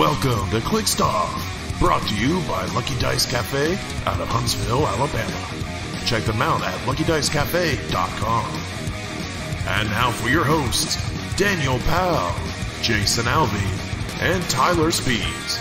Welcome to Clixed Off, brought to you by Lucky Dice Cafe out of Huntsville, Alabama. Check them out at luckydicecafé.com. And now for your hosts, Daniel Powell, Jason Alvey, and Tylor Speeds.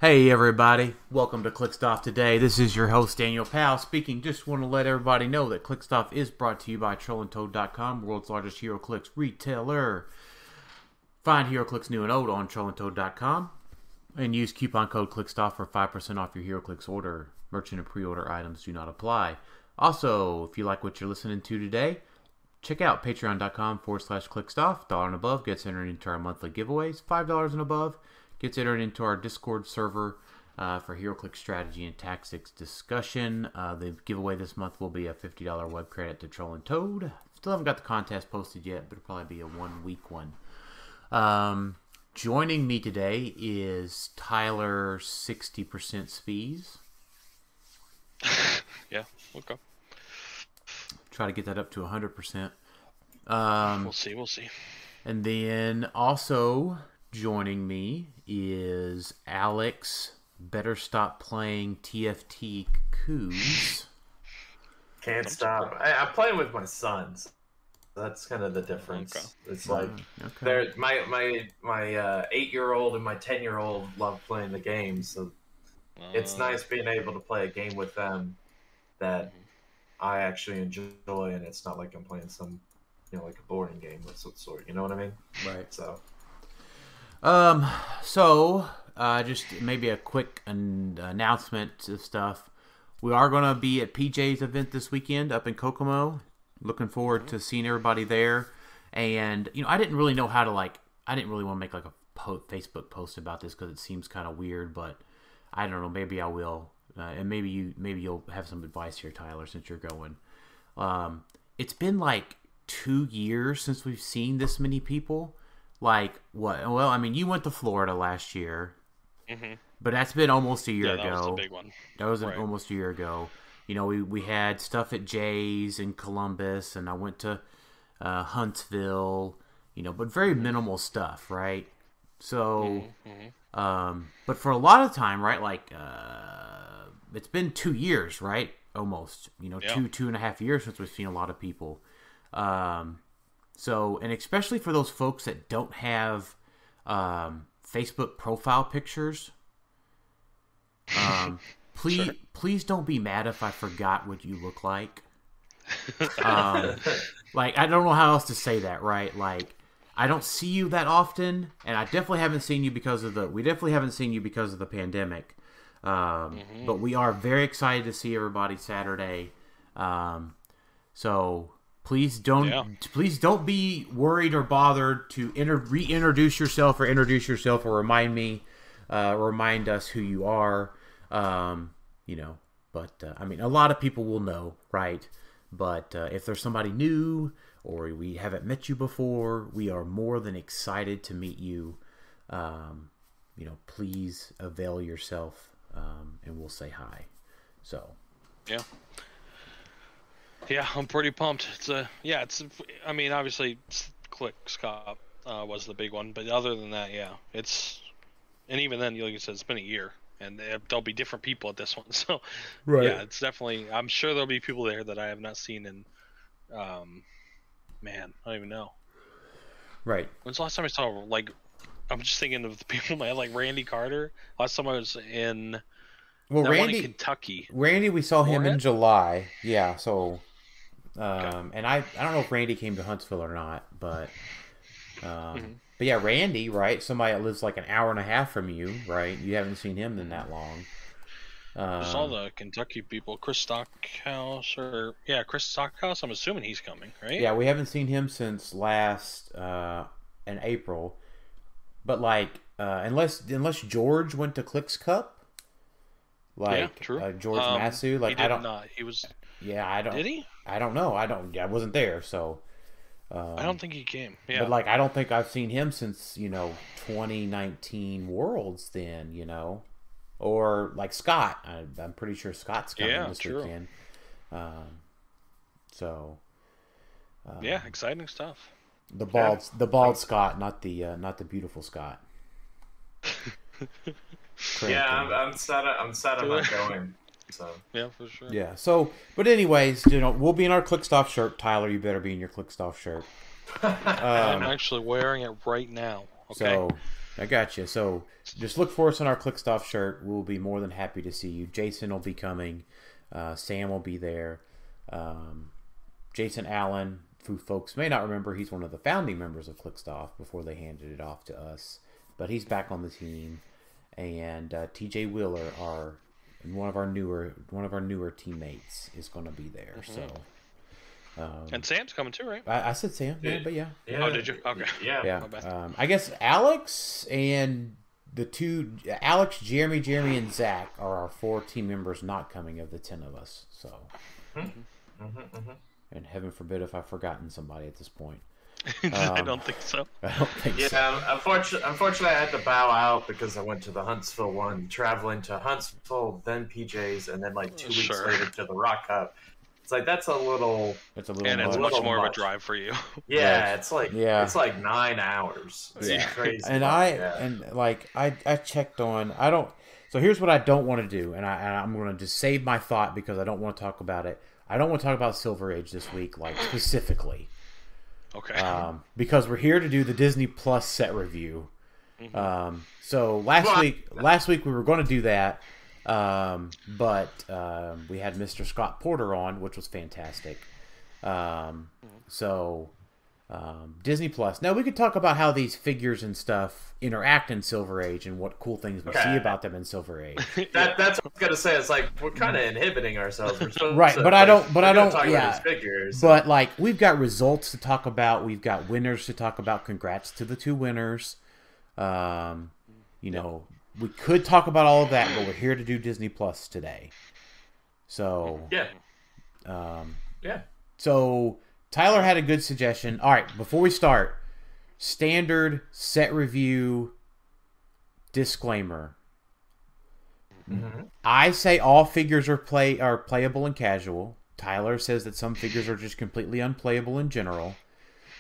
Hey everybody, welcome to Clixed Off today. This is your host Daniel Powell speaking. Just want to let everybody know that Clixed Off is brought to you by TrollandToad.com, world's largest HeroClix retailer. Find HeroClix new and old on TrollandToad.com and use coupon code CliXedOff for 5% off your HeroClix order. Merchant and pre-order items do not apply. Also, if you like what you're listening to today, check out patreon.com/CliXedOff. $1 and above gets entered into our monthly giveaways. $5 and above gets entered into our Discord server for HeroClix strategy and tactics discussion. The giveaway this month will be a $50 web credit to Troll and Toad. Still haven't got the contest posted yet, but it'll probably be a one-week one. Joining me today is Tylor 60% Speeds. Yeah, okay. Try to get that up to 100%. We'll see. And then also joining me is Alex. Better stop playing TFT Cruzz. Can't stop. I'm playing with my sons. That's kind of the difference. Okay. It's like they're my 8-year-old and my 10-year-old love playing the game, so it's nice being able to play a game with them that I actually enjoy, and it's not like I'm playing some, like a boring game of some sort. You know what I mean? Right. So. Just maybe a quick announcement of stuff. We are going to be at PJ's event this weekend up in Kokomo. Looking forward to seeing everybody there. And, I didn't really know how to, I didn't really want to make, a Facebook post about this because it seems kind of weird, but I don't know. Maybe I will. And maybe you'll have some advice here, Tylor, since you're going. It's been, 2 years since we've seen this many people. What? Well, I mean, you went to Florida last year, but that's been almost a year ago. That was a big one. That was almost a year ago. We had stuff at Jay's in Columbus, and I went to Huntsville, but very minimal stuff, right? So, but for a lot of time, right, it's been 2 years, right? Almost, 2.5 years since we've seen a lot of people. So, and especially for those folks that don't have Facebook profile pictures, please don't be mad if I forgot what you look like. I don't know how else to say that, right? I don't see you that often, and I definitely haven't seen you because of the pandemic. But we are very excited to see everybody Saturday. So please don't be worried or bothered to reintroduce yourself or introduce yourself or remind us who you are. But I mean, a lot of people will know, right? But if there's somebody new or we haven't met you before, we are more than excited to meet you. Please avail yourself, and we'll say hi. So, yeah. Yeah, I'm pretty pumped. I mean, obviously, Clixed Cafe was the big one, but other than that, yeah, and even then, like you said, it's been a year, and there'll be different people at this one, so, right. Yeah, it's definitely, I'm sure there'll be people there that I have not seen in, man, I don't even know. Right. When's the last time I saw, I'm just thinking of the people, like Randy Carter. Last time I was in, Randy, one in Kentucky. Randy, we saw him in July, yeah, so... and I don't know if Randy came to Huntsville or not, but but yeah, Randy, right? Somebody that lives an hour and a half from you, right? You haven't seen him in that long. I saw the Kentucky people, Chris Stockhouse, Chris Stockhouse. I'm assuming he's coming, right? Yeah, we haven't seen him since last in April, but unless George went to Clixed Cup, yeah, true. George Massue, he did not. He was. Yeah, I don't. Did he? I don't know. I wasn't there, so. I don't think he came. Yeah. But I don't think I've seen him since 2019 Worlds. Then or like Scott. I'm pretty sure Scott's coming this true. weekend. Yeah, exciting stuff. The bald Scott, not the beautiful Scott. Yeah, I'm sad I'm not going. So yeah, for sure. Yeah. So, but anyways, we'll be in our Clixed Off shirt. Tyler, you better be in your Clixed Off shirt. I'm actually wearing it right now. Okay. So I got you. So just look for us in our Clixed Off shirt. We'll be more than happy to see you. Jason will be coming. Sam will be there. Jason Allen, who folks may not remember, he's one of the founding members of Clixed Off before they handed it off to us. But he's back on the team. And TJ Wheeler, one of our newer teammates, is going to be there. So, and Sam's coming too, right? I said Sam, but yeah. Oh, did you? Okay. Yeah. I guess Alex and Alex, Jeremy, and Zach are our 4 team members not coming of the 10 of us. So, and heaven forbid if I've forgotten somebody at this point. I don't think so. I don't think so. Yeah, unfortunately, I had to bow out because I went to the Huntsville one, traveling to Huntsville, then PJ's, and then like 2 weeks later to the Rock Cup. It's like that's a little. It's a little. And it's much more of a drive for you. Yeah, it's like 9 hours. It's crazy. And I checked on. I don't. So here's what I don't want to do, and I'm going to just save my thought because I don't want to talk about it. I don't want to talk about Silver Age this week, like specifically. Okay. Because we're here to do the Disney Plus set review. So last week we were going to do that, but we had Mr. Scott Porter on, which was fantastic. So Disney Plus. Now we could talk about how these figures and stuff interact in Silver Age and what cool things we see about them in Silver Age. That's what I was gonna say. It's like we're kind of inhibiting ourselves. Right, but I don't. Yeah, figures. But like we've got results to talk about. We've got winners to talk about. Congrats to the 2 winners. We could talk about all of that, but we're here to do Disney Plus today. So yeah. So Tyler had a good suggestion. All right, before we start, standard set review disclaimer. I say all figures are playable and casual. Tyler says that some figures are just completely unplayable in general.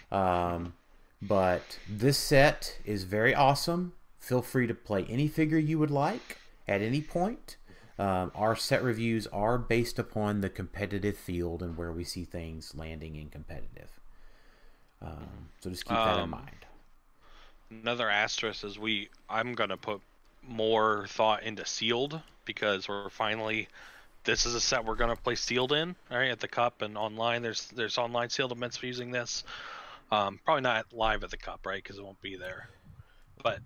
But this set is very awesome. Feel free to play any figure you would like at any point. Our set reviews are based upon the competitive field and where we see things landing in competitive. So just keep that in mind. Another asterisk is I'm going to put more thought into sealed because this is a set we're going to play sealed in, all right, at the Cup and online. There's online sealed events for using this. Probably not live at the Cup, right, because it won't be there. But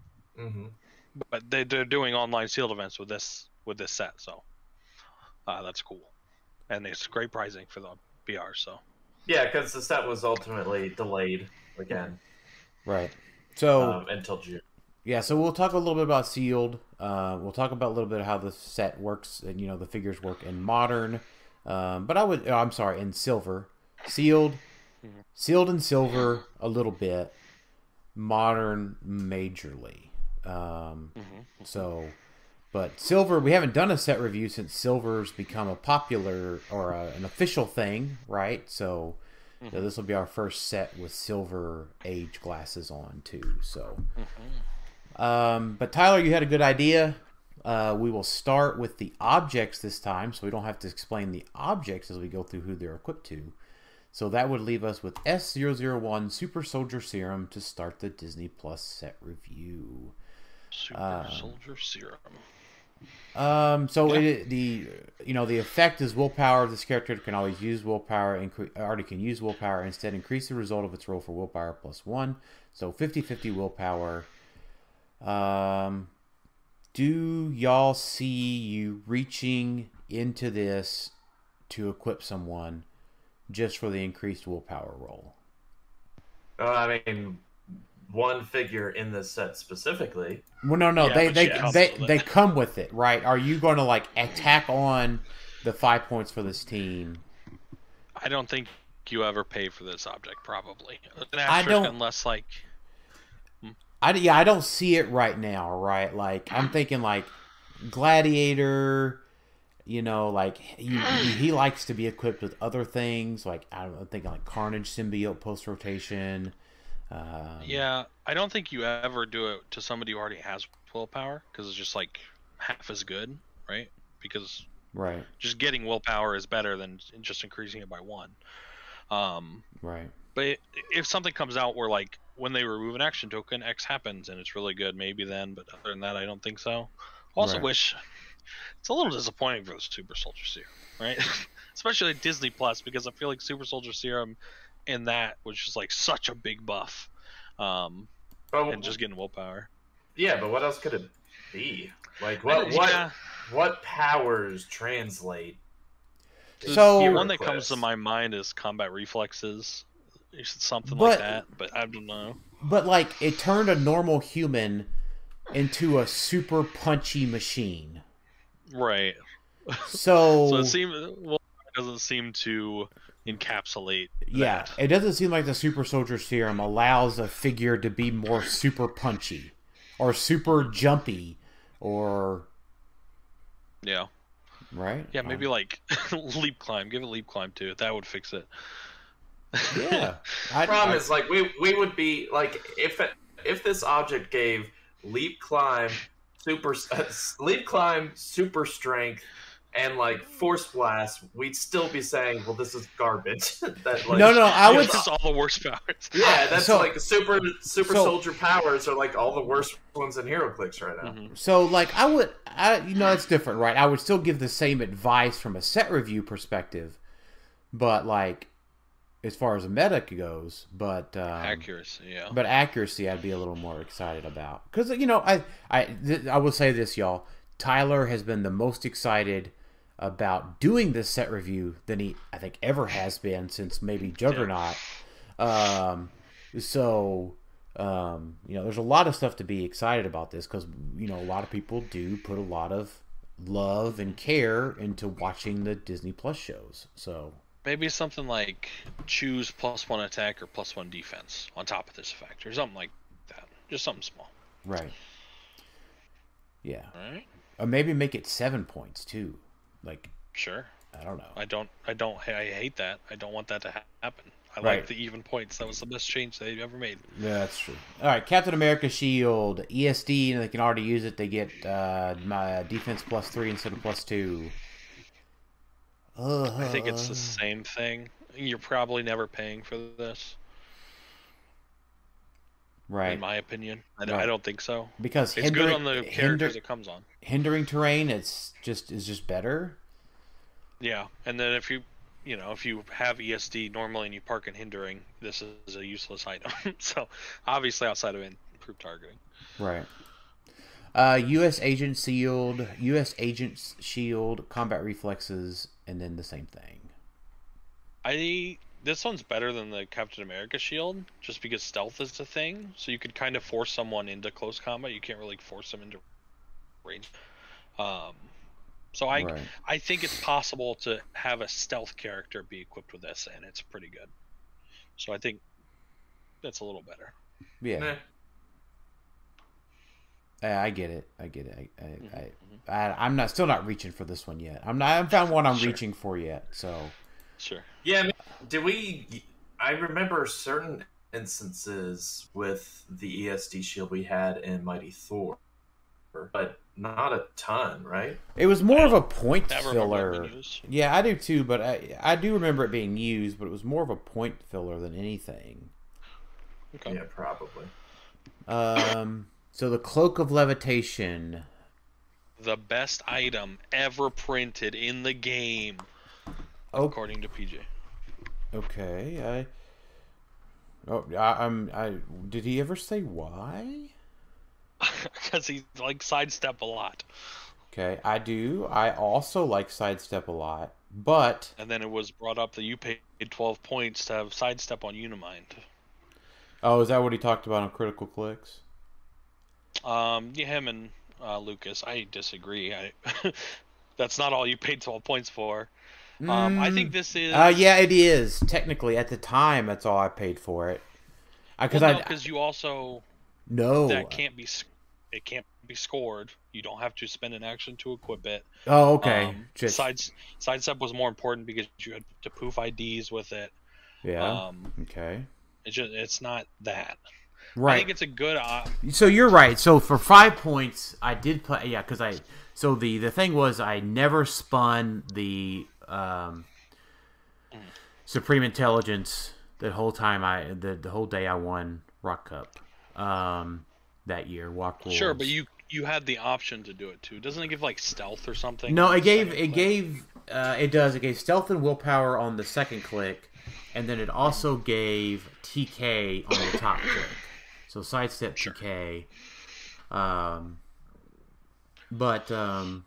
they're doing online sealed events with this set, so that's cool, and it's great pricing for the BR. So yeah, because the set was ultimately delayed again, right? So until June. Yeah, so we'll talk a little bit about sealed. We'll talk about a little bit of how the set works, and the figures work in modern. In silver, sealed and silver a little bit, modern majorly. But silver, we haven't done a set review since silver's become a popular or an official thing, right? So this will be our first set with Silver Age glasses on too. So, but Tyler, you had a good idea. We will start with the objects this time, so we don't have to explain the objects as we go through who they're equipped to. So that would leave us with S001 Super Soldier Serum to start the Disney Plus set review. Super Soldier Serum. The effect is willpower. This character can always use willpower. Already can use willpower. Instead, increase the result of its roll for willpower +1. So 50-50 willpower. Do y'all see you reaching into this to equip someone just for the increased willpower roll? I mean, one figure in this set specifically. Well, no, yeah, they come with it, right? Are you going to attack on the 5 points for this team? I don't think you ever pay for this object, probably. I don't, unless I don't see it right now, right? I'm thinking Gladiator, you know, like he likes to be equipped with other things, like I don't know, thinking like Carnage symbiote post rotation. Yeah, I don't think you ever do it to somebody who already has willpower, because it's just like half as good, right? Because just getting willpower is better than just increasing it by 1. Right. But if something comes out where, like, when they remove an action token, X happens and it's really good, maybe then. But other than that, I don't think so. Also, wish it's a little disappointing for the Super Soldier Serum, right? Especially like Disney Plus, because I feel like Super Soldier Serum in that was just like such a big buff, and just getting willpower. Yeah, but what else could it be? Like what powers translate? So the one that comes to my mind is combat reflexes, something like that. But I don't know. But like, it turned a normal human into a super punchy machine. Right. So it doesn't seem to encapsulate that. It doesn't seem like the Super Soldier Serum allows a figure to be more super punchy or super jumpy or right. Yeah, maybe like leap climb. Give it leap climb too. That would fix it. Yeah. The problem is, like, we would be like, if this object gave leap climb, super strength, and like force blast, we'd still be saying, well, this is garbage. That, like, no, I would just all the worst powers. Yeah, that's like super soldier powers are like all the worst ones in HeroClix right now. Mm-hmm. So like it's different, right? I would still give the same advice from a set review perspective, but like as far as the meta goes, but accuracy, yeah. But accuracy, I'd be a little more excited about, because I will say this, y'all. Tylor has been the most excited about doing this set review than he, I think, ever has been since maybe Juggernaut. Yeah. There's a lot of stuff to be excited about this, because, a lot of people do put a lot of love and care into watching the Disney Plus shows. So maybe something like choose +1 attack or +1 defense on top of this effect, or something like that. Just something small. Right. Yeah. All right. Or maybe make it 7 points too. Like, sure. I don't know. I hate that. I don't want that to happen. I like the even points. That was the best change they've ever made. Yeah, that's true. All right, Captain America Shield, ESD, and they can already use it. They get my defense +3 instead of +2. I think it's the same thing. You're probably never paying for this. Right. In my opinion. I don't think so. Because it's good on the characters it comes on. Hindering terrain, is just better. Yeah, and then if you have ESD normally and you park in hindering, this is a useless item. So obviously outside of improved targeting. Right. U.S. Agent's Shield, combat reflexes, and then the same thing. This one's better than the Captain America Shield, just because stealth is the thing. So you could kind of force someone into close combat. You can't really force them into range. So I think it's possible to have a stealth character be equipped with this, and it's pretty good. So I think that's a little better. Yeah. I get it. I'm still not reaching for this one yet. I haven't found one I'm reaching for yet. So. Sure. Yeah. I remember certain instances with the ESD shield we had in Mighty Thor, but not a ton, right? It was more of a point filler. Yeah, I do too, but I do remember it being used, but it was more of a point filler than anything. Okay. Yeah, probably. So the Cloak of Levitation. The best item ever printed in the game, according to PJ. Okay, did he ever say why? Because he likes sidestep a lot. Okay, I do. I also like sidestep a lot, but... And then it was brought up that you paid 12 points to have sidestep on Unimind. Oh, is that what he talked about on Critical Clicks? Yeah, him and Lucas. I disagree. That's not all you paid 12 points for. I think this is... yeah, it is. Technically, at the time, that's all I paid for it. Because you also... No. That can't be... it can't be scored. You don't have to spend an action to equip it. Oh, okay. Sidestep was more important because you had to poof IDs with it. Yeah. Okay. It's not that. Right. I think it's a good. So you're right. So for 5 points, I did play. Yeah, because So the thing was, I never spun the Supreme Intelligence the whole time. The whole day I won Rock Cup that year. Walk Rules. Sure, but you had the option to do it too. Doesn't it give like stealth or something? No, it does. It gave stealth and willpower on the second click, and then it also gave TK on the top click. So sidestep TK. But I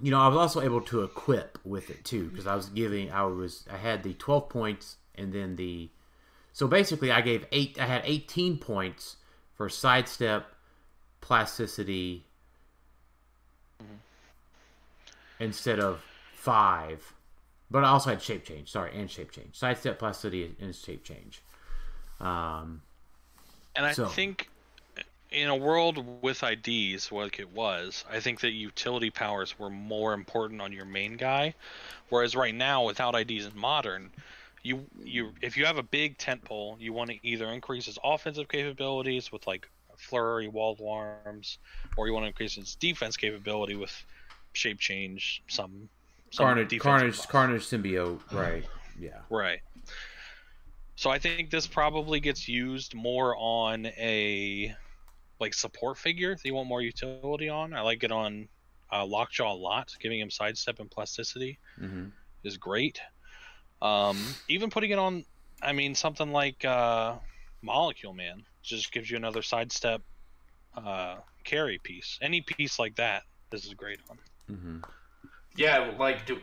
was also able to equip with it too, because I had the 12 points, and then so basically I had 18 points for sidestep, plasticity, instead of 5. But I also had shape change. Sorry, and shape change. Sidestep, plasticity, and shape change. And I think in a world with IDs, like it was, I think that utility powers were more important on your main guy. Whereas right now, without IDs in Modern, if you have a big tentpole, you want to either increase his offensive capabilities with like flurry, walled arms, or you want to increase his defense capability with shape change, some carnage symbiote, right? Yeah, right. So I think this probably gets used more on a support figure that you want more utility on. I like it on Lockjaw a lot. Giving him sidestep and plasticity is great. Even putting it on, something like Molecule Man just gives you another sidestep carry piece. Any piece like that, this is great on. Yeah,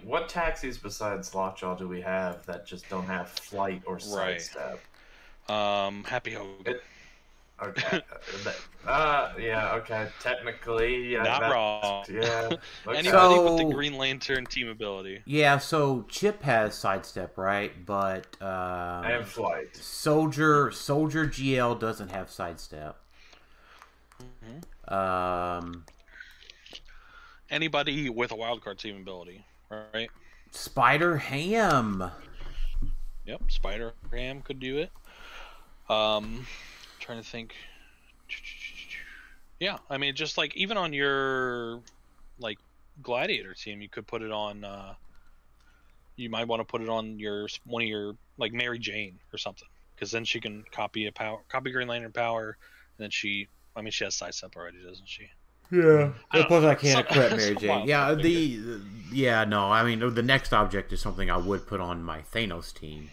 what taxis besides Lockjaw do we have that just don't have flight or sidestep? Happy Hogan. Okay. Yeah, okay. Technically, yeah. Not wrong. Yeah. Okay. Anybody with the Green Lantern team ability. Yeah, so Chip has sidestep, right? But and flight. Soldier GL doesn't have sidestep. Anybody with a wildcard team ability, right? Spider Ham. Yep, Spider Ham could do it. Trying to think. Yeah, just even on your Gladiator team, you could put it on. You might want to put it on one of your Mary Jane or something, because then she can copy Green Lantern power, and then she has sidestep already, doesn't she? Yeah. Plus, I can't equip Mary Jane. Yeah, the next object is something I would put on my Thanos team.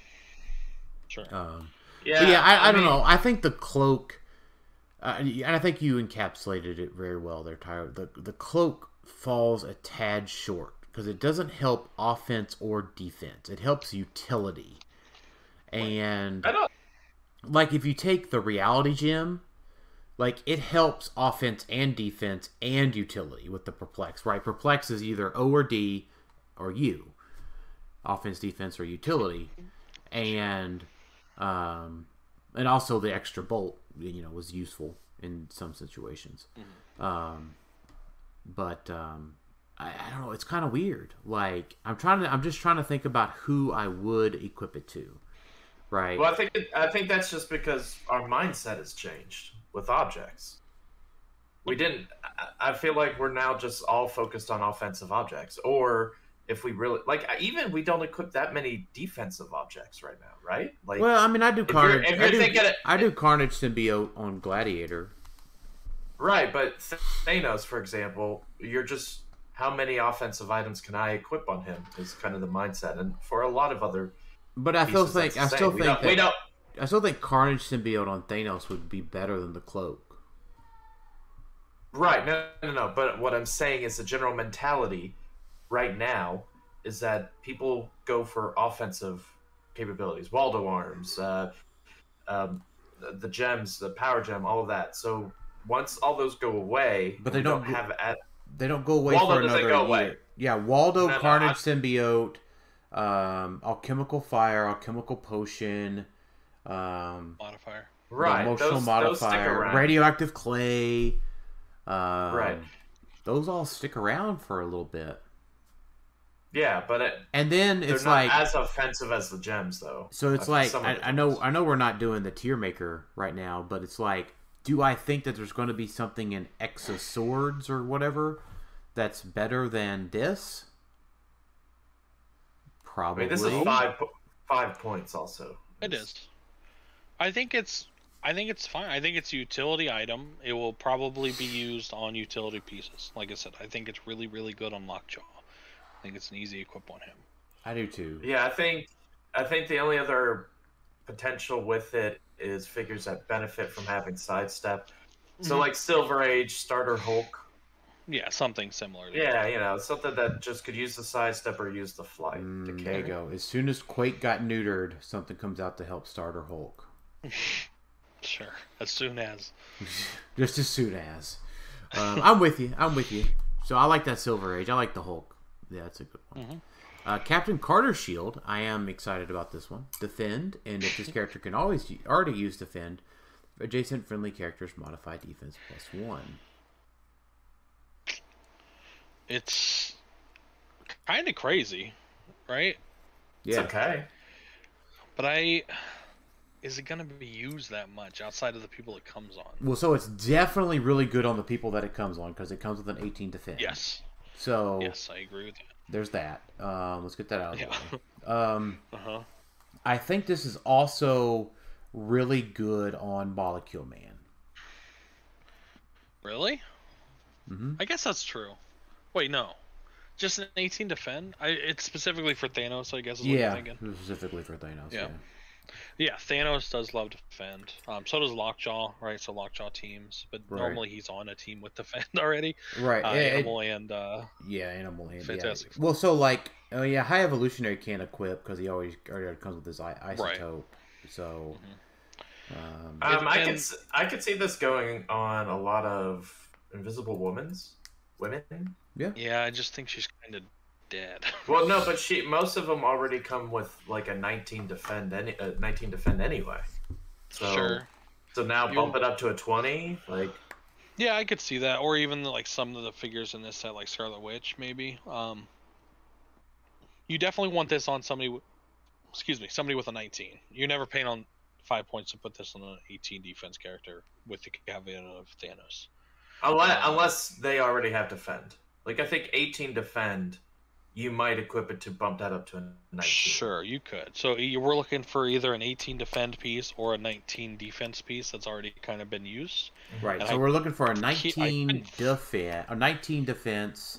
Sure. I don't know. I think the cloak, and I think you encapsulated it very well there, Tyler. The cloak falls a tad short because it doesn't help offense or defense. It helps utility. And if you take the reality gem, it helps offense and defense and utility with the perplex, right? Perplex is either O or D or U, offense, defense, or utility, and also the extra bolt, was useful in some situations. But I don't know. It's kind of weird. I'm just trying to think about who I would equip it to, right? Well, I think that's just because our mindset has changed with objects. I feel like we're now just all focused on offensive objects, or if we really even we don't equip that many defensive objects right now, right? I do Carnage. I do Carnage symbiote on Gladiator. Right, but Thanos, for example, you're just how many offensive items can I equip on him is kind of the mindset, and for a lot of other. But I still think Carnage symbiote on Thanos would be better than the cloak. Right, no. But what I'm saying is the general mentality right now is that people go for offensive capabilities, Waldo arms, the gems, the power gem, all of that. So once all those go away, but they don't go away Waldo for another doesn't go year. Away. Yeah, Waldo, Carnage symbiote, alchemical fire, alchemical potion, modifier. Right, emotional modifier, those stick around. radioactive clay. Right. Those all stick around for a little bit. Yeah, but and then they're it's not like as offensive as the gems, though. So it's like I know we're not doing the tier maker right now, but it's like, do I think that there's going to be something in Exa Swords or whatever that's better than this? Probably. I mean, this is 5 points also. It is. I think it's fine. I think it's a utility item. It will probably be used on utility pieces. Like I said, I think it's really, really good on Lockjaw. I think it's an easy equip on him. I do too. Yeah, I think the only other potential with it is figures that benefit from having sidestep. So like Silver Age, Starter Hulk. Yeah, something similar. Yeah, you know, something that just could use the sidestep or use the flight. There you go. As soon as Quake got neutered, something comes out to help Starter Hulk. Sure. As soon as. Just as soon as. I'm with you. So I like that Silver Age. I like the Hulk. Yeah, that's a good one. Captain Carter's Shield. I am excited about this one. Defend, and if this character can already use Defend, adjacent friendly characters modify defense +1. It's kind of crazy, right? Yeah. It's okay. But is it going to be used that much outside of the people it comes on? Well, so it's definitely really good on the people that it comes on because it comes with an 18 Defend. Yes. So yes, I agree with that. There's that. Let's get that out of the way. I think this is also really good on Molecule Man. Really? I guess that's true. Wait, no. Just an 18 defend? It's specifically for Thanos, I guess is what you're thinking. Specifically for Thanos, Yeah, Thanos does love to defend. So does Lockjaw, right? So Lockjaw teams. But normally he's on a team with defend already. Right. Animal and... Animal and... Fantastic. Yeah. Well, so like... High Evolutionary can't equip because he already comes with his Isotope. Right. So... I could see this going on a lot of Invisible Women. Yeah, I just think she's kind of dead. Well, no, but most of them already come with like a 19 defend anyway. So, sure. So now bump it up to a 20, like. Yeah, I could see that, or even like some of the figures in this set, like Scarlet Witch, maybe. You definitely want this on somebody with a 19. You're never paying on 5 points to put this on an 18 defense character with the caveat of Thanos. Unless they already have defend. Like, I think 18 defend, you might equip it to bump that up to a 19. Sure, you could. So you were looking for either an 18 defend piece or a 19 defense piece that's already kind of been used. Right, and so we're looking for a 19 defense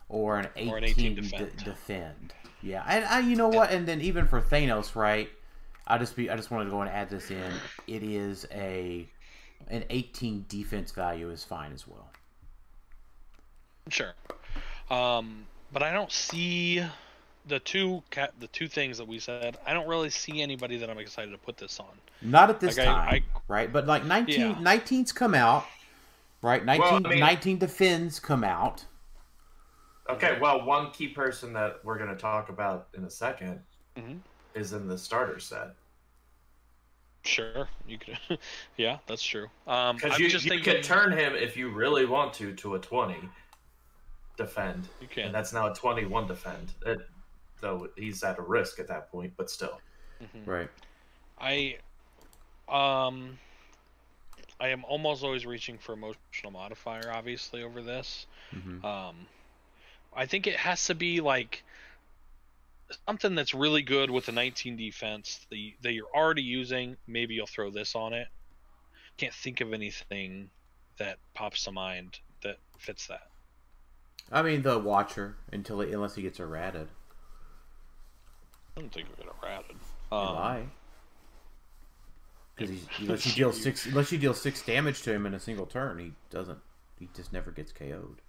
or an 18 defend. Yeah, and you know what? And then even for Thanos, right? I just wanted to go and add this in. It is an 18 defense value is fine as well. Sure, but I don't see the two things that we said. I don't really see anybody that I'm excited to put this on. Not at this time, right? But like 19's come out, right? 19 defends come out. Okay, well, one key person that we're going to talk about in a second is in the starter set. Sure, you could. Yeah, that's true. Because you could turn him if you really want to a 20 defend. You can. And that's now a 21 defend. Though he's at a risk at that point, but still. Right. I am almost always reaching for emotional modifier, obviously, over this. I think it has to be like something that's really good with a 19 defense that you're already using. Maybe you'll throw this on it. Can't think of anything that pops to mind that fits that. I mean, the Watcher unless he gets errated. I don't think we're gonna errated. Why? Because unless you deal 6 damage to him in a single turn, he just never gets KO'd.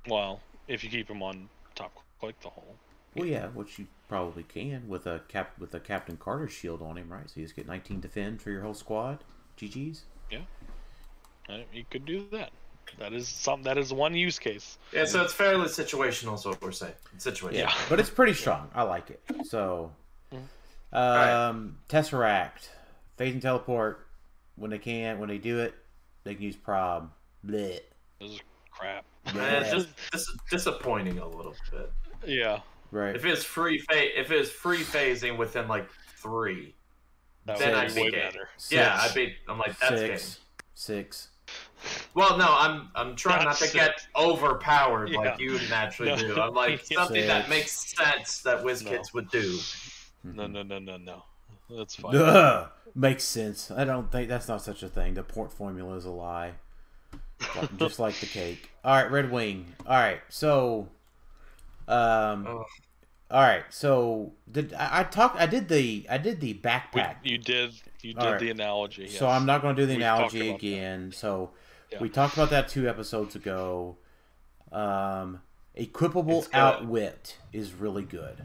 Well, if you keep him on top click the whole. Well, yeah, which you probably can with a Captain Carter shield on him, right? So you just get 19 defend for your whole squad. GG's. Yeah, you could do that. That is one use case. Yeah, so it's fairly situational, is what we're saying. It's situational. Yeah, but it's pretty strong. I like it. So, Tesseract, phase and teleport. When they do it, they can use prob. Blech. This is crap. It's just disappointing a little bit. Yeah. Right. If it's free phasing within like 3, then I'd be way game. better. Yeah, I'm like, that's game. 6. Well, no, I'm trying not to get overpowered like you naturally do. I'm like something that makes sense that WizKids would do. No. That's fine. Makes sense. I don't think that's not such a thing. The port formula is a lie. Just like the cake. All right, Red Wing. All right, so, all right, so I did the backpack. You did the analogy. Yes. So I'm not going to do the analogy again. So we talked about that 2 episodes ago. Equipable Outwit is really good.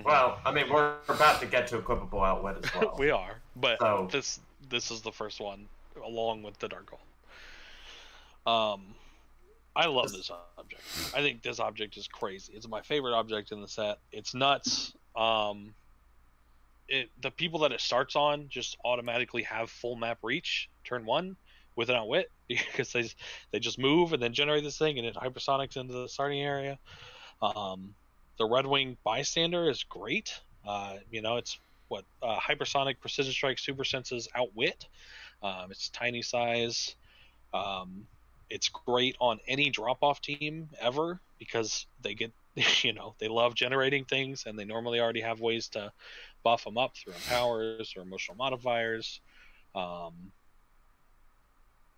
Well, I mean, we're about to get to Equipable Outwit as well. We are, but this is the first one, along with the Dark Gold. I love this object. I think this object is crazy. It's my favorite object in the set. It's nuts. The people that it starts on just automatically have full map reach turn 1 with an Outwit because they just move and then generate this thing and it hypersonics into the starting area. The Red Wing Bystander is great. It's hypersonic precision strike super senses Outwit. It's tiny size. It's great on any drop-off team ever because they get, they love generating things and they normally already have ways to buff them up through empowers or emotional modifiers.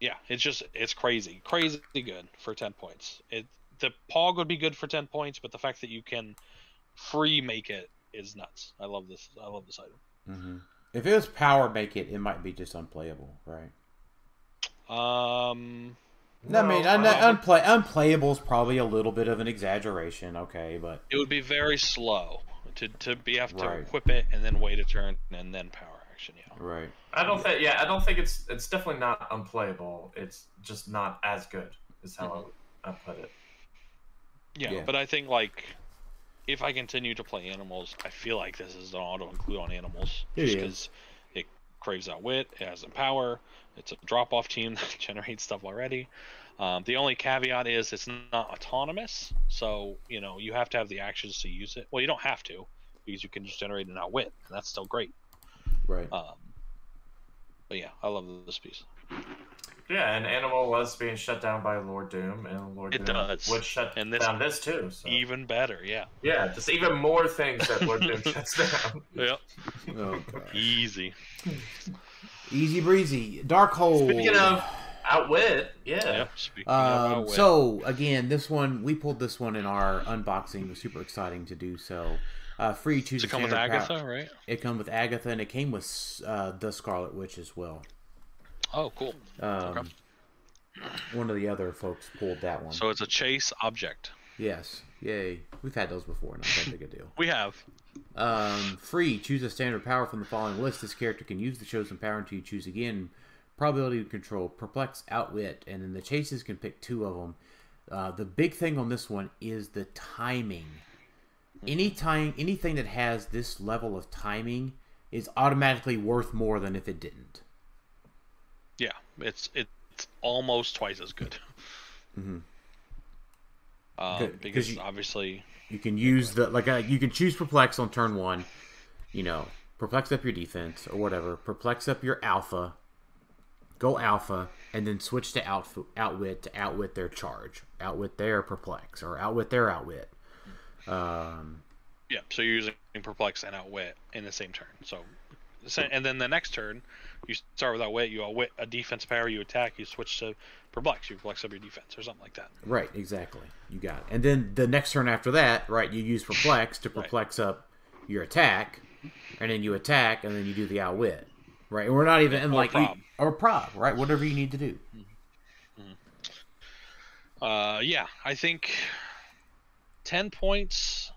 It's crazy good for 10 points. The Pog would be good for 10 points, but the fact that you can free make it is nuts. I love this item. Mm-hmm. If it was power make it might be just unplayable, right? Unplayable is probably a little bit of an exaggeration, okay, but it would be very slow to equip it and then wait a turn and then power action. Yeah, right. I don't think it's definitely not unplayable. It's just not as good, is how I put it. Yeah, but I think if I continue to play animals, I feel like this is an auto include on animals just because it craves Outwit, it has Empower. It's a drop-off team that generates stuff already. The only caveat is it's not autonomous, so you have to have the actions to use it. Well, you don't have to, because you can just generate an Outwit, and that's still great. Right. But yeah, I love this piece. Yeah, and Animal was being shut down by Lord Doom, and Lord Doom would shut down this too. So. Even better, yeah. Yeah, just even more things that Lord Doom shuts down. Yep. Oh, easy. Easy breezy. Darkhold. Speaking of Outwit, yeah. Yep, speaking of Outwit. So, again, we pulled this one in our unboxing. It was super exciting to do so. Free choose. Does it come with Agatha, right? It comes with Agatha, and it came with the Scarlet Witch as well. Oh, cool. Okay. One of the other folks pulled that one. So it's a chase object. Yes. Yay. We've had those before, not that big a deal. We have. Free. Choose a standard power from the following list. This character can use the chosen power until you choose again. Probability to control, perplex, outwit, and then the chases can pick 2 of them. The big thing on this one is the timing. Anything that has this level of timing is automatically worth more than if it didn't. Yeah, it's almost twice as good. Because obviously you can use you can choose perplex on turn 1. Perplex up your defense or whatever. Perplex up your alpha. Go alpha, and then switch to outwit to outwit their charge, outwit their perplex, or outwit their outwit. Yeah, so you're using perplex and outwit in the same turn. And then the next turn, you start with outwit, you outwit a defense power, you attack, you switch to perplex, you perplex up your defense, or something like that. Right, exactly. You got it. And then the next turn after that, right, you use perplex to perplex up your attack, and then you attack, and then you do the outwit. Right, and we're not even or prob, right? Whatever you need to do. Yeah, I think 10 points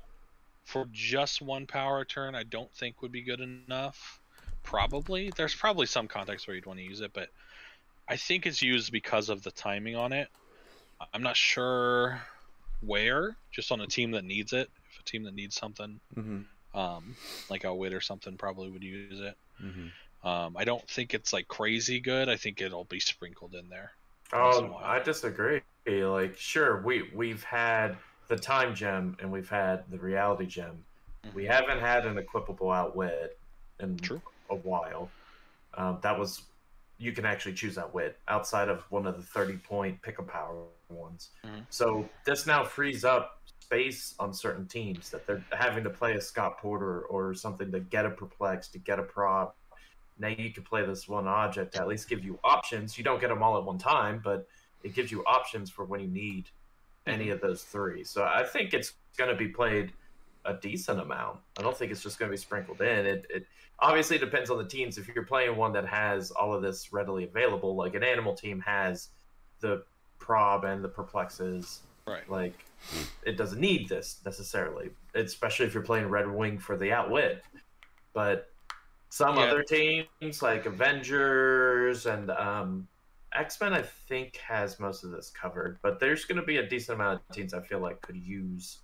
for just 1 power turn, I don't think would be good enough. There's probably some context where you'd want to use it, but I think it's used because of the timing on it. I'm not sure where. Just on a team that needs it. If a team that needs something, like Outwit or something, probably would use it. I don't think it's crazy good. I think it'll be sprinkled in there. once in a while. I disagree. Like, sure, we've had the time gem and we've had the reality gem. We haven't had an equipable outwit in a while. That was, you can actually choose outwit outside of one of the 30-point pick-up power ones. So this now frees up space on certain teams that they're having to play a Scott Porter or something to get a perplex, to get a prop. Now you can play this one object to at least give you options. You don't get them all at one time, but it gives you options for when you need any of those three. So I think it's going to be played a decent amount. I don't think it's just going to be sprinkled in. It obviously depends on the teams. If you're playing one that has all of this readily available, like an animal team has the prob and the perplexes, right? Like, it doesn't need this necessarily, especially if you're playing Red Wing for the outwit. But some other teams, like Avengers and X-Men, I think has most of this covered. But there's going to be a decent amount of teams I feel like could use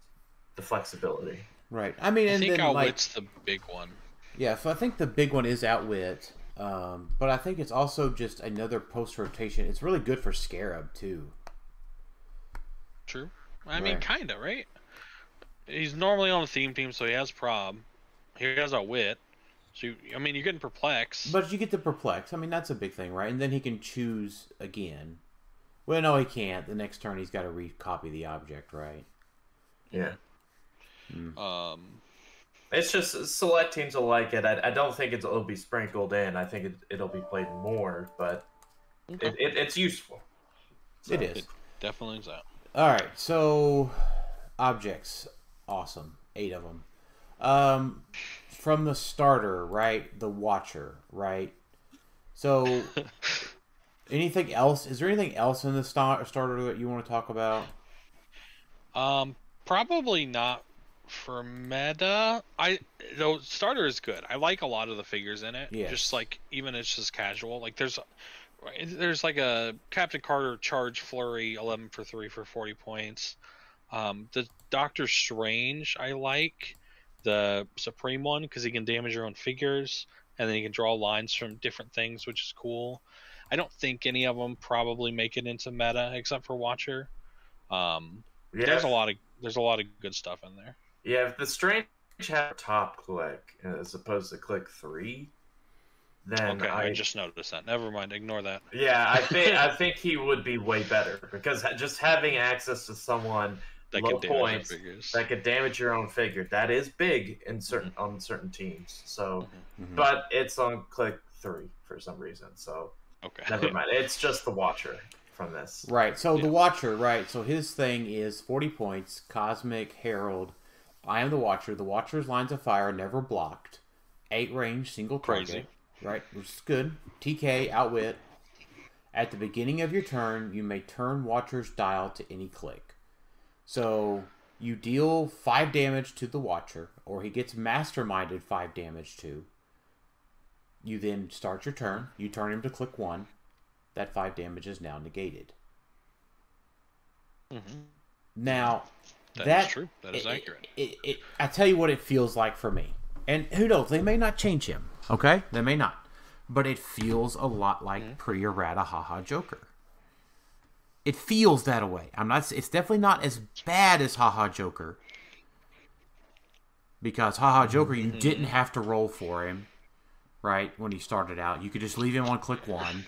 the flexibility. Right. I mean, I think then, outwit's the big one. Yeah, so I think the big one is outwit. But I think it's also just another post-rotation. It's really good for Scarab, too. True. I mean, kind of, right? He's normally on a theme team, so he has prob. He has outwit. So, I mean, you're getting perplex. But you get the perplex. I mean, that's a big thing, right? And then he can choose again. Well, no, he can't. The next turn, he's got to recopy the object, right? Yeah. It's just select teams will like it. I don't think it'll be sprinkled in. I think it'll be played more, but it's useful. So. It is. It definitely is that. All right, so objects, awesome, 8 of them. From the starter, right? The Watcher, right? So, anything else? Is there anything else in the starter that you want to talk about? Probably not for meta. Though starter is good. I like a lot of the figures in it. Yes. Just like even it's just casual. Like there's like a Captain Carter charge flurry 11 for 3 for 40 points. The Doctor Strange I like. The Supreme one because he can damage your own figures and then you can draw lines from different things, which is cool. I don't think any of them probably make it into meta except for Watcher. There's a lot of good stuff in there. Yeah, if the Strange had top click as opposed to click 3, then I just noticed that. Never mind, ignore that. Yeah, I think he would be way better because just having access to someone that low can points that could damage your own figure, that is big in on certain teams. So, but it's on click 3 for some reason. So never mind. It's just the Watcher from this. Right. So the Watcher, right? So his thing is 40 points. Cosmic Herald. I am the Watcher. The Watcher's lines of fire never blocked. 8 range, single target. Right, which is good. TK, outwit. At the beginning of your turn, you may turn Watcher's dial to any click. So you deal 5 damage to the Watcher, or he gets masterminded 5 damage to. You then start your turn. You turn him to click 1. That 5 damage is now negated. Now, that's true. That is accurate. I tell you what it feels like for me. And who knows? They may not change him. Okay? They may not. But it feels a lot like Pretty Errata Haha Joker. It feels that way. It's definitely not as bad as Haha Joker. Because Haha Joker, you didn't have to roll for him. Right? When he started out. You could just leave him on click 1.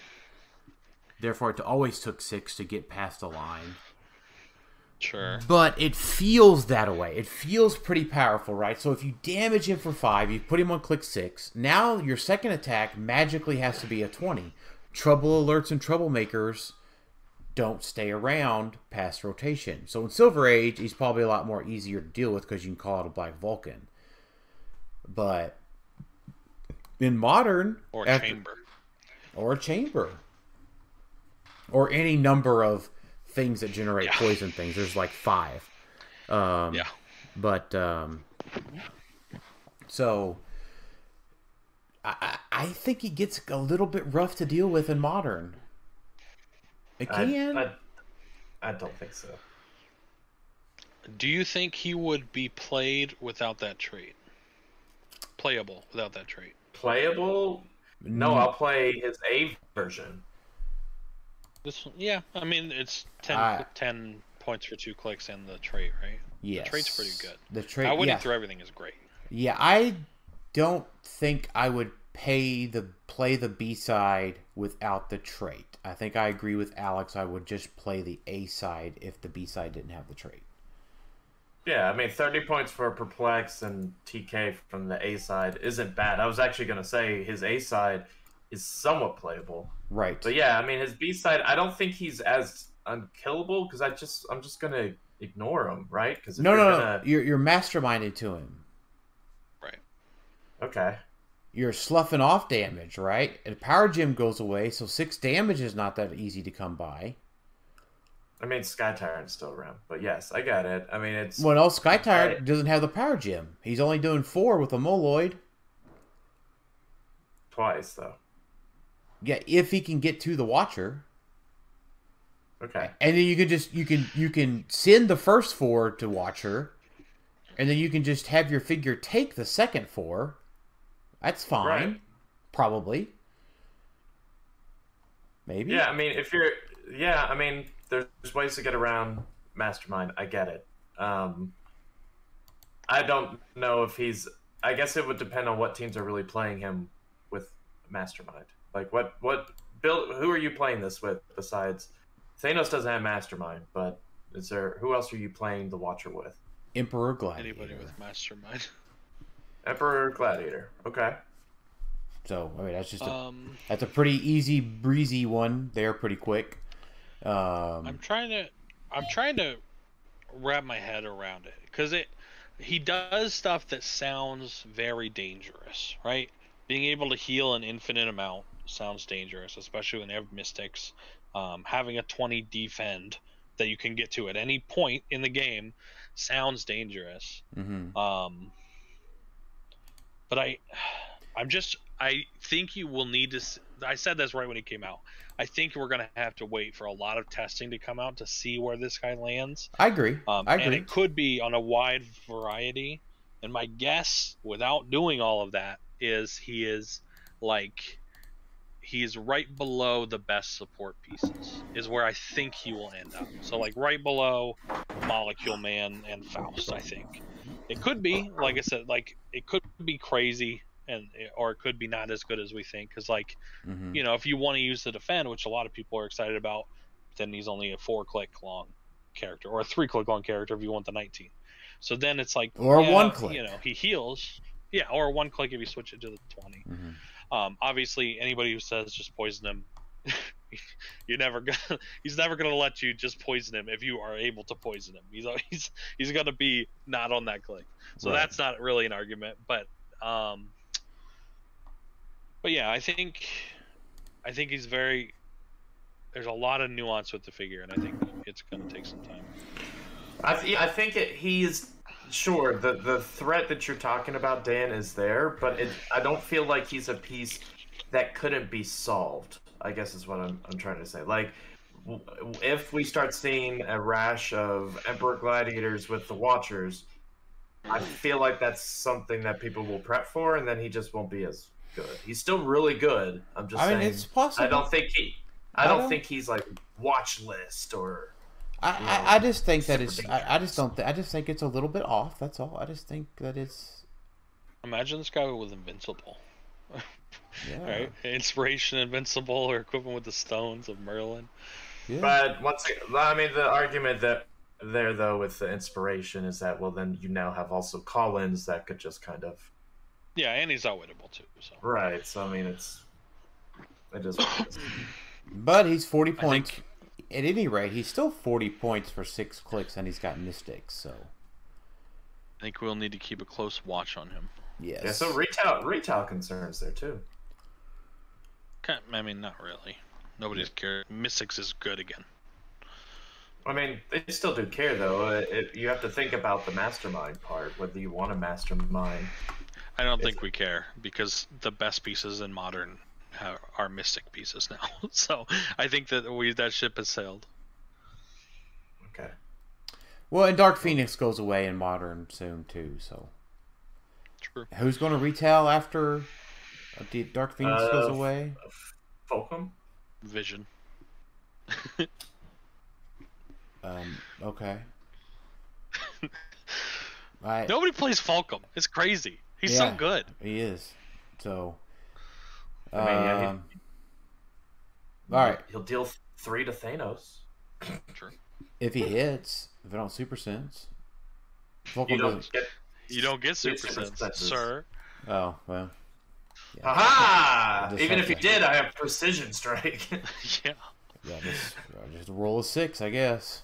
Therefore, it always took 6 to get past the line. Sure. But it feels that way. It feels pretty powerful, right? So if you damage him for 5, you put him on click 6. Now your second attack magically has to be a 20. Trouble alerts and troublemakers don't stay around past rotation. So in Silver Age, he's probably a lot more easier to deal with because you can call it a Black Vulcan. But in Modern... Or a Chamber. Or a Chamber. Or any number of things that generate poison things. There's like 5. But so I think he gets a little bit rough to deal with in Modern. It can. I don't think so. Do you think he would be played without that trait? Playable without that trait? Playable? No, I'll play his A version. Yeah, I mean it's 10 points for 2 clicks and the trait, right? Yes. The trait's pretty good. The trait, Now, winning through everything is great. Yeah, I don't think I would play the B-side without the trait. I think I agree with Alex. I would just play the A-side if the B-side didn't have the trait. Yeah, I mean, 30 points for Perplex and TK from the A-side isn't bad. I was actually going to say his A-side is somewhat playable. Right. But yeah, I mean, his B-side, I don't think he's as unkillable because I'm just going to ignore him, right? Because No. You're masterminded to him. Right. Okay. You're sloughing off damage, right? And Power Gem goes away, so 6 damage is not that easy to come by. I mean, Sky Tyrant's still around, but yes, I got it. I mean, it's... Well, no, Sky Tyrant doesn't have the Power Gem. He's only doing 4 with a Moloid. Twice, though. Yeah, if he can get to the Watcher. Okay. And then you can send the first 4 to Watcher, and then you can just have your figure take the second 4. That's fine. Right. Probably. Maybe. Yeah, I mean, if you're... Yeah, I mean... There's ways to get around Mastermind. I get it. I don't know if he's... I guess it would depend on what teams are really playing him with Mastermind. Like, what build? Who are you playing this with besides... Thanos doesn't have Mastermind, but is there... Who else are you playing the Watcher with? Emperor Gladiator. Anybody with Mastermind. Emperor Gladiator. Okay. So, I mean, that's just that's a pretty easy, breezy one. They're pretty quick. I'm trying to wrap my head around it because he does stuff that sounds very dangerous, right? Being able to heal an infinite amount sounds dangerous, especially when they have mystics. Having a 20 defend that you can get to at any point in the game sounds dangerous. Mm-hmm. But I think you will need to. I said this right when he came out. I think we're going to have to wait for a lot of testing to come out to see where this guy lands. I agree. And it could be on a wide variety. And my guess, without doing all of that, is he is right below the best support pieces. Is where I think he will end up. So like right below Molecule Man and Faust. I think it could be, like I said, like it could be crazy. Or it could be not as good as we think, because you know, if you want to use the defend, which a lot of people are excited about, then he's only a 4-click long character or a 3-click long character if you want the 19. So then it's like, or 1-click, you know, he heals, or 1-click if you switch it to the 20. Obviously, anybody who says just poison him, he's never gonna let you just poison him if you are able to poison him. He's gonna be not on that click. So that's not really an argument, but yeah, I think he's very. There's a lot of nuance with the figure, and I think it's going to take some time. I think he's sure the threat that you're talking about, Dan, is there, but I don't feel like he's a piece that couldn't be solved. I guess is what I'm trying to say. Like, if we start seeing a rash of Emperor Gladiators with the Watchers, I feel like that's something that people will prep for, and then he just won't be as good. He's still really good. I'm just saying. It's possible. I don't think he's like watch list or. I just think that it's. I just think it's a little bit off. That's all. I just think that it's. Imagine this guy with Invincible. Yeah. Right? Inspiration Invincible, or equivalent with the Stones of Merlin. Yeah. But the argument that there though with the inspiration is that, well, then you now have also call-ins that could just kind of. Yeah, and he's outwittable too. So. Right. So I mean, it is. But he's 40 points. At any rate, he's still 40 points for 6 clicks, and he's got mystics. So I think we'll need to keep a close watch on him. Yes. Yeah. So retail concerns there too. I mean, not really. Nobody's care. Mystics is good again. I mean, they still do care though. You have to think about the mastermind part. Whether you want a mastermind. I don't think we care, because the best pieces in Modern are Mystic pieces now. So I think that ship has sailed. Okay. Well, and Dark Phoenix goes away in Modern soon too. So. True. Who's going to retail after Dark Phoenix goes away? Fulcrum? Vision. Okay. Nobody plays Falcom. It's crazy. He's so good. He is. So. I mean, yeah, all right. He'll deal 3 to Thanos. True. If he hits, if it don't super sense. You don't get super sense, sir. Oh well. Yeah. Aha! Even if you did, I have precision strike. Yeah. Yeah, just a roll of 6, I guess.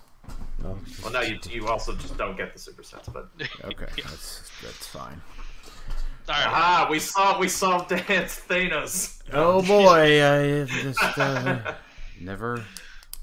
Well, no, you also just don't get the super sense, but okay, that's fine. All right. Aha! We solved Dance Thanos. Oh boy, I just never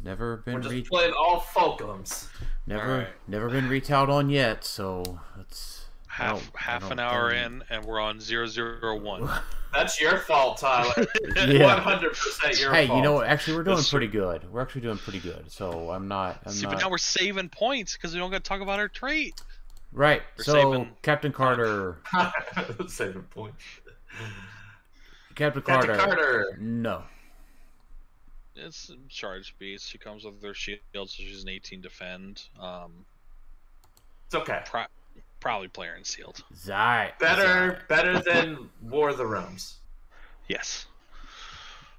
been We're just playing all Falcoms. Never been retailed on yet, so it's half an hour in, and we're on 001. That's your fault, Tyler. Yeah. 100% your hey, fault. you know what? Actually, we're doing pretty good. We're actually doing pretty good. So I'm not. But now we're saving points because we don't got to talk about our trait. Right. We're so saving... Captain Carter. Saving points. Captain Carter. No. It's charge beast. She comes with her shield, so she's an 18 defend. It's okay. Probably player in sealed. Better than War of the Realms. Yes.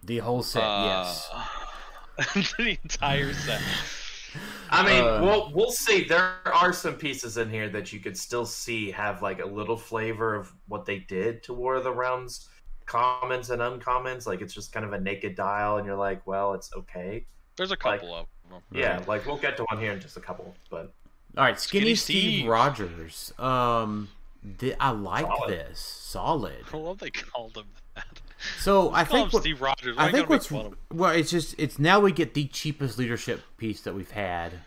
The whole set, yes. The entire set. I mean, we'll see. There are some pieces in here that you could still see have like a little flavor of what they did to War of the Realms, commons and uncommons. Like it's just kind of a naked dial, and you're like, well, it's okay. There's a couple of them. Yeah, like we'll get to one here in just a couple, but. All right, Skinny Steve Rogers. I like this. Solid. I love they called him that. So I think Steve Rogers. I think it's now we get the cheapest leadership piece that we've had.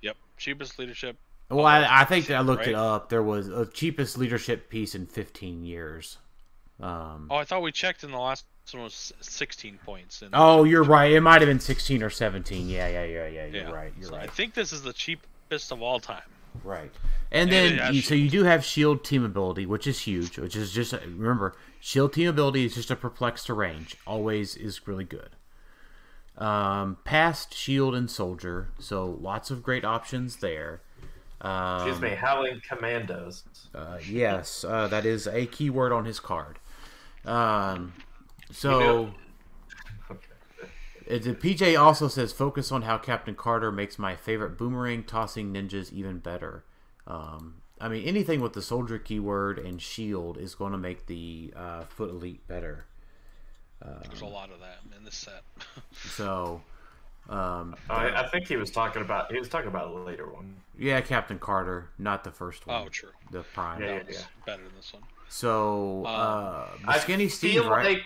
Yep, cheapest leadership. Well, I think I looked it up. There was a cheapest leadership piece in 15 years. I thought we checked in the last one was 16 points. Oh, you're right. It might have been 16 or 17. Yeah. You're right. You're right. I think this is the cheapest of all time. Right. And then you do have shield team ability, which is huge, which is just, remember, shield team ability is just a perplex to range. Always is really good. Past shield and soldier, so lots of great options there. Excuse me, Howling Commandos. Yes, that is a keyword on his card. The PJ also says, focus on how Captain Carter makes my favorite boomerang tossing ninjas even better. I mean, anything with the soldier keyword and shield is going to make the foot elite better. There's a lot of that in this set. So, I think he was talking about a later one. Yeah, Captain Carter, not the first one. Oh, true. The prime. Yeah. Better than this one. So, Skinny Steve, right?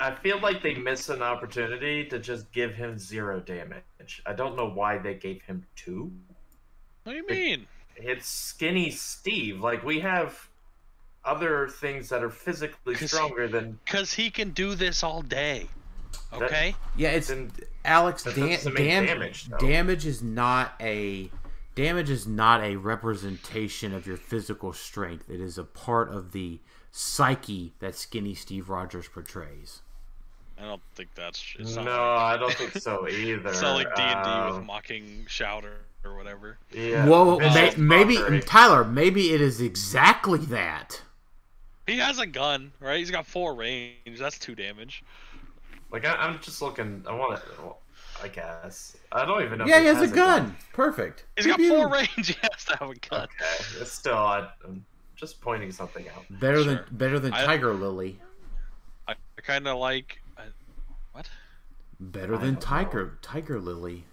I feel like they missed an opportunity to just give him 0 damage. I don't know why they gave him 2. What do you mean? It's Skinny Steve. Like, we have other things that are physically stronger than... Because he can do this all day. Okay? Alex, damage is not a representation of your physical strength. It is a part of the psyche that Skinny Steve Rogers portrays. I don't think that's... I don't think so either. It's not like D&D with mocking shout or whatever. Yeah. Well, maybe, Tyler, maybe it is exactly that. He has a gun, right? He's got 4 range. That's 2 damage. Like, I'm just looking... I guess. I don't even know Yeah, he has a gun. Perfect. He's got 4 range. He has to have a gun. Okay. It's still... I'm just pointing something out. Better than Tiger Lily. I kind of like... what? Better than Tiger Lily.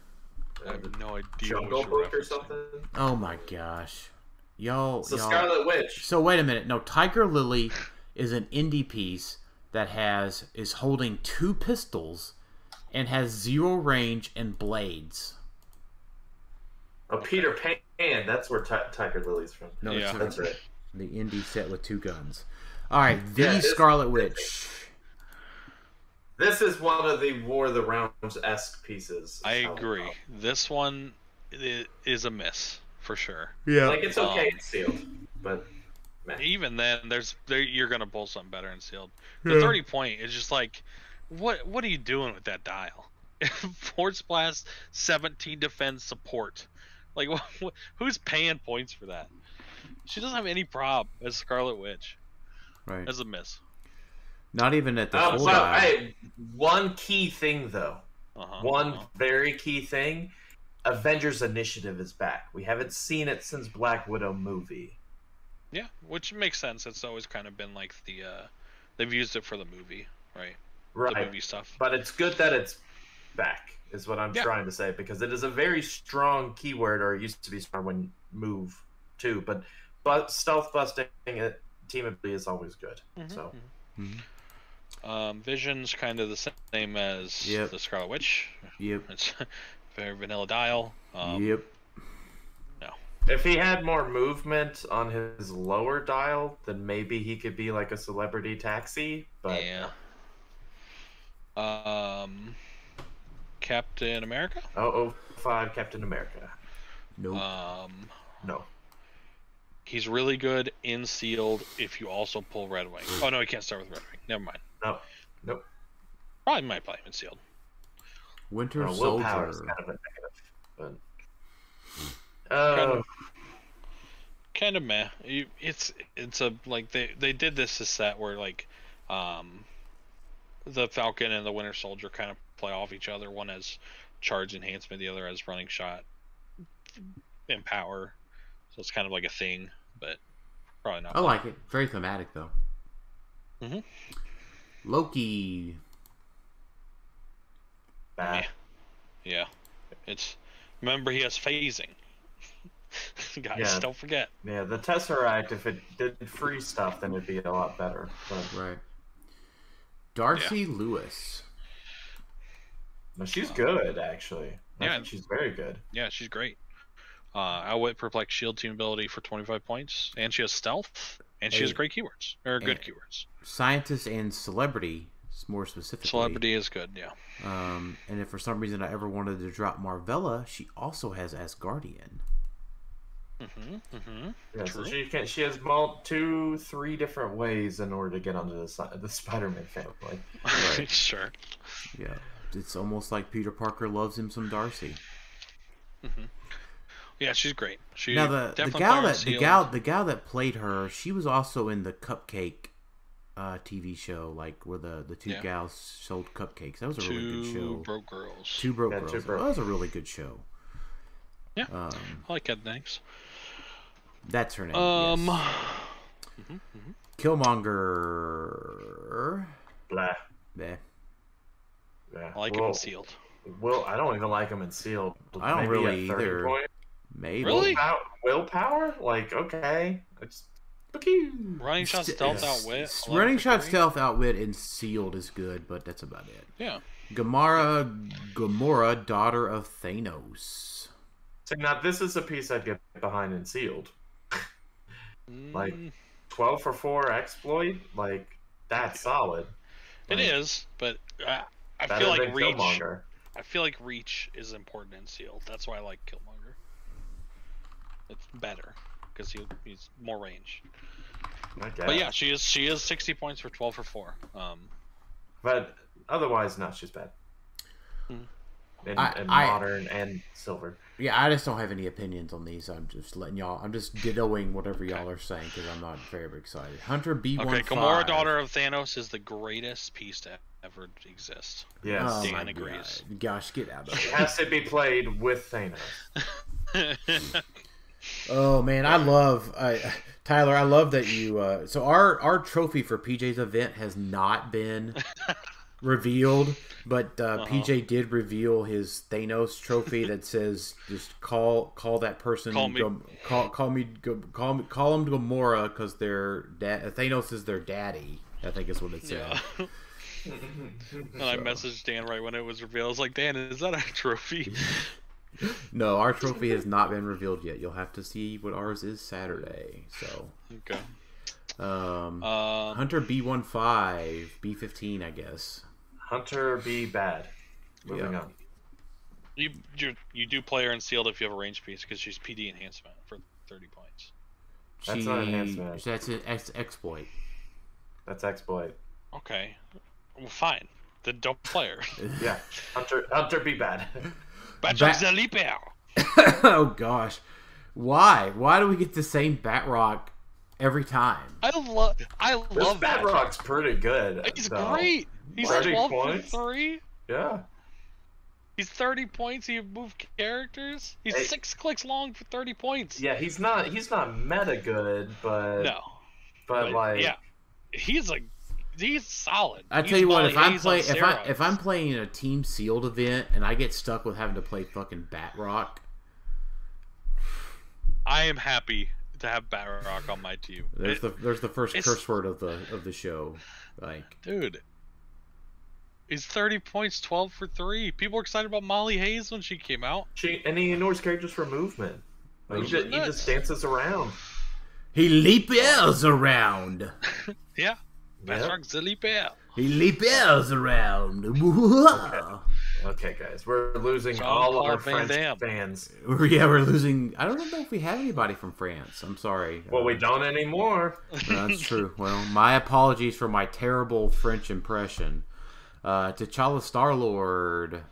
I have no idea. Jungle Book or something? Oh my gosh. Y'all. It's the Scarlet Witch. So wait a minute. No, Tiger Lily is an indie piece that is holding 2 pistols and has 0 range and blades. Oh, Peter Pan. That's where Tiger Lily's from. No, yeah. That's right. The indie set with 2 guns. All right, Scarlet Witch. This is one of the War of the Realms-esque pieces. I agree. This one is a miss, for sure. Yeah. Like, it's okay in sealed, but... man. Even then, you're going to pull something better in sealed. The 30 point is just like, what are you doing with that dial? Force Blast, 17 defense support. Like, who's paying points for that? She doesn't have any prob as Scarlet Witch. Right. As a miss. Not even at the full well, dial. hey, one key thing though. One very key thing. Avengers Initiative is back. We haven't seen it since Black Widow movie. Yeah, which makes sense. It's always kind of been like the they've used it for the movie, right? Right. The movie stuff. But it's good that it's back, is what I'm trying to say, because it is a very strong keyword, or it used to be strong when move too. But stealth busting team ability is always good. So. Vision's kind of the same as the Scarlet Witch. Yep. It's very vanilla dial. Yep. No. If he had more movement on his lower dial, then maybe he could be like a celebrity taxi. But yeah. Captain America? 005 Captain America. Nope. No. He's really good in sealed if you also pull Red Wing. Oh no, he can't start with Red Wing. Never mind. No. Nope. Probably might play him in sealed. Winter willpower is Soldier. kind of a negative, but kind of meh. It's a like they did this a set where like the Falcon and the Winter Soldier kind of play off each other. One has charge enhancement, the other has running shot and power. So it's kind of like a thing, but probably not. I like it. Very thematic though. Loki. bad. Yeah. It's remember he has phasing. Guys, don't forget. Yeah, the Tesseract, if it did free stuff, then it'd be a lot better. But... Right. Darcy Lewis. No, she's good, actually. I think she's very good. Yeah, she's great. Outwit, Perplex, Shield team ability for 25 points, and she has stealth, and she has great keywords, or good keywords. Scientist and celebrity, more specifically. Celebrity is good, yeah. And if for some reason I ever wanted to drop Marvella, she also has Asgardian. Yeah, so she has 2-3 different ways in order to get onto the Spider-Man family. Right. Sure. Yeah, it's almost like Peter Parker loves him some Darcy. Yeah, she's great. She now the gal that played her, she was also in the Cupcake TV show, like where the two gals sold cupcakes. That was a really good show. Two Broke Girls. That was a really good show. Yeah, I like that. Thanks. That's her name. Yes. Killmonger. Blah. Yeah. I like him in sealed. Well, I don't even like him in sealed. I don't really either. Point. Maybe. Really? Willpower? Like, okay. Running shot, stealth, outwit. Running shot, stealth, outwit, and sealed is good, but that's about it. Yeah. Gamora, daughter of Thanos. So now this is a piece I'd get behind in sealed. Like 12 for 4 exploit, like that's solid. It is, but I feel like reach. Killmonger. I feel like reach is important in sealed. That's why I like Killmonger. It's better because he's more range. But yeah, she is 60 points for 12 for 4. But otherwise, no, she's bad. In modern and silver. Yeah, I just don't have any opinions on these. I'm just letting y'all. I'm just dittoing whatever y'all are saying because I'm not very excited. Hunter B15. Okay, Gamora, daughter of Thanos, is the greatest piece to ever exist. Yes, Dan agrees. Gosh, get out of it. here. Has to be played with Thanos. Oh man, I love Tyler. I love that you. So our trophy for PJ's event has not been revealed, but PJ did reveal his Thanos trophy that says just call that person. Call him Gamora because Thanos is their daddy. I think is what it said. Yeah. And I messaged Dan right when it was revealed. I was like, Dan, is that a trophy? No, our trophy has not been revealed yet. You'll have to see what ours is Saturday. So okay. Hunter B15, B15, I guess. Hunter B bad. Moving on. You do play her in sealed if you have a range piece because she's PD enhancement for 30 points. That's not enhancement. That's an exploit. That's exploit. Okay. Well, fine. Then don't play her. Yeah, Hunter be bad. Batroc Zeliper. Oh gosh, why? Why do we get the same Batroc every time? I love This Batroc's pretty good. He's great. He's 12 for 3. Yeah. He's 30 points. He moved characters. He's 6 clicks long for 30 points. Yeah, he's not meta good, but no. But like, yeah, he's solid. I tell you what, if I'm playing in a team sealed event and I get stuck with having to play fucking Batroc, I am happy to have Batroc on my team. There's the first curse word of the show. Like, dude, he's 30 points, 12 for 3. People were excited about Molly Hayes when she came out. He ignores characters for movement. Like, he just dances around. He leapers around. Yeah. Batroc Zeliper. He leapers around. Okay, guys, we're losing all our French fans. Yeah, we're losing. I don't know if we have anybody from France. I'm sorry. Well, we don't anymore. That's true. Well, my apologies for my terrible French impression. T'Challa Star-Lord.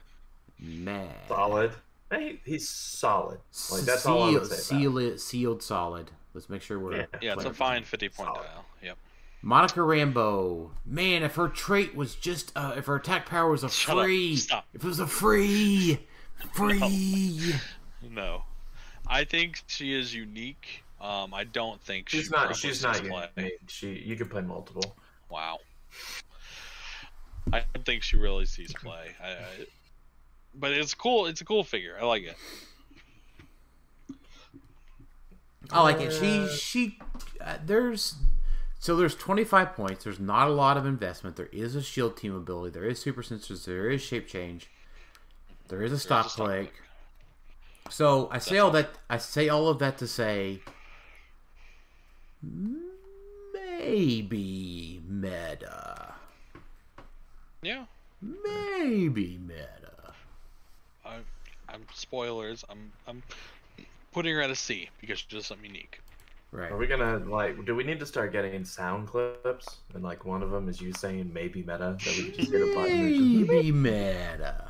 Man. Solid. Hey, he's solid. Like, that's all I would say. Sealed solid. Let's make sure we're... Yeah, it's a fine 50-point dial. Yep. Monica Rambeau. Man, if her trait was just... if her attack power was a free... Stop. If it was a free... No. I think she is unique. I don't think she's not unique. You can play multiple. Wow. I don't think she really sees play. But it's cool. It's a cool figure. I like it. I like it. There's 25 points. There's not a lot of investment. There is a shield team ability. There is super sensors. There is shape change. There is a stop click. So I say all of that to say maybe meta. Yeah. Maybe meta. I'm spoilers. I'm putting her at a C because she's just something unique. Right. Are we gonna do we need to start getting sound clips? And like one of them is you saying maybe meta that we can just hit a button. Maybe meta.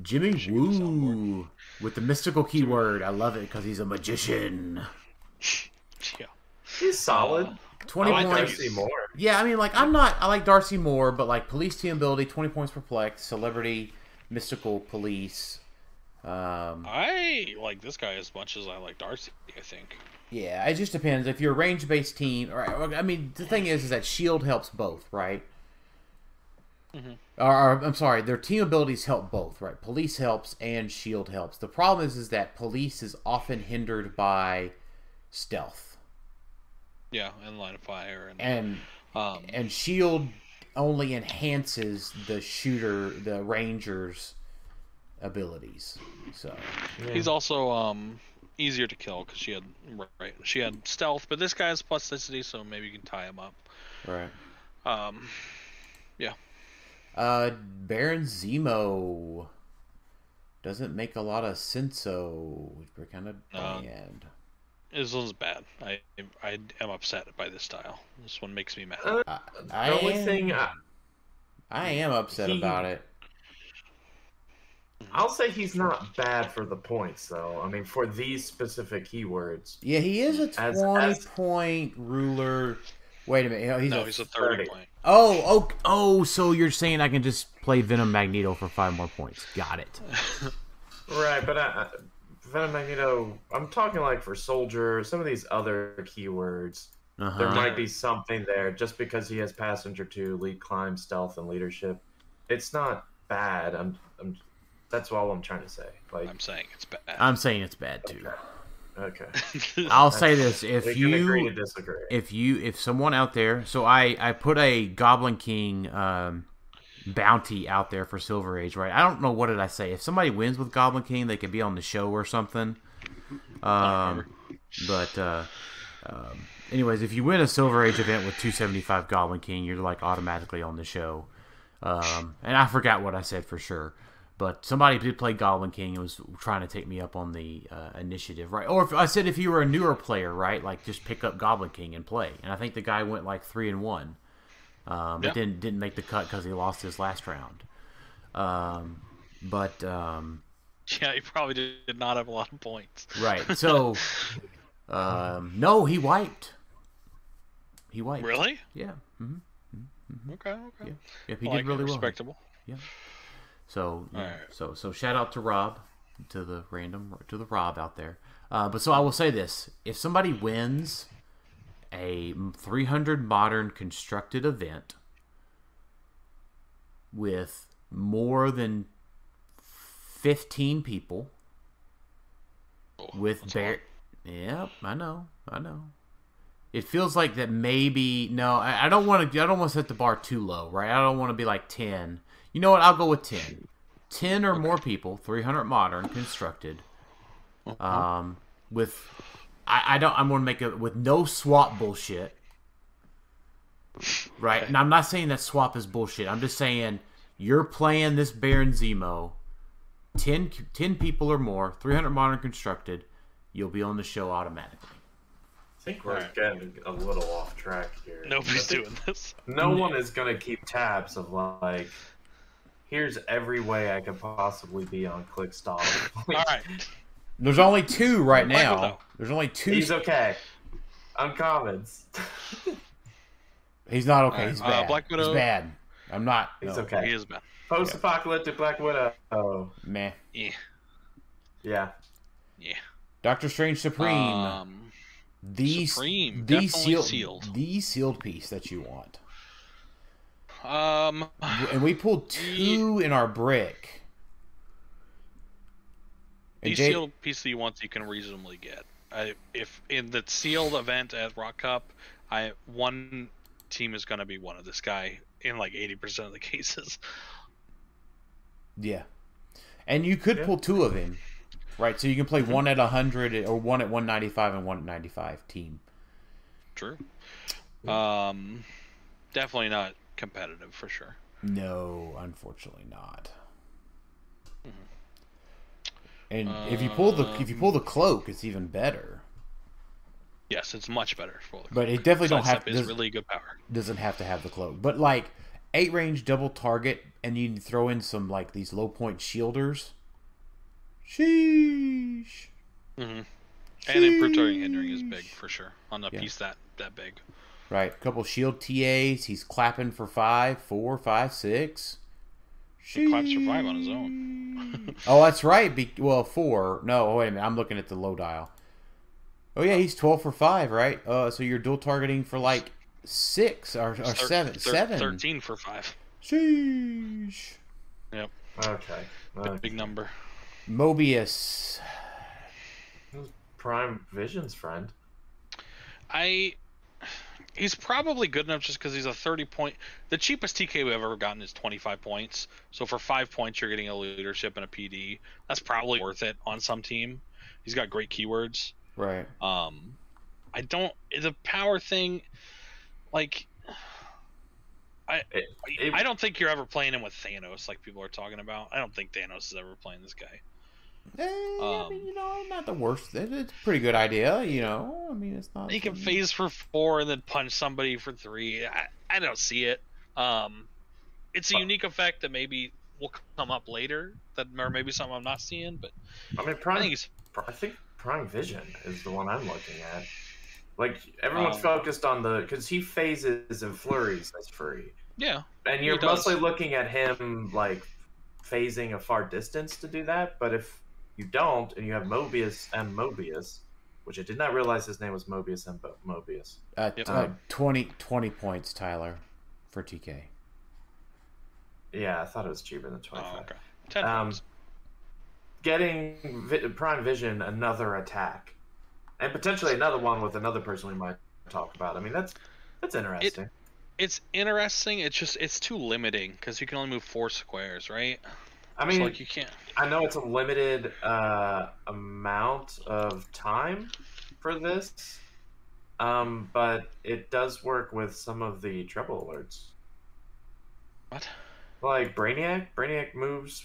Jimmy Woo with the mystical keyword. I love it because he's a magician. Yeah. He's solid. 20 points. Darcy Moore. Yeah, I mean, like, I like Darcy Moore, but like police team ability, 20 points perplex, celebrity, mystical, police. I like this guy as much as I like Darcy, I think. Yeah, it just depends. If you're a range-based team, or I mean, the thing is that shield helps both, right? Mm-hmm. Or I'm sorry, their team abilities help both, right? Police helps and shield helps. The problem is that police is often hindered by stealth. Yeah, and line of fire and shield only enhances the ranger's abilities. So yeah. He's also easier to kill because she had stealth, but this guy has plasticity, so maybe you can tie him up. Right. Yeah. Baron Zemo doesn't make a lot of sense, so we're kind of bland. This one's bad. I am upset by this style. This one makes me mad. I am upset about it. I'll say he's not bad for the points, though. I mean, for these specific keywords. Yeah, he is a 20-point ruler. Wait a minute. He's a 30 point. Oh, so you're saying I can just play Venom Magneto for 5 more points. Got it. Right, but Venom Magneto, I'm talking like for Soldier, some of these other keywords. There might be something there just because he has Passenger 2, Lead Climb, Stealth, and Leadership. It's not bad. That's all I'm trying to say. Like, I'm saying it's bad. I'm saying it's bad too. Okay. I'll say this: we can agree to disagree. if someone out there, so I put a Goblin King bounty out there for Silver Age, right? I don't know, what did I say? If somebody wins with Goblin King, they could be on the show or something. Anyways, if you win a Silver Age event with 275 Goblin King, you're like automatically on the show. And I forgot what I said for sure. But somebody did play Goblin King and was trying to take me up on the initiative, right? Or if you were a newer player, right? Like, just pick up Goblin King and play. And I think the guy went like 3-1. But didn't make the cut because he lost his last round. Yeah, he probably did not have a lot of points. Right. So, no, he wiped. He wiped. Really? Yeah. Okay. Yeah. Yep, he did really well. Respectable. Yeah. So, All right. so shout out to Rob, to the Rob out there. But so I will say this: if somebody wins a 300 modern constructed event with more than 15 people with yep, I know. It feels like that maybe I don't want to set the bar too low, right? I don't want to be like 10. You know what? I'll go with 10. 10 or more people, 300 modern constructed. With I'm going to make it with no swap bullshit. Right? And I'm not saying that swap is bullshit. I'm just saying you're playing this Baron Zemo, 10 people or more, 300 modern constructed, you'll be on the show automatically. I think we're getting a little off track here. Nobody's doing this. No one is going to keep tabs of like, here's every way I could possibly be on Clixed Off. All right. There's only 2 right now. There's only 2. He's okay. Uncommons. He's not okay. He's bad. Black Widow. He's bad. I'm not. He's okay. He is bad. Post-apocalyptic Black Widow. Meh. Yeah. Doctor Strange Supreme. Supreme. The sealed piece that you want. And we pulled 2 in our brick. The sealed piece that you want, you can reasonably get. If in the sealed event at Rock Cup, one team is going to be one of this guy in like 80% of the cases. Yeah, and you could pull 2 of him, right? So you can play one at 100 or one at 195 and one at 95 team. True. Definitely not competitive for sure. No, unfortunately not. And if you pull the cloak, it's even better. Yes, it's much better for the cloak. But it definitely don't have. It's really good power. Doesn't have to have the cloak, but like 8 range double target, and you throw in some like these low point shielders. Sheesh. And improved targeting hindering is big for sure on a piece that big. Right, a couple shield TAs. He's clapping for 5, 4, 5, 6. He claps for 5 on his own. Oh, that's right. 4. No, wait a minute. I'm looking at the low dial. Oh yeah, he's 12 for 5, right? So you're dual targeting for like 6 or 7. 13 for 5. Sheesh. Yep. Okay. Big number. Mobius. Prime Vision's friend. He's probably good enough just because he's a 30-point. The cheapest TK we've ever gotten is 25 points. So for 5 points, you're getting a leadership and a PD. That's probably worth it on some team. He's got great keywords. Right. The power thing, like, I don't think you're ever playing him with Thanos like people are talking about. I don't think Thanos is ever playing this guy. I mean, not the worst. It's a pretty good idea, I mean, it's not. He can phase for 4 and then punch somebody for 3. I don't see it. It's a unique effect that maybe will come up later, or maybe something I'm not seeing. But I mean, I think Prime Vision is the one I'm looking at. Like everyone's focused on because he phases and flurries as free. Yeah, and you're mostly looking at him like phasing a far distance to do that. But if you don't, and you have Mobius, which I did not realize his name was Mobius and Mobius. 20 points, Tyler, for TK. Yeah, I thought it was cheaper than 25. Oh, okay. 10 points. Getting Prime Vision another attack, and potentially another one with another person we might talk about. I mean, that's interesting. It's interesting. It's too limiting because you can only move 4 squares, right? I mean, like you can't. I know it's a limited amount of time for this, but it does work with some of the treble alerts. What? Like Brainiac. Brainiac moves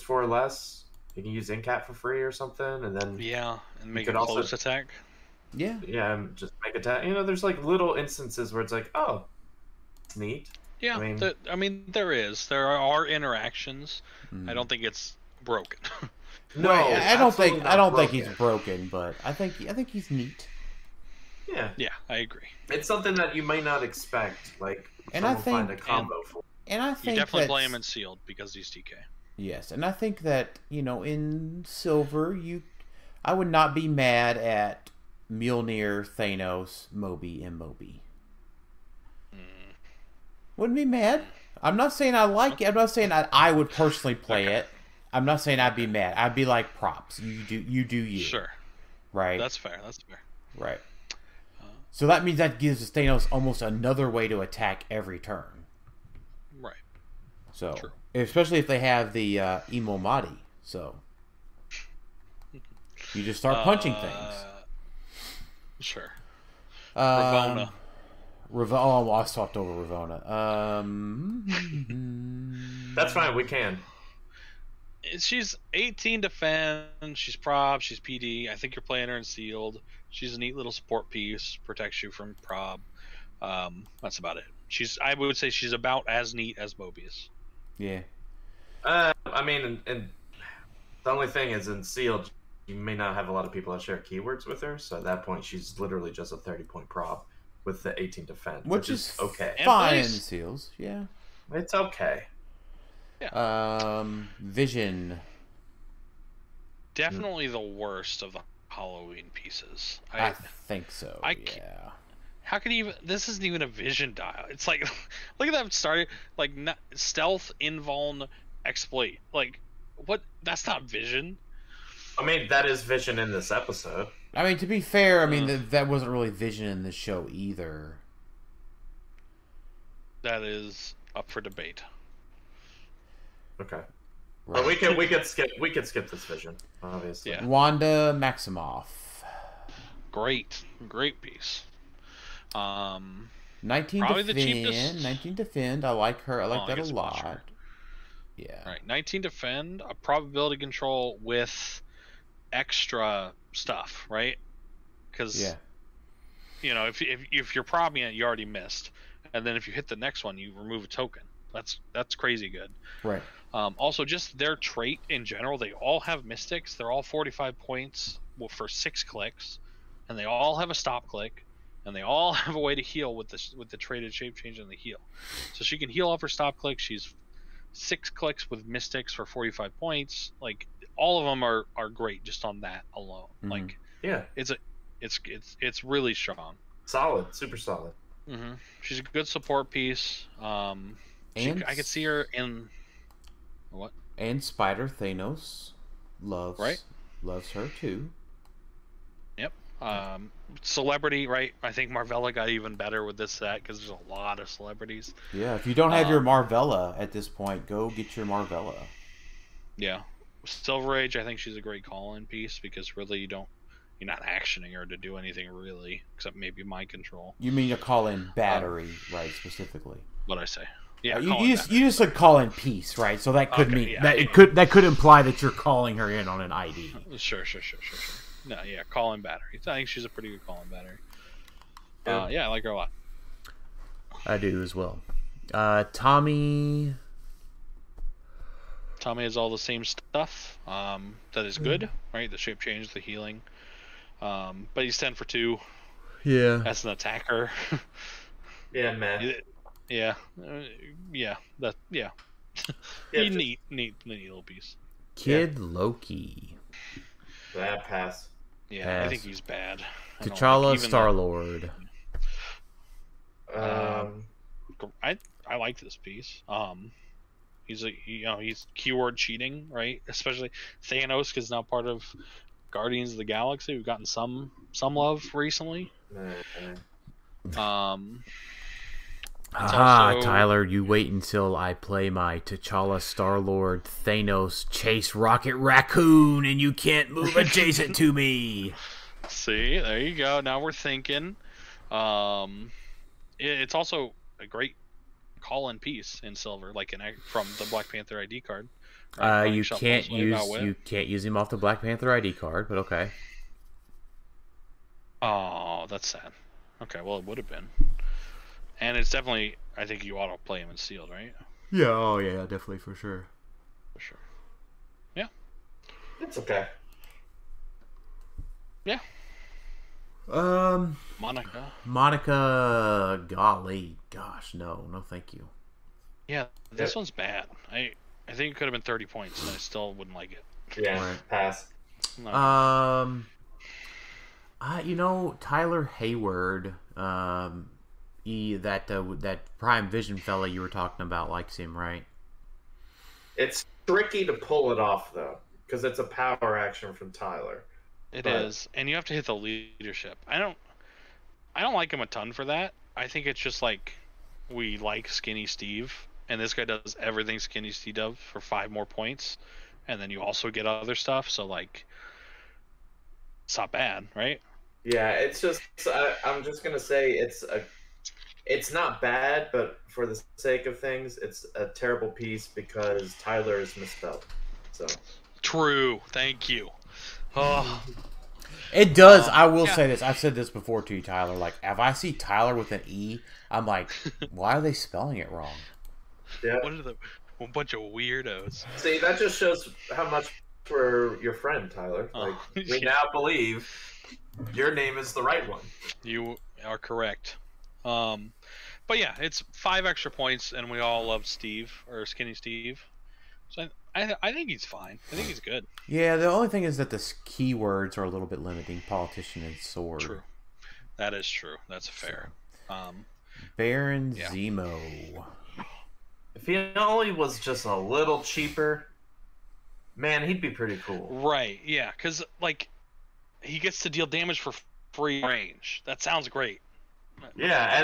4 or less. You can use Incat for free or something, and then and make a close attack. Yeah, and just make attack. There's like little instances where it's like, oh, it's neat. Yeah, I mean, there is. There are interactions. I don't think it's broken. No, I don't think broken. he's broken, but I think he's neat. Yeah. Yeah, I agree. It's something that you might not expect, like find a combo for. And I think you definitely play him in sealed because he's TK. Yes, and I think that, in silver, I would not be mad at Mjolnir, Thanos, Moby, and Moby. Wouldn't be mad. I'm not saying I like it. I'm not saying I would personally play it. I'm not saying I'd be mad. I'd be like, props. You do you. Sure. Right. That's fair. Right. So that means that gives Thanos almost another way to attack every turn. Right. So, true. Especially if they have the Emo Madi. So, you just start punching things. Sure. Ravonna. Oh, I swapped over Ravonna. That's fine. We can. She's 18 defend. She's prob. She's PD. I think you're playing her in sealed. She's a neat little support piece. Protects you from prob. That's about it. I would say she's about as neat as Mobius. Yeah. I mean, and the only thing is in sealed, you may not have a lot of people that share keywords with her. So at that point, she's literally just a 30-point prob with the 18 defend, which is okay. Fine in seals. Yeah. It's okay. Yeah. Vision. Definitely the worst of the Halloween pieces. I think so. Yeah. How can you even? This isn't even a vision dial. It's like, look at that starting like stealth, invuln, exploit. Like, what? That's not vision. I mean, that is vision in this episode. I mean, to be fair, I mean that wasn't really vision in the show either. That is up for debate. Okay. Right. But we could skip this vision, obviously. Yeah. Wanda Maximoff. Great piece. 19 probably defend. the cheapest. 19 defend. I like her. I like that a lot. Sure. Yeah. Right. 19 defend. A probability control with extra stuff, right? Because if you're probbing it, you already missed, and then if you hit the next one, you remove a token. That's crazy good. Right. Also, just their trait in general, they all have mystics. They're all 45 points for 6 clicks, and they all have a stop click, and they all have a way to heal with the traded shape change and the heal. So she can heal off her stop click. She's 6 clicks with mystics for 45 points. Like, all of them are great just on that alone. Mm-hmm. Like, yeah, it's really strong. Solid, super solid. Mm-hmm. She's a good support piece. I could see her in what? And Spider Thanos loves her too. Yep. Celebrity, right? I think Marvella got even better with this set because there's a lot of celebrities. Yeah, if you don't have your Marvella at this point, go get your Marvella. Yeah. Silver Age, I think she's a great call-in piece because really you're not actioning her to do anything really, except maybe mind control. You mean a call-in battery, right? Specifically. What'd I say? Yeah. You just said call-in piece, right? So that could mean that could imply that you're calling her in on an ID. Sure. No, yeah, call-in battery. I think she's a pretty good call-in battery. Yeah, I like her a lot. I do as well. Tommy has all the same stuff that is good, right? The shape change, the healing. But he's 10 for 2. Yeah. As an attacker. Yeah, man. Yeah. Neat little piece. Kid Loki. That pass. Yeah, pass. I think he's bad. T'Challa, Star-Lord. I like this piece. He's keyword cheating, right? Especially Thanos, because now part of Guardians of the Galaxy. We've gotten some love recently. Tyler, you wait until I play my T'Challa, Star-Lord, Thanos, Chase, Rocket Raccoon, and you can't move adjacent to me. See, there you go. Now we're thinking. It's also a great call-in piece in silver, like from the Black Panther ID card. Right? You can't use him off the Black Panther ID card, but okay. Oh, that's sad. Okay, well it would have been. And it's definitely, I think you ought to play him in sealed, right? Yeah, oh yeah, definitely, for sure. For sure. Yeah. It's okay. Yeah. Monica, golly, gosh, no, thank you. Yeah, this one's bad. I think it could have been 30 points, and I still wouldn't like it. Yeah, Right. pass. No. Tylor Hayward, that Prime Vision fella you were talking about likes him, right? It's tricky to pull it off though, because it's a power action from Tylor. It is, and you have to hit the leadership. I don't like him a ton for that. I think it's just like we like Skinny Steve, and this guy does everything Skinny Steve does for 5 more points, and then you also get other stuff. So like, it's not bad, right? Yeah, it's just I'm just gonna say it's not bad, but for the sake of things, it's a terrible piece because Tylor is misspelled. So true. Thank you. Oh. It does. I will say this. I've said this before to you, Tylor. Like, if I see Tylor with an E, I'm like, why are they spelling it wrong? Yeah. What are a bunch of weirdos? See, that just shows how much for your friend, Tylor. Like, We now believe your name is the right one. You are correct. But yeah, it's 5 extra points, and we all love Steve, or Skinny Steve. So I think he's fine. I think he's good. Yeah, the only thing is that the keywords are a little bit limiting. Politician and sword. True. That is true. That's fair. Baron Zemo. If he only was just a little cheaper, man, he'd be pretty cool. Right, yeah, because, like, he gets to deal damage for free range. That sounds great. Yeah,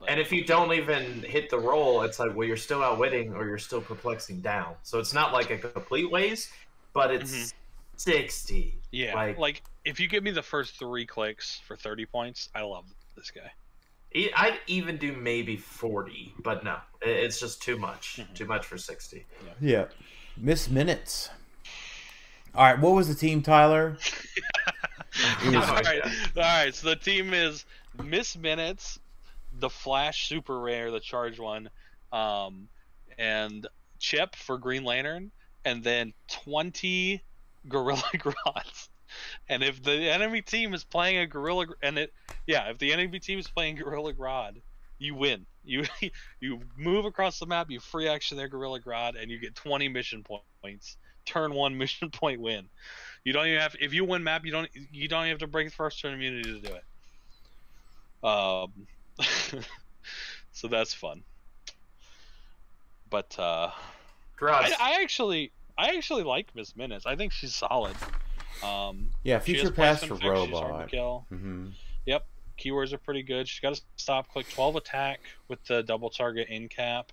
and if you don't even hit the roll, it's like, well, you're still outwitting or you're still perplexing down. So it's not like a complete waste, but it's 60. Yeah, like if you give me the first 3 clicks for 30 points, I love this guy. I'd even do maybe 40, but no, it's just too much. Too much for 60. Yeah. Miss Minutes. All right, what was the team, Tylor? All right. So the team is Miss Minutes, the Flash Super Rare, the charged one, and Chip for Green Lantern, and then 20 Gorilla Grots. And if the enemy team is playing a Gorilla, if the enemy team is playing Gorilla Grodd, you win. You move across the map, you free action their Gorilla Grodd, and you get 20 mission points. Turn 1 mission point win. You don't even have if you win map, you don't even have to break the first turn immunity to do it. So that's fun. But I actually like Miss Minutes. I think she's solid. Future pass for robot. Yep, keywords are pretty good. She's got a stop click, 12 attack with the double target in cap.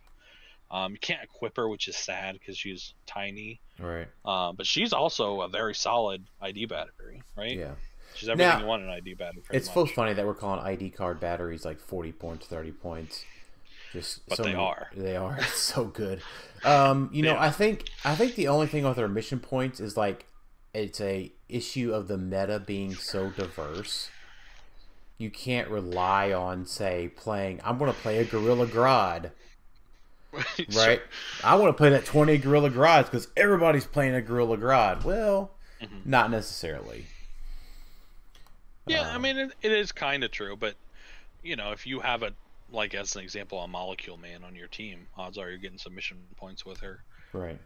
You can't equip her, which is sad because she's tiny. Right. But she's also a very solid ID battery, right? Yeah. She's everything you want in an ID battery. It's so funny that we're calling ID card batteries like 40 points, 30 points. But they are. They are. It's so good. I think the only thing with our mission points is like it's a issue of the meta being so diverse. You can't rely on, say, I'm going to play a Gorilla Grodd. Right? Sure. I want to play that 20 Gorilla Grods because everybody's playing a Gorilla Grodd. Well, not necessarily. Yeah, I mean, it is kind of true, but, if you have as an example, a Molecule Man on your team, odds are you're getting some mission points with her. Right.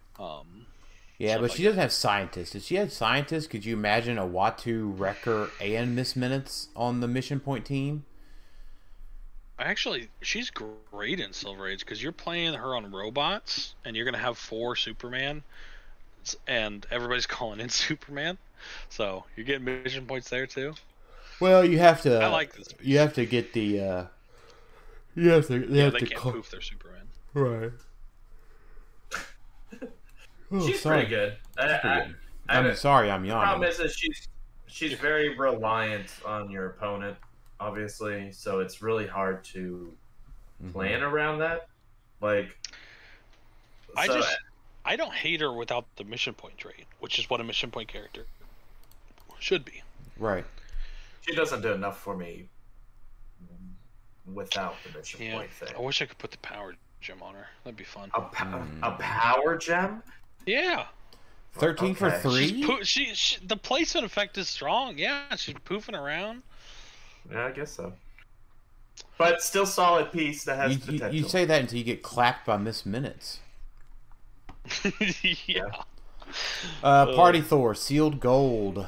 Yeah, but she doesn't have Scientist. If she had Scientist, could you imagine a Watu, Wrecker, and Miss Minutes on the mission point team? Actually, she's great in Silver Age because you're playing her on robots, and you're going to have 4 Superman, and everybody's calling in Superman. So you're getting mission points there, too. Well, you have to. I like this. You have to get the. They can't poof their Superman. Right. She's pretty good. I'm sorry, I'm yawning. The problem is that she's very reliant on your opponent, obviously, so it's really hard to plan around that. Like, I don't hate her without the mission point trait, which is what a mission point character should be. Right. She doesn't do enough for me without the mission point thing. I wish I could put the power gem on her. That'd be fun. A power gem? Yeah. 13 for 3? She the placement effect is strong. Yeah, she's poofing around. Yeah, I guess so. But still solid piece that has potential. You say that until you get clapped by Miss Minutes. Yeah. Party Thor, sealed gold.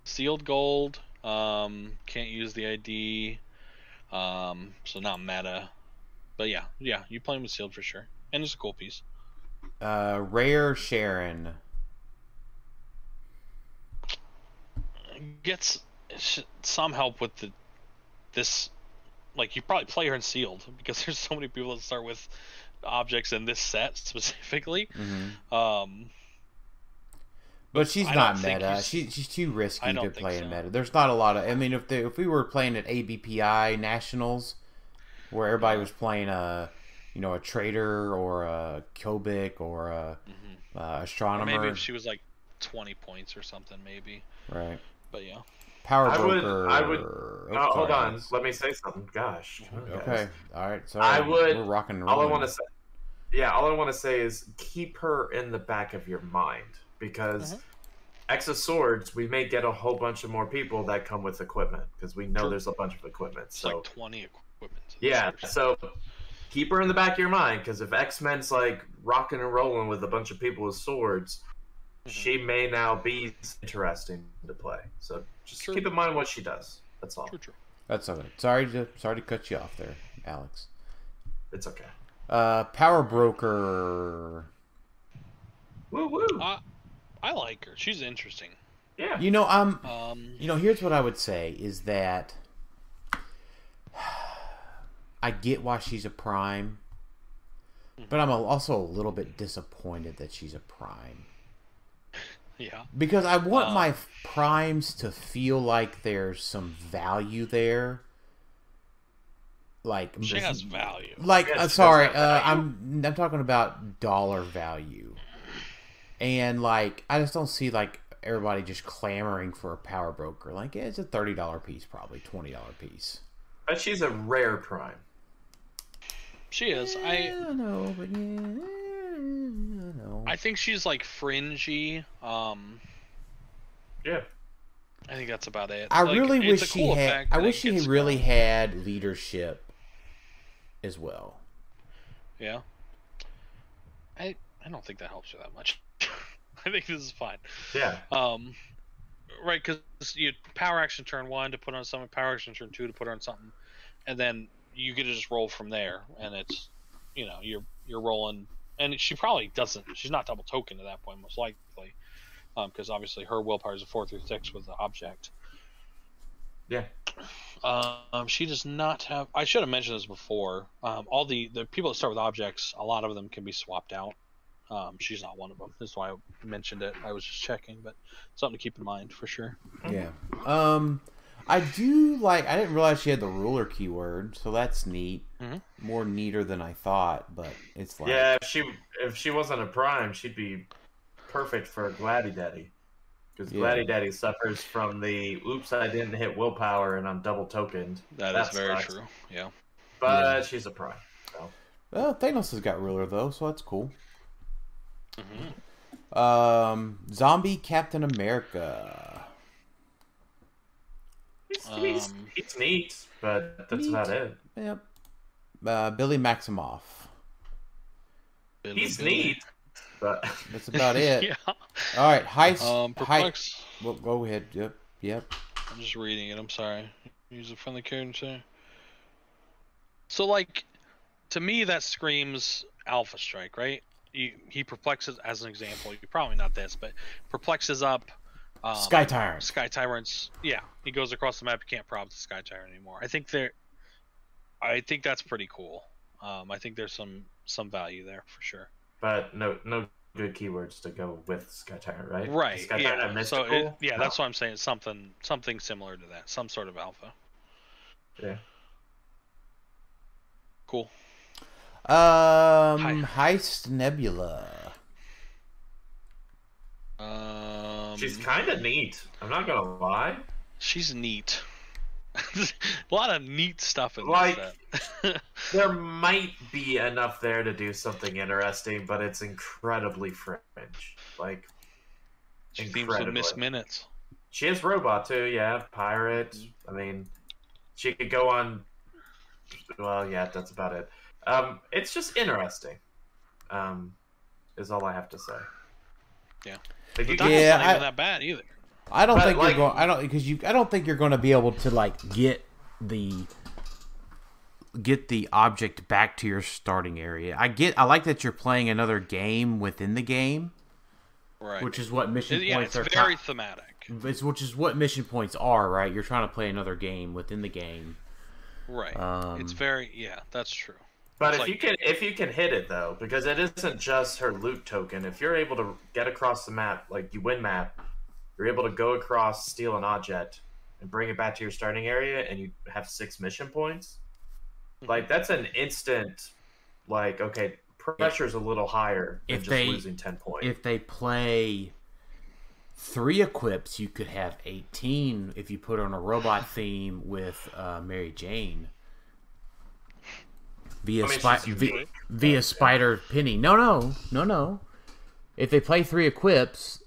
Sealed gold. Can't use the ID. So not meta. But yeah, you play him with sealed for sure. And it's a cool piece. Rare Sharon. Gets some help with this. Like, you probably play her in sealed because there's so many people that start with objects in this set specifically. But she's not meta. She's too risky to play in meta. There's not a lot of. I mean, if we were playing at ABPI Nationals, where everybody was playing a trader or a Kobik or a astronomer. Or maybe if she was like 20 points or something, maybe. Right. But yeah. Power broker. I would. Hold on. Let me say something. Gosh. Okay. All right. Sorry. We're rocking and rolling. All I want to say. Yeah. All I want to say is keep her in the back of your mind because X of Swords, we may get a whole bunch of more people that come with equipment because we know there's a bunch of equipment. It's like 20 equipment. Yeah. So keep her in the back of your mind because if X-Men's like rocking and rolling with a bunch of people with swords, she may now be interesting to play. So just keep in mind what she does. That's all. True. That's okay. Sorry to cut you off there, Alex. It's okay. Power broker. Woo woo. I like her. She's interesting. Yeah. Here's what I would say is that I get why she's a prime, but I'm also a little bit disappointed that she's a prime. Yeah. Because I want my primes to feel like there's some value there. Like she has value. Like sorry, I'm talking about dollar value. And like I just don't see like everybody just clamoring for a power broker. Like it's a $30 piece, probably $20 piece. But she's a rare prime. She is. I know, but I think she's like fringy. Yeah. I think that's about it. I really wish she had. I wish she really had leadership as well. Yeah. I don't think that helps her that much. I think this is fine. Yeah. Right, because you power action turn 1 to put on something, power action turn 2 to put on something, and then you get to just roll from there, and it's, you're rolling, and she probably doesn't. She's not double token at that point, most likely, because obviously her willpower is a 4 through 6 with the object. Yeah. She does not have. I should have mentioned this before. All the people that start with objects, a lot of them can be swapped out. She's not one of them. That's why I mentioned it. I was just checking, but something to keep in mind for sure. Yeah. I do like. I didn't realize she had the ruler keyword, so that's neat. More neater than I thought, but it's like. Yeah, if she wasn't a prime, she'd be perfect for Gladdy Daddy, because Gladdy Daddy suffers from the "oops, I didn't hit willpower and I'm double tokened." That is very true. Yeah. But she's a prime. So. Well, Thanos has got ruler though, so that's cool. Zombie Captain America. He's neat, but that's about it. Yep. Billy Maximoff. He's neat, but that's about it. Yeah. All right, heist. Perplex. Well, go ahead. Yep. I'm just reading it. I'm sorry. Use a friendly character. So, like, to me, that screams Alpha Strike, right? He perplexes, as an example. Probably not this, but perplexes up. Sky Tyrants. Sky Tyrants. Yeah, he goes across the map. You can't prob the Sky Tyrant anymore. I think that's pretty cool. I think there's some value there for sure. But no good keywords to go with Sky Tyrant, right? Right. Sky yeah. Tyrant So that's what I'm saying. Something similar to that. Some sort of alpha. Yeah. Cool. Heist Nebula. She's kind of neat. I'm not gonna lie. She's neat. A lot of neat stuff in Like, this set. there might be enough there to do something interesting, but it's incredibly fringe. Like, She seems to incredibly. miss minutes. She has robot too, yeah. Pirate. I mean, she could go on. Well, yeah, that's about it. It's just interesting. Is all I have to say. Yeah. Like, The you dino's not even that bad either. I don't But, think like- you're going. I don't think you're going to be able to like get the object back to your starting area. I like that you're playing another game within the game, Right. which is what mission Yeah, points it's are. very thematic. Which is what mission points are, right? You're trying to play another game within the game. Right. It's very that's true. But It's if you can hit it though, because it isn't just her loot token. If you're able to get across the map, like you win map, you're able to go across, steal an object, and bring it back to your starting area, and you have 6 mission points. Like that's an instant. Like, okay, pressure's a little higher than If just they- losing 10 points. If they play 3 equips, you could have 18 if you put on a robot theme with Mary Jane. Via, I mean, spi- she's vi- unique. via Spider Penny. No. If they play 3 equips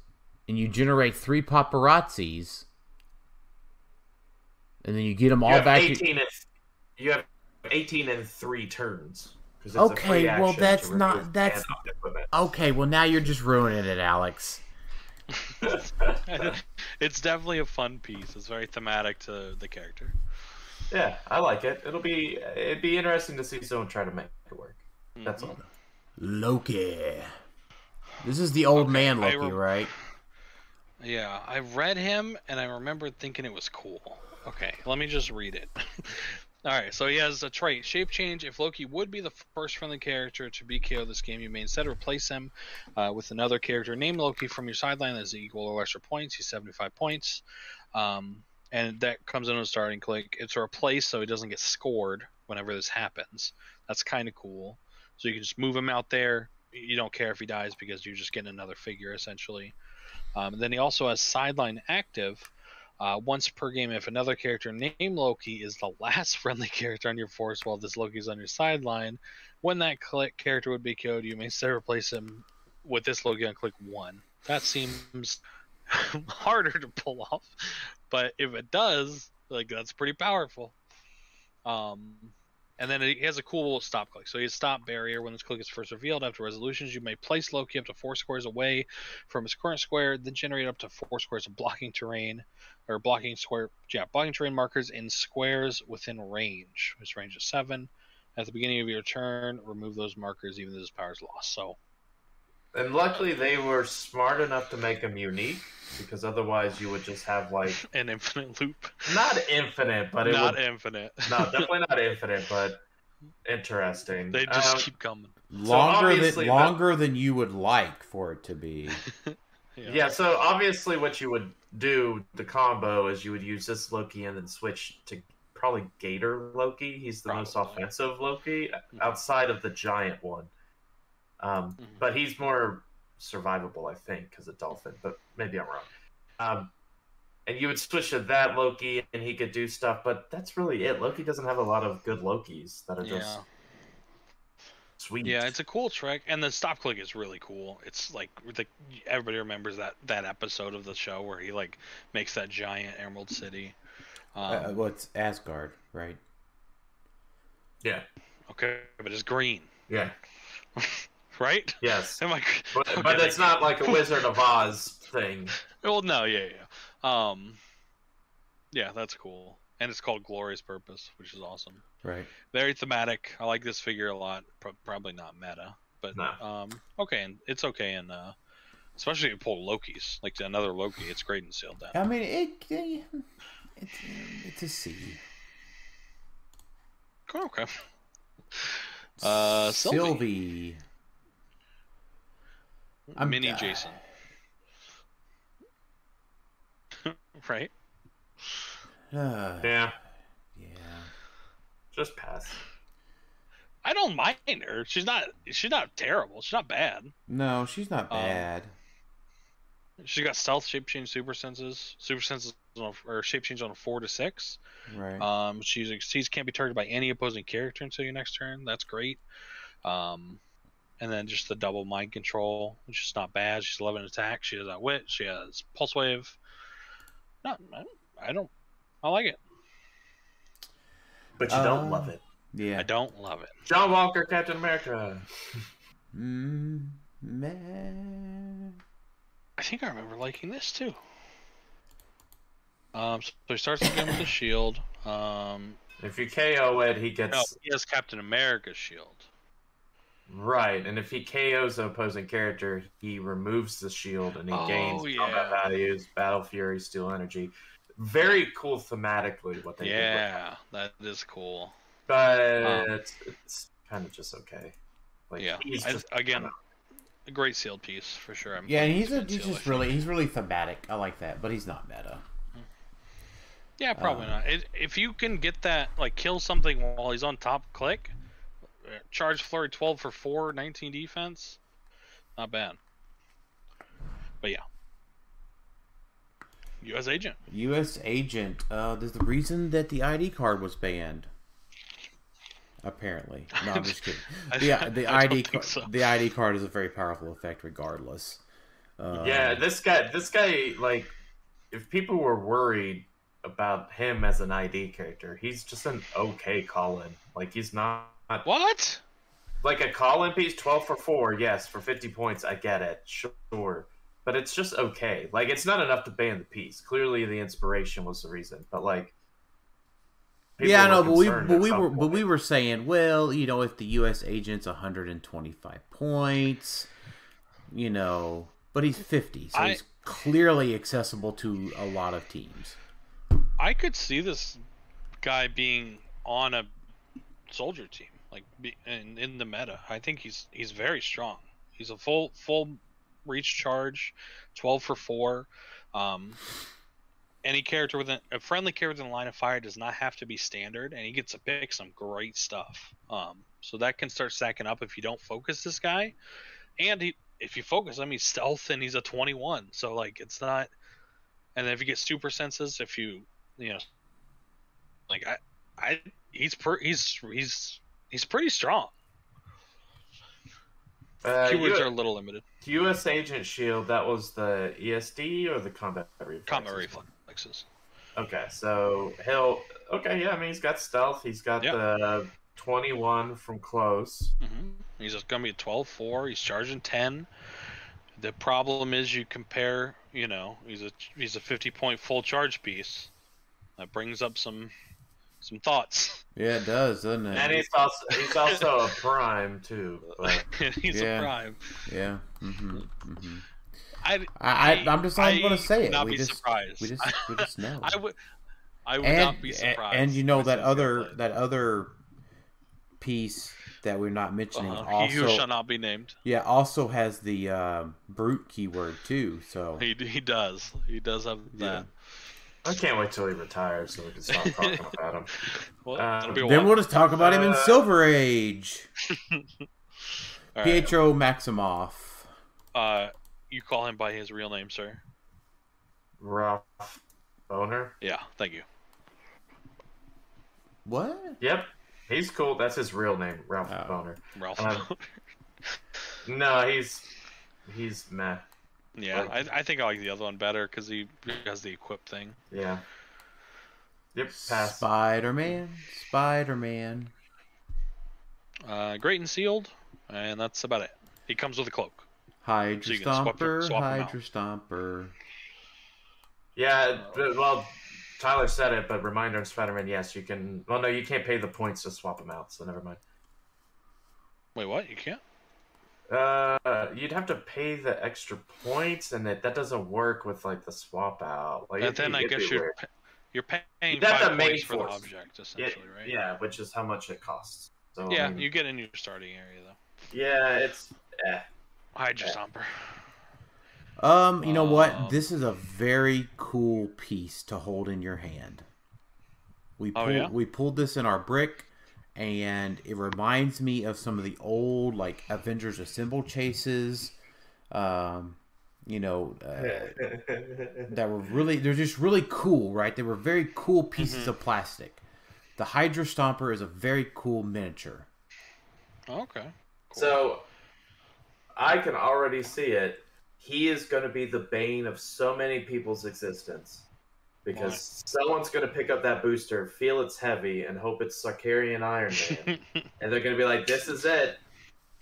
and you generate 3 paparazzis, and then you get them You all have back. 18 you have 18 in 3 turns. 'Cause it's a Okay, free well, action that's to not- remove that's- hand equipment. Okay, well now you're just ruining it, Alex. It's definitely a fun piece. It's very thematic to the character. Yeah, I like it. It'd be interesting to see someone try to make it work. That's all. Loki. This is the old man I Loki, right? Yeah, I read him and I remember thinking it was cool. Okay, let me just read it. Alright, so he has a trait, Shape Change. If Loki would be the first friendly character to be KO'd this game, you may instead replace him with another character. Name Loki from your sideline as equal or lesser points. He's 75 points. And that comes in a starting click. It's a replace, so he doesn't get scored whenever this happens. That's kind of cool. So you can just move him out there. You don't care if he dies because you're just getting another figure, essentially. And then he also has sideline active. Once per game, if another character named Loki is the last friendly character on your force while this Loki is on your sideline, when that character would be killed, you may instead replace him with this Loki on click 1. That seems harder to pull off, but if it does, like, that's pretty powerful. And then he has a cool stop click. So he has stop barrier. When this click is first revealed after resolutions, you may place Loki up to 4 squares away from his current square, then generate up to 4 squares of blocking terrain, or blocking terrain markers in squares within range. His range is 7. At the beginning of your turn, remove those markers even though his power is lost. So, And luckily they were smart enough to make him unique, because otherwise you would just have like an infinite loop. not infinite, but it Not would infinite. no, definitely not infinite, but interesting. They just keep coming. Longer than you would like for it to be. Yeah, so obviously what you would do, the combo, is you would use this Loki and then switch to probably Gator Loki. He's the most offensive Loki outside of the giant one. But he's more survivable, I think, because of Dolphin, but maybe I'm wrong. And you would switch to that Loki, and he could do stuff, but that's really it. Loki doesn't have a lot of good Lokis that are just sweet. Yeah, it's a cool trick, and the stop click is really cool. It's like everybody remembers that episode of the show where he like makes that giant Emerald City. Well, it's Asgard, right? Yeah. Okay, but it's green. Yeah. Right? Yes. Am I... But it's not like a Wizard of Oz thing. Well, no, yeah. Yeah, that's cool. And it's called Glorious Purpose, which is awesome. Right. Very thematic. I like this figure a lot. Probably not meta, but No. okay, and it's okay, and especially if you pull Loki's, like another Loki, it's great in sealed down. I mean, it's a C. Okay. Sylvie. Mini Jason. Right? Yeah. Yeah. Just pass. I don't mind her. She's not terrible. She's not bad. No, she's not bad. She's got stealth, shape change, super senses, or shape change on a 4 to 6. Right. She's can't be targeted by any opposing character until your next turn. That's great. And then just the double mind control, which is not bad. She's 11 attack. She has outwit. She has pulse wave. No, I like it. But you don't love it. Yeah. I don't love it. John Walker, Captain America. Man. I think I remember liking this too. So he starts the game with the shield. If you KO it, he gets... No, he has Captain America's shield. Right, and if he KOs an opposing character, he removes the shield and he gains combat values, battle fury, steel energy. Very cool thematically what they did. Yeah, that is cool. But it's kind of just okay. Like, yeah, again, a great sealed piece for sure. Yeah, and he's really thematic. I like that, but he's not meta. Yeah, probably not. If you can get that, like, kill something while he's on top, click, charge flurry 12 for 4, 19 defense, not bad. But yeah. U.S. agent. U.S. agent. There's the reason that the ID card was banned. Apparently, no, I'm just kidding. The ID card is a very powerful effect, regardless. Yeah, this guy, like, if people were worried about him as an ID character, he's just an okay call-in. Like, he's not what? Like a call-in piece, 12 for 4, yes, for 50 points. I get it, sure. But it's just okay. Like, it's not enough to ban the piece. Clearly, the inspiration was the reason. But like, yeah, no, but we were saying, well, you know, if the U.S. agent's 125 points, you know, but he's 50, so he's clearly accessible to a lot of teams. I could see this guy being on a soldier team, like in the meta. I think he's very strong. He's a full reach charge, 12 for 4. Any character with a friendly character in the line of fire does not have to be standard, and he gets to pick some great stuff. So that can start stacking up if you don't focus this guy. And if you focus him, he's stealth and he's a 21. So like, it's not. And then if you get super senses, if you know, like he's pretty strong. Keywords are a little limited. U.S. Agent Shield, that was the ESD or the combat reflexes? Combat reflexes. Okay, so I mean, he's got stealth. He's got the 21 from close. Mm-hmm. He's just gonna be a 12-4. He's charging 10. The problem is you compare. You know, he's a 50-point full charge piece. That brings up some thoughts. Yeah, it does, doesn't it? And he's also a prime too. But... he's a prime. Yeah. Mm-hmm. Mm-hmm. I'm just not going to say it. Not be surprised. We just know. I would not be surprised. And you know that other piece that we're not mentioning also, he who shall not be named. Yeah, also has the brute keyword too. So he does. He does have that. I can't wait till he retires so we can stop talking about him. Well, then we'll just talk about him in Silver Age. Pietro Maximoff. You call him by his real name, sir? Ralph Boner? Yeah, thank you. What? Yep. He's cool. That's his real name, Ralph Boner. Ralph. No, he's meh. Yeah, like, I think I like the other one better because he has the equip thing. Yeah. Yep. Pass. Spider-Man. Great and sealed, and that's about it. He comes with a cloak. Hydra Stomper. Yeah, well, Tyler said it, but reminder in Spider-Man, yes, you can... Well, no, you can't pay the points to swap them out, so never mind. Wait, what? You can't? You'd have to pay the extra points, and that doesn't work with, like, the swap out. Like, and then I guess you're paying 5 points for the object, essentially, right? Yeah, which is how much it costs. So, yeah, you get in your starting area, though. Yeah, it's... Hydra Stomper. You know what? This is a very cool piece to hold in your hand. We pulled this in our brick, and it reminds me of some of the old, like, Avengers Assemble chases. you know, that were really, they're just really cool, right? They were very cool pieces of plastic. The Hydra Stomper is a very cool miniature. Okay. Cool. So, I can already see it. He is going to be the bane of so many people's existence. Because someone's going to pick up that booster, feel it's heavy, and hope it's Sarkarian Iron Man. And they're going to be like, this is it.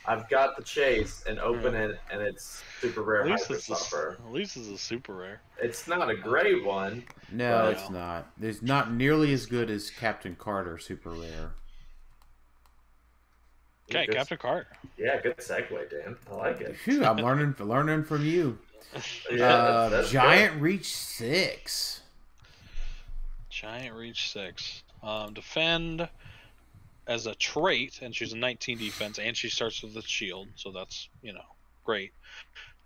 I've got the chase, and open it, and it's super rare Hydra Stomper. At least it's a super rare. It's not a great one. No, it's not. It's not nearly as good as Captain Carter super rare. Okay, Captain Carter. Yeah, good segue, Dan. I like it. Phew, I'm learning from you. Yeah, that's Giant good. Reach 6. Giant Reach 6. Defend as a trait, and she's a 19 defense, and she starts with a shield, so that's, you know, great.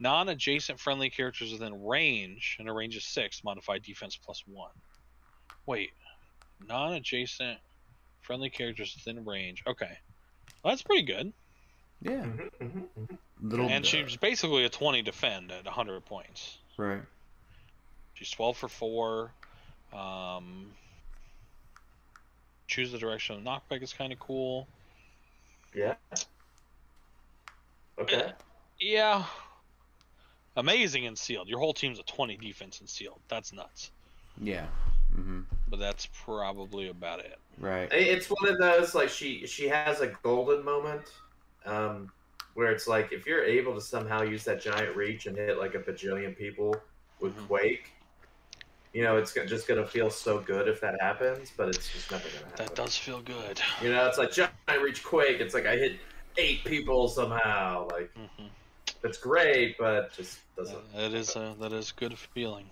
Non-adjacent friendly characters within range, and a range of 6, modified defense +1. Wait. Non-adjacent friendly characters within range. Okay. Well, that's pretty good. Yeah. And she's basically a 20 defend at 100 points. Right. She's 12 for 4. Choose the direction of knockback is kind of cool. Yeah. Okay. Yeah. Amazing in sealed. Your whole team's a 20 defense in sealed. That's nuts. Yeah. But that's probably about it. Right. It's one of those, like, she has a golden moment where it's like, if you're able to somehow use that giant reach and hit like a bajillion people with Quake, you know, it's just going to feel so good if that happens, but it's just never going to happen. That does feel good. You know, it's like giant reach Quake. It's like I hit 8 people somehow. Like, it's great, but just doesn't. That is good feeling.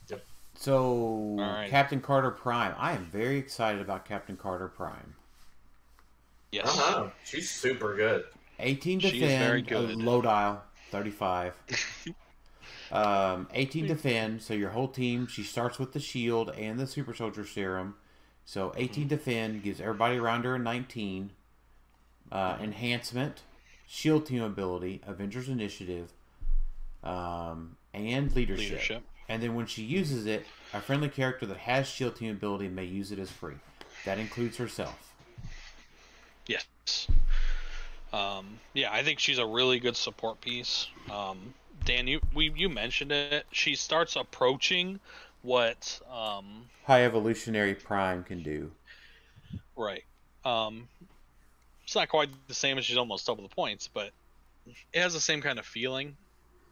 Yep. So, right. Captain Carter Prime. I am very excited about Captain Carter Prime. Yes. She's super good. 18 She is very defend, good. low dial, 35. 18 defend, so your whole team, she starts with the shield and the super soldier serum. So 18 defend gives everybody around her a 19. Enhancement, shield team ability, Avengers Initiative, and leadership. And then when she uses it, a friendly character that has shield team ability may use it as free. That includes herself. Yes. Yeah, I think she's a really good support piece. Dan, you mentioned it. She starts approaching what High Evolutionary Prime can do. Right. It's not quite the same as she's almost double the points, but it has the same kind of feeling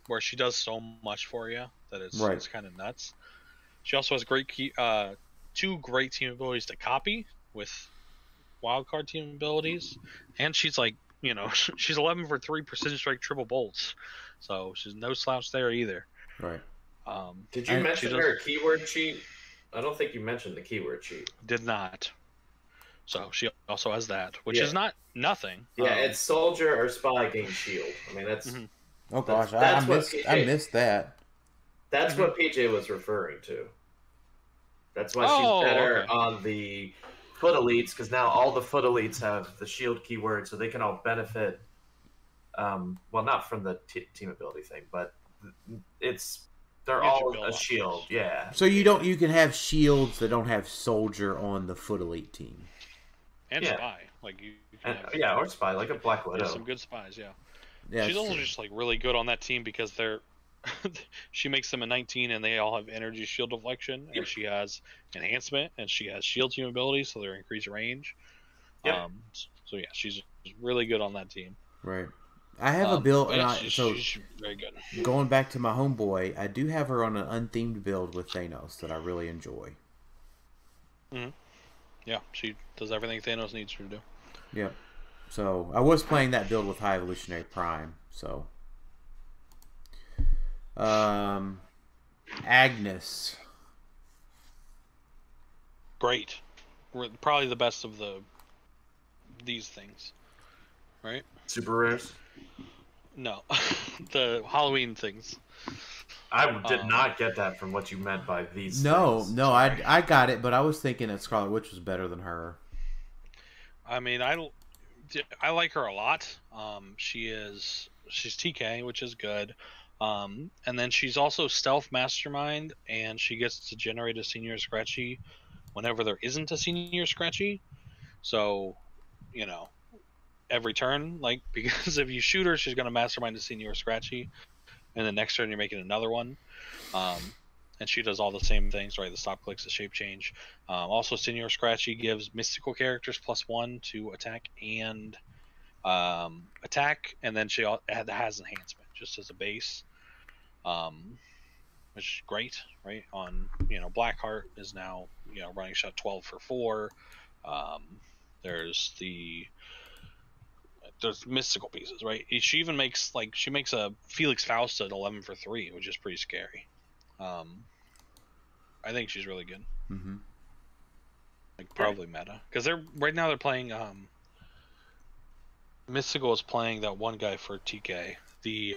where she does so much for you that it's kind of nuts. She also has two great team abilities to copy with wildcard team abilities, and she's like, you know, she's 11 for 3 precision strike triple bolts, so she's no slouch there either. Right. Did you mention her keyword cheat? I don't think you mentioned the keyword cheat. Did not. So she also has that, which is not nothing. Yeah, it's soldier or spy gain shield. I mean, that's. Oh gosh, I missed that. That's what PJ was referring to. That's why she's better on the foot elites, because now all the foot elites have the shield keyword, so they can all benefit. Well, not from the team ability thing, but they're all a shield. Yeah. So you can have shields that don't have soldier on the foot elite team. And spy, like you can have, or spy, like a Black Widow. Some good spies, yeah. She's also just like really good on that team because she makes them a 19 and they all have energy shield deflection, and she has enhancement and she has shield team abilities, so they're increased range. Yep. So yeah, she's really good on that team. Right. I have a build, she's very good. Going back to my homeboy, I do have her on an unthemed build with Thanos that I really enjoy. Yeah, she does everything Thanos needs her to do. Yep. So I was playing that build with High Evolutionary Prime. So, Agnes. Great. Probably the best of these things, right? Super rares. No, the Halloween things. I did not get that from what you meant by these. No, things. I got it, but I was thinking that Scarlet Witch was better than her. I mean, I like her a lot. She's TK, which is good. And then she's also Stealth Mastermind, and she gets to generate a Senior Scratchy whenever there isn't a Senior Scratchy. So, you know, every turn, like, because if you shoot her, she's going to Mastermind a Senior Scratchy, and the next turn you're making another one. And she does all the same things, right? The stop clicks, the shape change. Also, Senior Scratchy gives mystical characters +1 to attack and and then she has enhancement just as a base, which is great, right? On Blackheart is now running shot 12 for 4. There's mystical pieces, right? She even makes a Felix Faust at 11 for 3, which is pretty scary. I think she's really good. Mm-hmm. Like probably meta, because right now they're playing. Mystical is playing that one guy for TK, the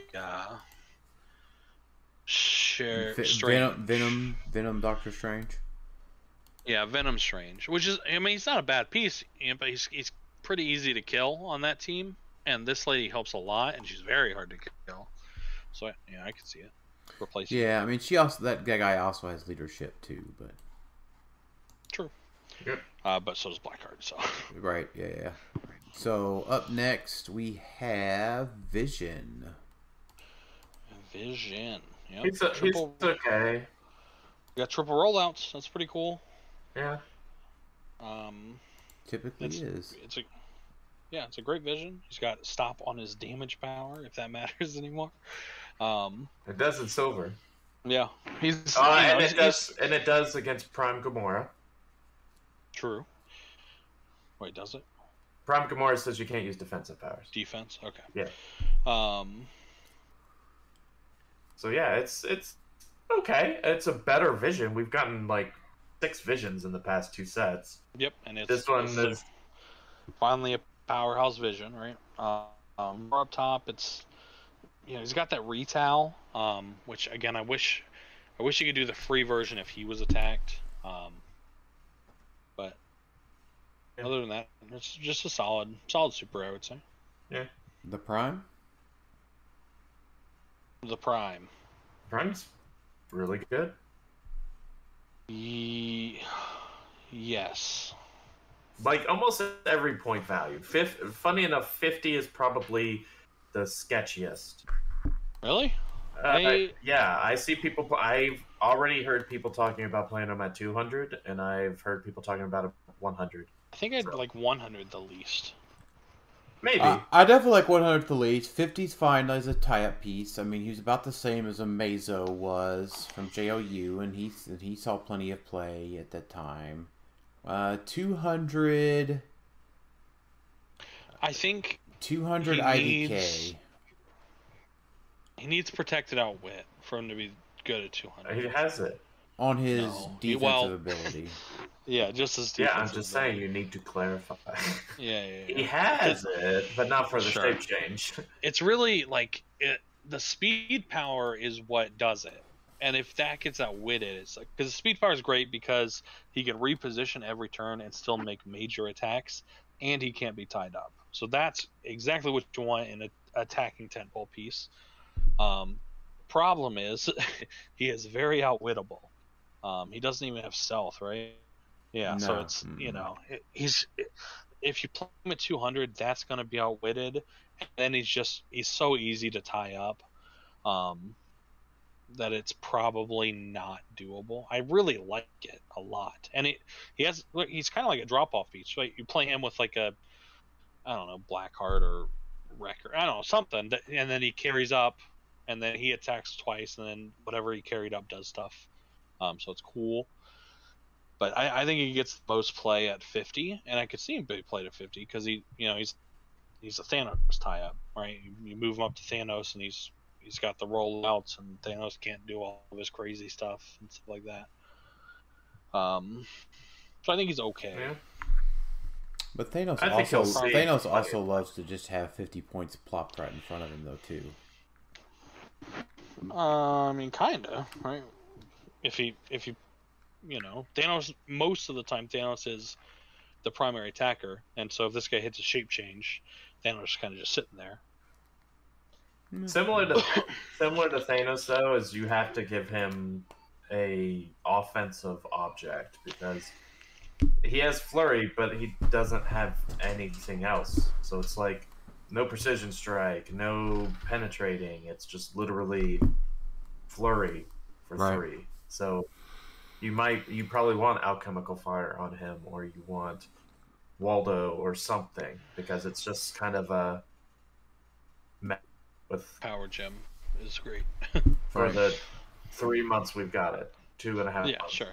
Venom Doctor Strange. Yeah, Venom Strange, which is, I mean, he's not a bad piece, but he's pretty easy to kill on that team, and this lady helps a lot, and she's very hard to kill. So yeah, I can see it. Replacing. Yeah, I mean, that guy also has leadership too, but true. Yep. But so does Blackheart. So. Right. Yeah. So up next we have Vision. Yep. He's okay. We got triple rollouts. That's pretty cool. Yeah. Typically is. It's a great Vision. He's got stop on his damage power, if that matters anymore. It does in silver. Yeah, it does against Prime Gamora. True. Wait, does it? Prime Gamora says you can't use defensive powers. Defense, okay. Yeah. So yeah, it's okay. It's a better Vision. We've gotten like 6 Visions in the past 2 sets. Yep, and this one is finally a powerhouse Vision, right? More up top, it's he's got that retail, which again I wish he could do the free version if he was attacked. But other than that, it's just a solid super, I would say. Yeah. The Prime? The Prime. Prime's really good. Yes. Like almost at every point value. Funny enough, 50 is probably the sketchiest. Really? Yeah, I see people. I've already heard people talking about playing them at 200, and I've heard people talking about it 100. I think I'd like 100 the least. Maybe. I definitely like 100 the least. 50's fine as a tie-up piece. I mean, he was about the same as a Mazo was from JOU, and he saw plenty of play at that time. 200. I think 200 IDK. He needs protected outwit for him to be good at 200. He has it on his defensive ability. Yeah, just as defensive. Yeah, I'm just saying you need to clarify. Yeah. He has it, but not for the shape change. It's really like the speed power is what does it, and if that gets outwitted, it's like, because the speed power is great because he can reposition every turn and still make major attacks, and he can't be tied up. So that's exactly what you want in an attacking tentpole piece. Problem is, he is very outwittable. He doesn't even have stealth, right? Yeah, no. So it's if you play him at 200, that's going to be outwitted, and then he's so easy to tie up that it's probably not doable. I really like it a lot, and he's kind of like a drop off piece, right? You play him with like a, I don't know, Blackheart or Wrecker, I don't know, something, and then he carries up, and then he attacks twice, and then whatever he carried up does stuff. So it's cool. But I think he gets the most play at 50, and I could see him be played at 50 because he's a Thanos tie-up, right? You move him up to Thanos, and he's got the rollouts, and Thanos can't do all of his crazy stuff and stuff like that. So I think he's okay. Yeah. But Thanos also loves to just have 50 points plopped right in front of him, though, too. I mean, kinda, right? If you Thanos, most of the time Thanos is the primary attacker, and so if this guy hits a shape change, Thanos is kind of just sitting there. Similar to Thanos, though, is you have to give him a offensive object because he has flurry, but he doesn't have anything else. So it's like no precision strike, no penetrating. It's just literally flurry for 3. So you probably want alchemical fire on him, or you want Waldo or something, because it's just kind of a with Power Gem is great. for the 3 months we've got it, 2.5 months. Yeah, sure.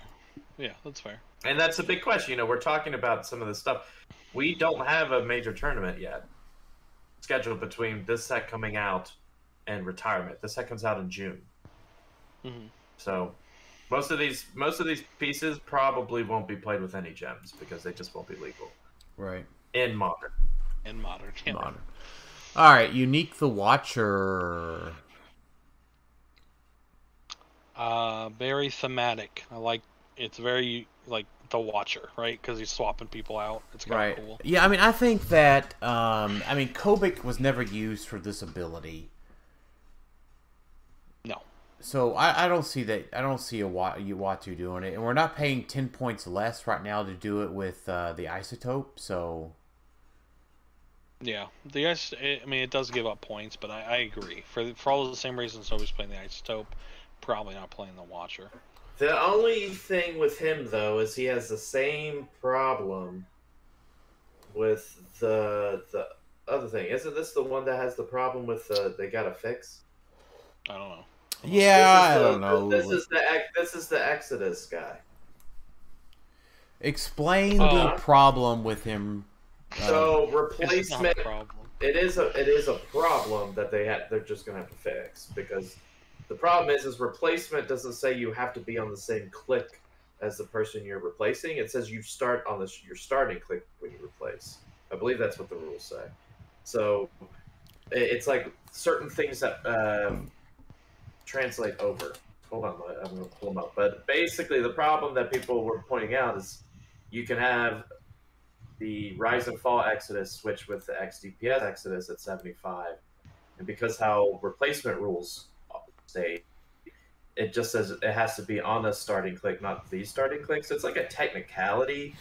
Yeah, that's fair. And that's a big question. You know, we're talking about some of this stuff. We don't have a major tournament yet scheduled between this set coming out and retirement. This set comes out in June. Mm-hmm. So most of these pieces probably won't be played with any gems because they just won't be legal. Right. In modern. Yeah. Modern. All right, Unique the Watcher. Very thematic. I like. It's very like the Watcher, right? Because he's swapping people out. It's kind of cool. Yeah, I mean, I think that Kobik was never used for this ability. No. So I don't see that. I don't see Uatu doing it, and we're not paying 10 points less right now to do it with the isotope. So. Yeah, it does give up points, but I agree. For all the same reasons, always playing the isotope, probably not playing the Watcher. The only thing with him, though, is he has the same problem with the other thing. Isn't this the one that has the problem with they gotta fix? I don't know. Yeah, I don't know. This is the Exodus guy. Explain the problem with him. So replacement, problem. It is a problem that they're just gonna have to fix, because the problem is replacement doesn't say you have to be on the same click as the person you're replacing. It says you start on your starting click when you replace. I believe that's what the rules say. So it's like certain things that translate over. Hold on, I'm gonna pull them up. But basically, the problem that people were pointing out is you can have the Rise and Fall Exodus switch with the XDPS Exodus at 75. And because how replacement rules say, it just says it has to be on the starting click, not the starting click. So it's like a technicality,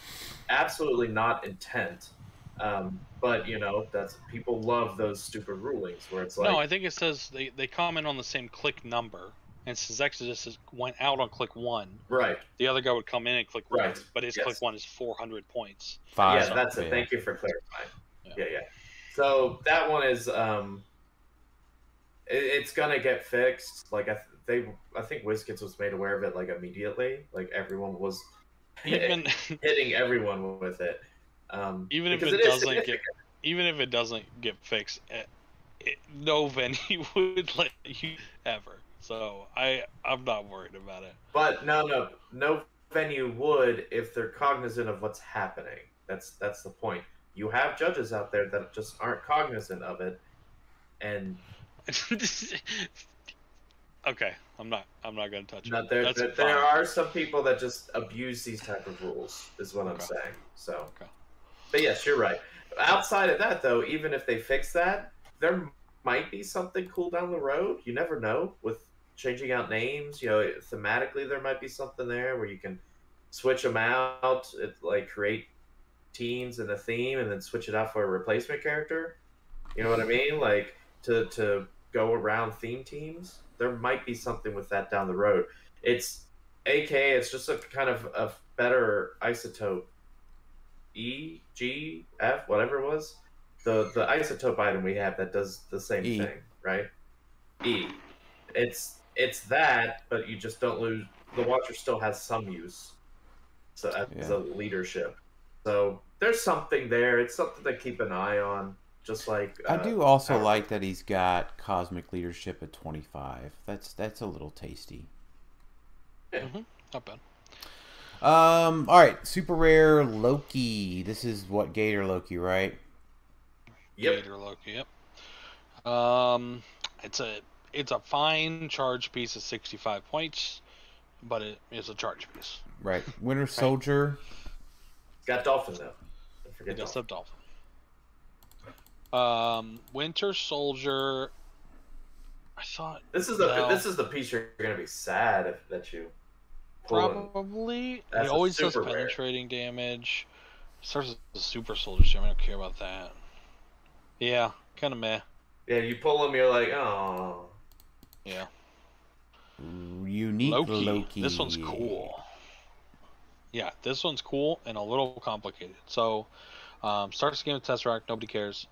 absolutely not intent. But, you know, people love those stupid rulings where it's like... No, I think it says they comment on the same click number. And since Exodus went out on click 1, right, the other guy would come in and click 1, but his click 1 is 400 points. Yeah, that's it. Thank you for clarifying. Yeah. So that one is it's gonna get fixed. Like I think WizKids was made aware of it like immediately. Like everyone was hitting everyone with it. Even if it doesn't get fixed, no venue would let you ever. So I'm not worried about it. But no venue would if they're cognizant of what's happening. That's the point. You have judges out there that just aren't cognizant of it, and okay, I'm not gonna touch it. There are some people that just abuse these type of rules, is what I'm saying. So, but yes, you're right. Outside of that, though, even if they fix that, there might be something cool down the road. You never know with changing out names. You know, thematically there might be something there where you can switch them out, like create teams and a theme, and then switch it out for a replacement character. You know what I mean? Like to go around theme teams. There might be something with that down the road. It's just a kind of a better isotope. E, G, F, whatever it was. The isotope item we have that does the same thing, right? E. It's that, but you just don't lose. The Watcher still has some use, so as a leadership. So there's something there. It's something to keep an eye on. Just like I do also like that he's got Cosmic Leadership at 25. That's a little tasty. Yeah. Not bad. All right, super rare Loki. This is what Gator Loki, right? Yep. Gator Loki. Yep. It's a fine charge piece of 65 points, but it is a charge piece. Right. Winter Soldier. It's got Dolphin though. Don't forget it does have Dolphin. Winter Soldier I thought this is the piece you're gonna be sad that you probably. That's He always does penetrating damage. Starts as a super soldier. I don't care about that. Yeah, kind of meh. Yeah, you pull him, you're like, oh. Yeah. Unique Loki. This one's cool. Yeah, this one's cool and a little complicated. So, starts the game with Tesseract. Nobody cares.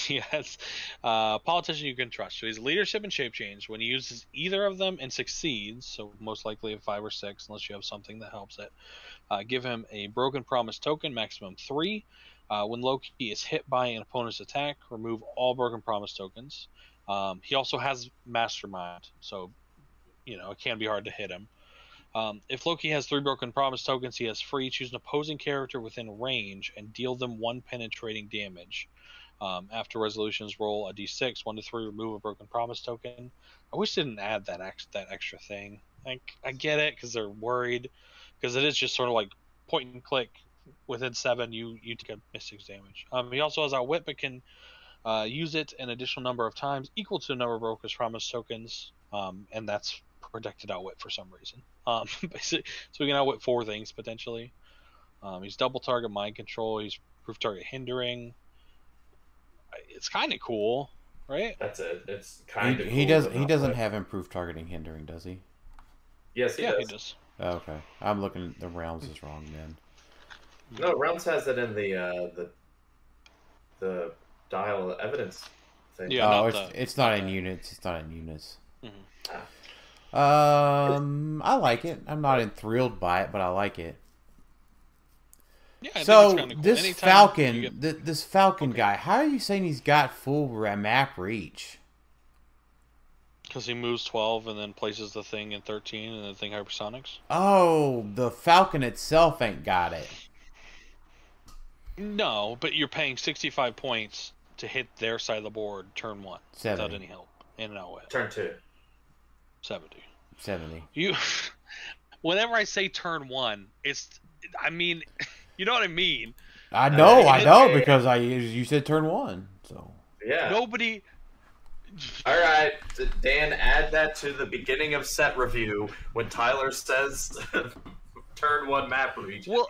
He has politician you can trust. So he's leadership and shape change. When he uses either of them and succeeds, so most likely a 5 or 6, unless you have something that helps it, give him a broken promise token, maximum 3. When Loki is hit by an opponent's attack, remove all broken promise tokens. He also has mastermind, so it can be hard to hit him. If Loki has 3 broken promise tokens, he has free. Choose an opposing character within range and deal them 1 penetrating damage. After resolutions, roll a d6, 1 to 3, remove a broken promise token. I wish they didn't add that extra thing. I get it because they're worried, because it is just sort of like point and click. Within 7, you take a Mystic's damage. He also has Outwit, but can use it an additional number of times equal to the number of broken promise tokens, and that's protected Outwit for some reason. Basically, so we can Outwit 4 things potentially. He's double target mind control. He's proof target hindering. It's kind of cool, right? That's it. It's kind of cool. He doesn't have improved targeting hindering, does he? Yes, he he does. Oh, okay, I'm looking. The Realms is wrong then. No, Realms has it in the dial evidence thing. Yeah, it's not in units. It's not in units. Mm-hmm. I like it. I'm not enthralled by it, but I like it. Yeah, I so think it's cool. This Falcon, this Falcon guy, how are you saying he's got full map reach? Because he moves 12 and then places the thing in 13 and the thing hypersonics. Oh, the Falcon itself ain't got it. No, but you're paying 65 points to hit their side of the board turn 1 without any help. In and Outwit. Turn 2. 70. Whenever I say turn 1, you know what I mean. I know, because you said turn 1, so yeah. Nobody. All right, Dan, add that to the beginning of set review when Tylor says turn 1 map reach. Well,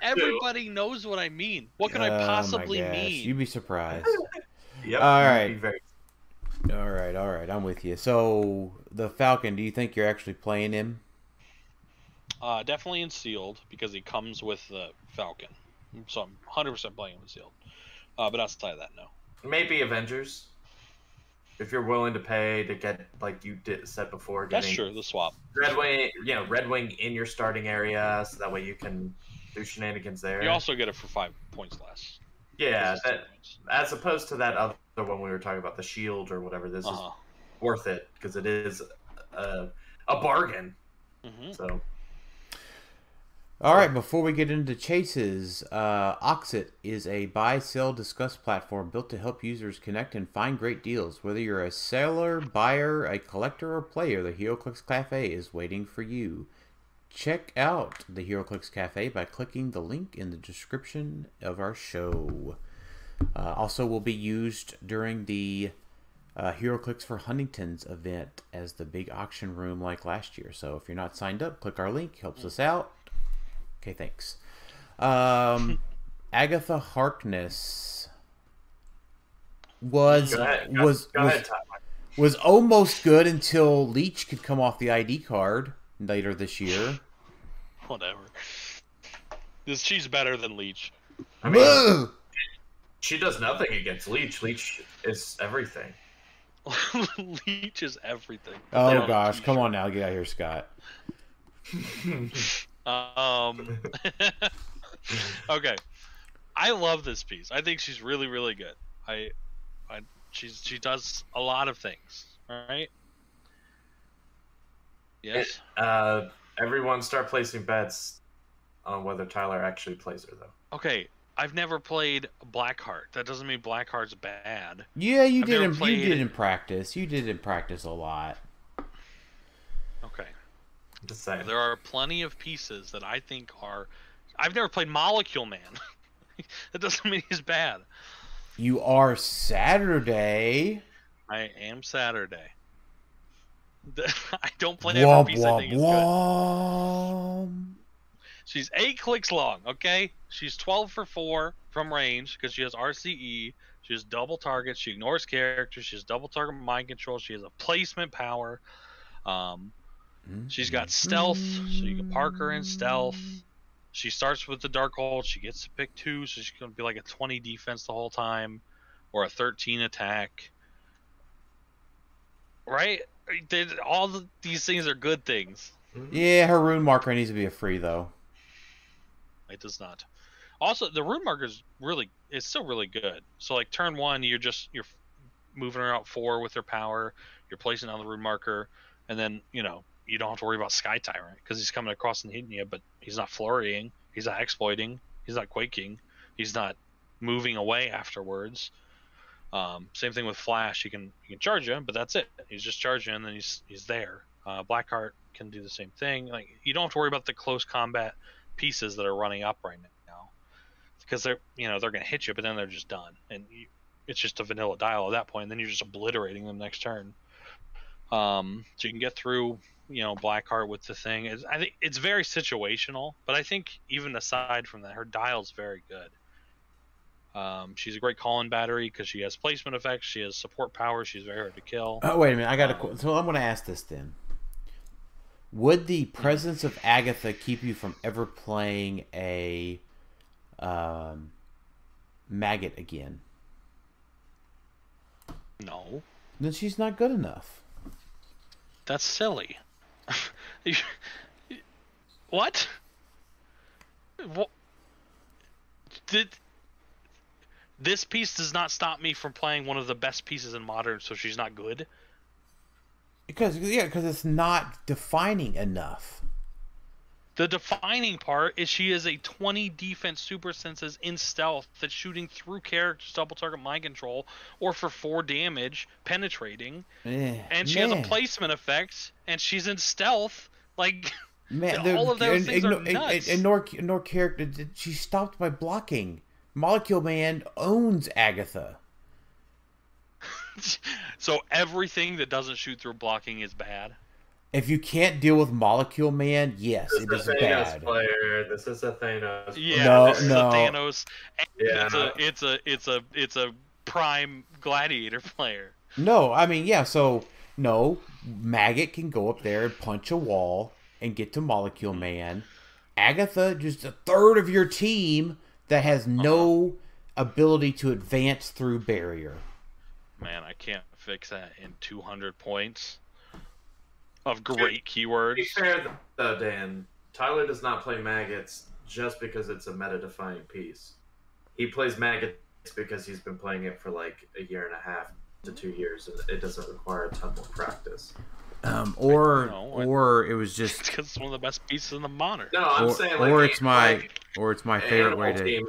everybody knows what I mean. What can I possibly mean? You'd be surprised. Yep. All right. I'm with you. So the Falcon, do you think you're actually playing him? Definitely in sealed because he comes with the Falcon. So I'm 100% playing him in sealed. But outside of that, no. Maybe Avengers. If you're willing to pay to get, like you said before, that's true. The swap. Red Wing in your starting area, so that way you can do shenanigans there. You also get it for 5 points less. Yeah, as opposed to that other one we were talking about, the Shield or whatever. This is worth it because it is a bargain. Mm-hmm. So. All right, before we get into chases, Auxxit is a buy, sell, discuss platform built to help users connect and find great deals. Whether you're a seller, buyer, a collector, or player, the HeroClix Cafe is waiting for you. Check out the HeroClix Cafe by clicking the link in the description of our show. Also will be used during the HeroClix for Huntington's event as the big auction room like last year. So if you're not signed up, click our link. Helps us out. Okay, thanks. Agatha Harkness was almost good until Leech could come off the ID card later this year. Whatever. She's better than Leech. I mean, she does nothing against Leech. Leech is everything. Leech is everything. Oh gosh, come on now, get out of here, Scott. Okay, I love this piece. I think she's really, really good. She does a lot of things. All right. Yes. Everyone start placing bets on whether Tylor actually plays her, though. Okay, I've never played Blackheart. That doesn't mean Blackheart's bad. Yeah, you did in practice. You did in practice a lot. Okay. Just saying. There are plenty of pieces that I think are... I've never played Molecule Man. That doesn't mean he's bad. You are Saturday. I am Saturday. I don't play every piece I think is good. She's 8 clicks long, okay? She's 12 for 4 from range because she has RCE. She has double target. She ignores characters. She has double target mind control. She has a placement power. She's got stealth, so you can park her in stealth. She starts with the dark hold. She gets to pick 2, so she's going to be like a 20 defense the whole time, or a 13 attack. Right? These things are good things. Yeah, her rune marker needs to be a free though. It does not. Also, the rune marker is it's still really good. So like turn 1, you're moving her out 4 with her power. You're placing on the rune marker, and then you don't have to worry about Sky Tyrant because he's coming across and hitting you, but he's not flurrying, he's not exploiting, he's not quaking, he's not moving away afterwards. Same thing with Flash. You can charge him, but that's it. He's just charging, and then he's there. Blackheart can do the same thing. Like you don't have to worry about the close combat pieces that are running up right now, because they're gonna hit you, but then they're just done, and it's just a vanilla dial at that point. And then you're just obliterating them next turn. So you can get through Blackheart with the thing. I think it's very situational, but I think even aside from that, her dial's very good. She's a great call-in battery because she has placement effects. She has support power. She's very hard to kill. Oh, wait a minute. So I'm going to ask this then. Would the presence of Agatha keep you from ever playing a maggot again? No. Then she's not good enough. That's silly. What? This piece does not stop me from playing one of the best pieces in Modern, so she's not good? Because it's not defining enough. The defining part is she is a 20 defense super senses in stealth that's shooting through characters, double target mind control, or for 4 damage, penetrating. And she has a placement effect, and she's in stealth. Like, all of those things are nuts. And nor character, she's stopped by blocking. Molecule Man owns Agatha. So everything that doesn't shoot through blocking is bad? If you can't deal with Molecule Man, yes, it is bad. This is a Thanos. Yeah, this is a Thanos. Yeah. It's a prime gladiator player. No, I mean, yeah, so no, Maggot can go up there and punch a wall and get to Molecule Man. Agatha, just a third of your team that has no ability to advance through barrier. Man, I can't fix that in 200 points of great keywords. To be fair, though, Dan, Tylor does not play maggots just because it's a meta-defining piece. He plays maggots because he's been playing it for like 1.5 to 2 years, and it doesn't require a ton more practice. Or it was just because it's one of the best pieces in the Modern. No, I'm saying like, it's my favorite way to. Team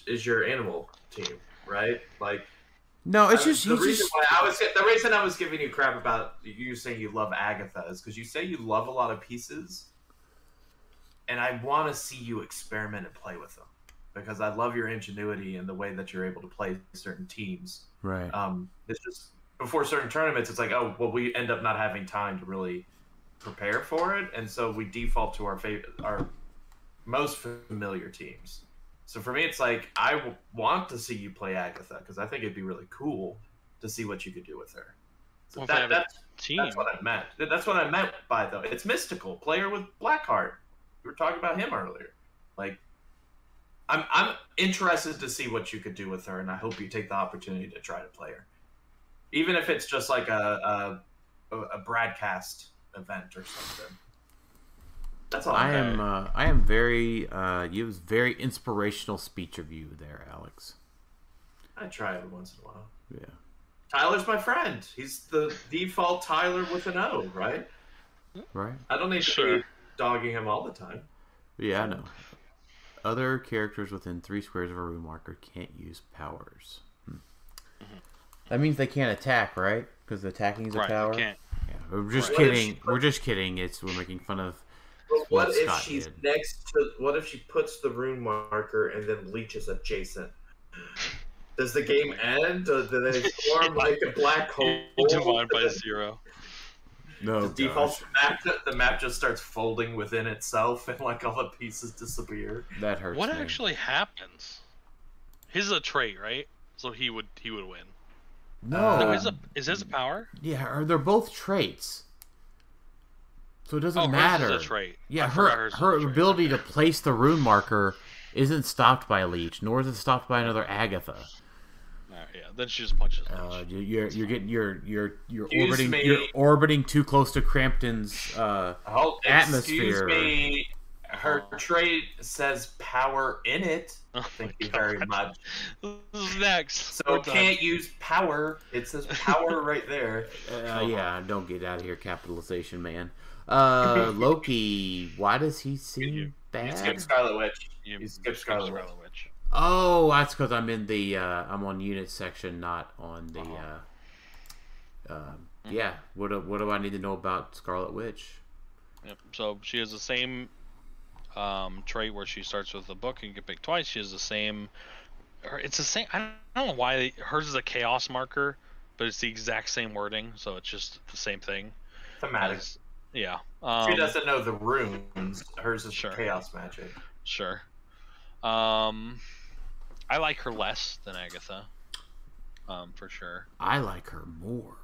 is your animal team, right? Like, no, it's just the reason I was giving you crap about you saying you love Agatha is because you say you love a lot of pieces, and I want to see you experiment and play with them because I love your ingenuity and the way that you're able to play certain teams. Right. It's just before certain tournaments, it's like, oh, well, we end up not having time to really prepare for it, and so we default to our most familiar teams. So for me, it's like I want to see you play Agatha because I think it'd be really cool to see what you could do with her. So that's what I meant. That's what I meant by though. It's mystical. Player with Blackheart. We were talking about him earlier. Like, I'm interested to see what you could do with her, and I hope you take the opportunity to try to play her, even if it's just like a broadcast event or something. That's all. I am very. It was very inspirational speech of you there, Alex. I try every once in a while. Yeah. Tylor's my friend. He's the default Tylor with an O, right? Right. I don't need to be dogging him all the time. Yeah, I know. Other characters within 3 squares of a rune marker can't use powers. That means they can't attack, right? Because attacking is a power. They can't. Yeah, we're just kidding. We're just kidding. We're making fun of. But what if she's next to? What if she puts the rune marker and then leeches adjacent? Does the game end? Or do they form like a black hole? Divided by 0. No, The default the map just starts folding within itself, and like all the pieces disappear. That hurts. What me. actually happens? His is a trait, right? So he would win. No, is his a power? Yeah, they're both traits. So it doesn't matter. matter. Hers is a trait. Yeah, her ability to place the rune marker isn't stopped by Leech, nor is it stopped by another Agatha. Yeah, then she just punches. You're orbiting too close to Crampton's atmosphere. Excuse me. Her trait says power in it. Thank you very much. This is next. So can't use power. It says power right there. Yeah, don't get out of here, capitalization man. Loki, why does he seem bad? You skip Scarlet Witch. You skip Scarlet Witch. Oh, that's because I'm in the I'm on unit section, not on the yeah. What do I need to know about Scarlet Witch? Yep. So she has the same trait where she starts with a book and you get picked twice. She has the same. It's the same. I don't know why hers is a chaos marker, but it's the exact same wording, so it's just the same thing. Thematic. Yeah. She doesn't know the runes. Hers is chaos magic. Sure. I like her less than Agatha. For sure. I like her more.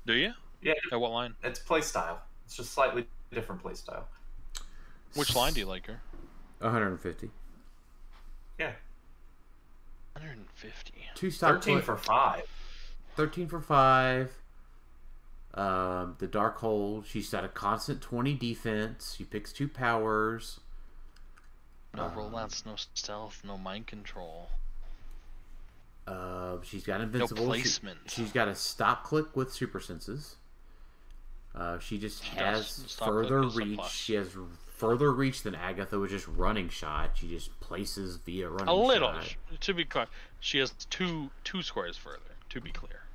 Do you? Yeah. At what line? It's playstyle. It's just slightly different playstyle. Which line do you like her? 150. Yeah. 150. 2 stock 13 for 5. 13 for 5. The Dark Hold. She's got a constant 20 defense. She picks 2 powers. No rollouts, no stealth, no mind control. She's got invincible. No placement. She's got a stop click with super senses. She just has further reach. She has further reach than Agatha, which is running shot. She just places via running shot. A little. To be clear, she has two squares further. To be clear.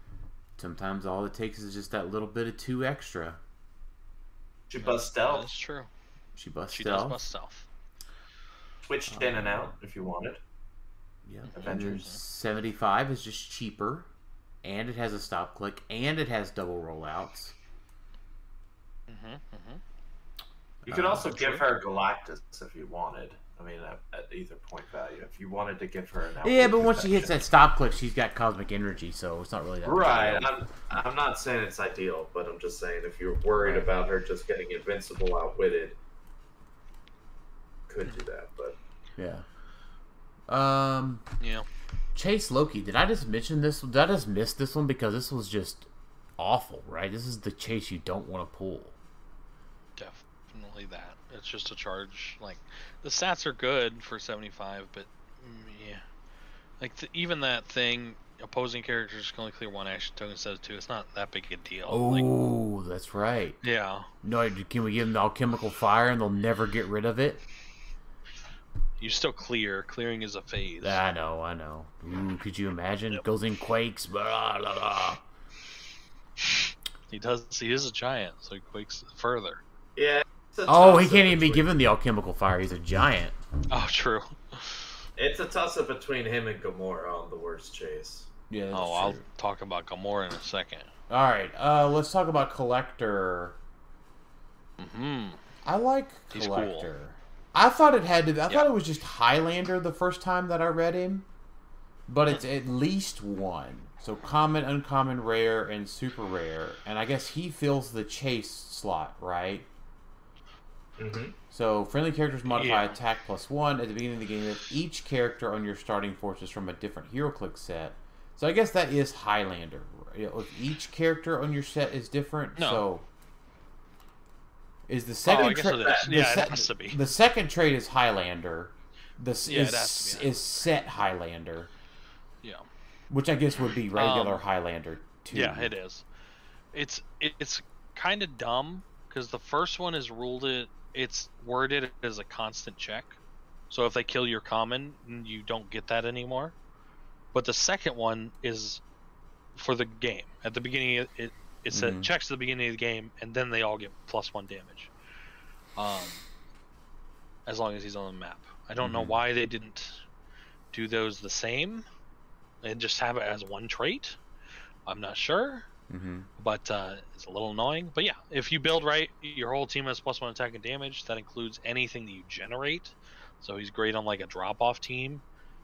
Sometimes all it takes is just that little bit of 2 extra. She busts stealth. That's true. She busts She stealth. does bust stealth. Switched in and out if you wanted. Yeah. Avengers. 75 is just cheaper, and it has a stop click, and it has double rollouts. You could also give her Galactus if you wanted. I mean, at either point value. If you wanted to give her an yeah, but once she hits that stop click, she's got cosmic energy, so it's not really that right. I'm not saying it's ideal, but I'm just saying if you're worried about her just getting invincible, outwitted, could do that. But yeah. Yeah. Chase Loki. Did I just mention this? Did I just miss this one because this was just awful, right? This is the chase you don't want to pull. Definitely that. It's just a charge. Like the stats are good for 75, but yeah, like even that thing, opposing characters can only clear 1 action token instead of 2. It's not that big a deal. Oh, that's right. Yeah. No, can we give them the alchemical fire and they'll never get rid of it? You still clear. Clearing is a phase. I know. Ooh, could you imagine? Goes in quakes. Blah, blah, blah. He does. He is a giant, so he quakes further. yeah. Oh, he can't even be given the alchemical fire. He's a giant. Oh, true. It's a toss-up between him and Gamora on the worst chase. Yeah. That's I'll talk about Gamora in a second. All right. Let's talk about Collector. I like Collector. He's cool. I thought it had to. I thought it was just Highlander the first time that I read him, but it's at least 1. So common, uncommon, rare, and super rare, and I guess he fills the chase slot, right? So friendly characters modify attack +1 at the beginning of the game if each character on your starting force is from a different HeroClix set. So I guess that is Highlander. If each character on your set is different, so is the second it has to be. The second trait is Highlander. This it has to be is set Highlander. Yeah. Which I guess would be regular Highlander too. Yeah, it is. It's kind of dumb because the first one is it's worded as a constant check. So if they kill your common, you don't get that anymore. But the second one is for the game. At the beginning, it said checks at the beginning of the game, and then they all get +1 damage. As long as he's on the map. I don't know why they didn't do those the same. and just have it as one trait. I'm not sure, but it's a little annoying. But yeah, if you build right, your whole team has +1 attack and damage. That includes anything that you generate. So he's great on like a drop-off team,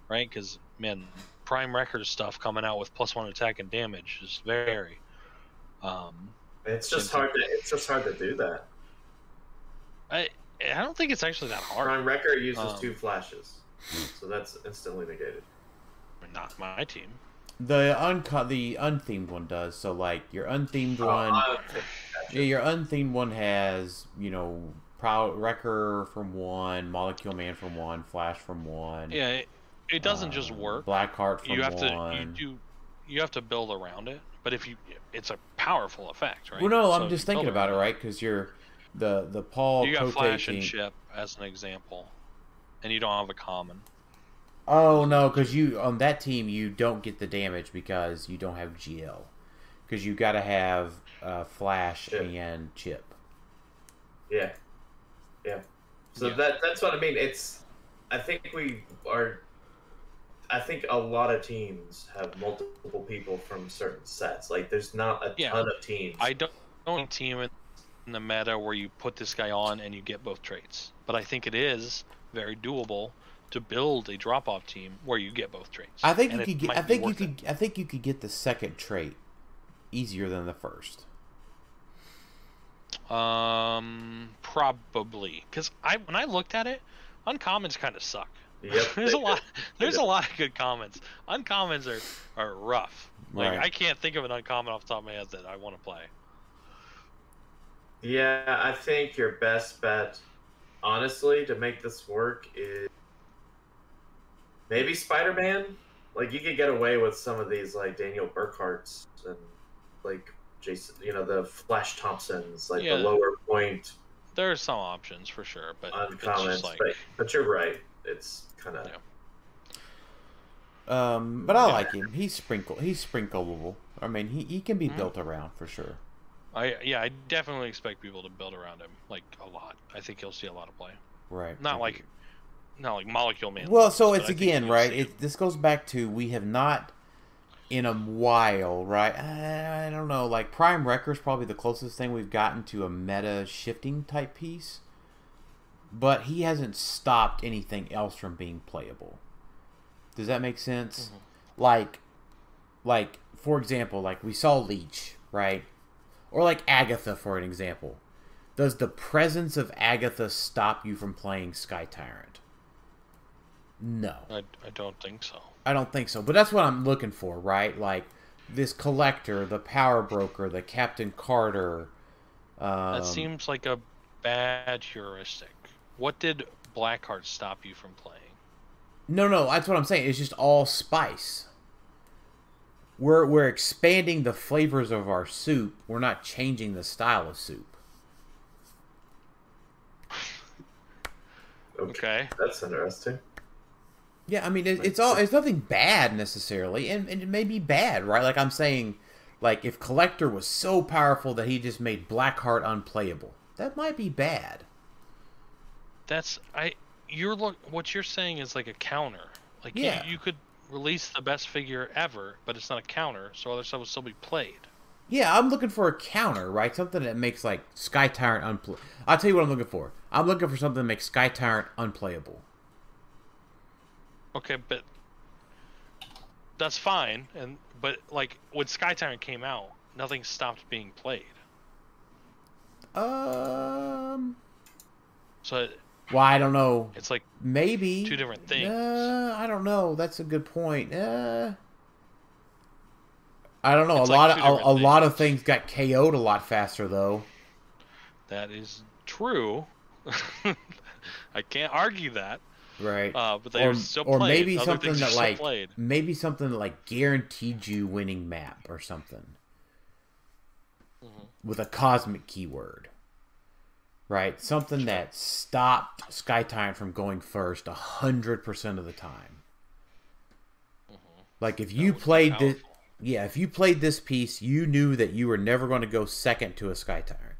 right? Because man, Prime Record stuff coming out with +1 attack and damage is very. It's just hard to do that. I don't think it's actually that hard. Prime Record uses 2 flashes, so that's instantly negated. Not my team. The unthemed one does. So like your unthemed one, yeah, your unthemed one has, you know, Wrecker from 1, Molecule Man from 1, Flash from 1. Yeah, it doesn't just work. Blackheart from 1. You have to build around it, but it's a powerful effect, right? Well, no, I'm just thinking about it, right? Because you're the Paul. You got Flash and Chip as an example, and you don't have a common. Oh no, because you on that team you don't get the damage because you don't have GL, because you got to have Flash and Chip. Yeah, yeah. So that's what I mean. I think a lot of teams have multiple people from certain sets. Like there's not a ton of teams. I don't team in the meta where you put this guy on and you get both traits, but I think it is very doable to build a drop-off team where you get both traits. I think you could get. I think you could get the second trait easier than the first. Probably, because when I looked at it, uncommons kind of suck. Yep, There's a lot of good commons. Uncommons are rough. Like Right. I can't think of an uncommon off the top of my head that I want to play. Yeah, I think your best bet, honestly, to make this work is maybe Spider-Man. Like you could get away with some of these, like Daniel Burkhardt's and like Jason, you know, the Flash Thompsons, like the lower point. There are some options for sure, but uncommons. it's just like, but you're right. It's kind of. Yeah. But I like him. He's sprinkleable. I mean, he can be built around for sure. I definitely expect people to build around him like a lot. I think you'll see a lot of play. Right. Not like Molecule Man. Well, so it's again, right? This goes back to we have not in a while, right? I don't know. Like Prime Wrecker is probably the closest thing we've gotten to a meta shifting type piece, but he hasn't stopped anything else from being playable. Does that make sense? Like for example, like we saw Leech, right? Or like Agatha, for an example. Does the presence of Agatha stop you from playing Sky Tyrant? No. I don't think so. I don't think so. But that's what I'm looking for, right? Like this Collector, the Power Broker, the Captain Carter. That seems like a bad heuristic. What did Blackheart stop you from playing? No, that's what I'm saying. It's just all spice. We're expanding the flavors of our soup. We're not changing the style of soup. Okay. That's interesting. Yeah, I mean, it's nothing bad necessarily, and it may be bad, right? Like I'm saying, like if Collector was so powerful that he just made Blackheart unplayable, that might be bad. What you're saying is like a counter. Like you could release the best figure ever, but it's not a counter, so other stuff will still be played. Yeah, I'm looking for a counter, right? Something that makes like Sky Tyrant unplayable. I'll tell you what I'm looking for. I'm looking for something that makes Sky Tyrant unplayable. Okay, but that's fine. But like when Sky Tyrant came out, nothing stopped being played. So. Well, I don't know. It's like maybe 2 different things. I don't know. That's a good point. I don't know. It's a lot of things got KO'd a lot faster though. That is true. I can't argue that. Right. But they were still played. Or maybe Other something things that still like played. maybe something that like guaranteed you winning map or something. With a cosmic keyword. Right? Something that stopped Sky Tyrant from going first 100% of the time. Like if you played this, if you played this piece, you knew that you were never going to go second to a Sky Tyrant.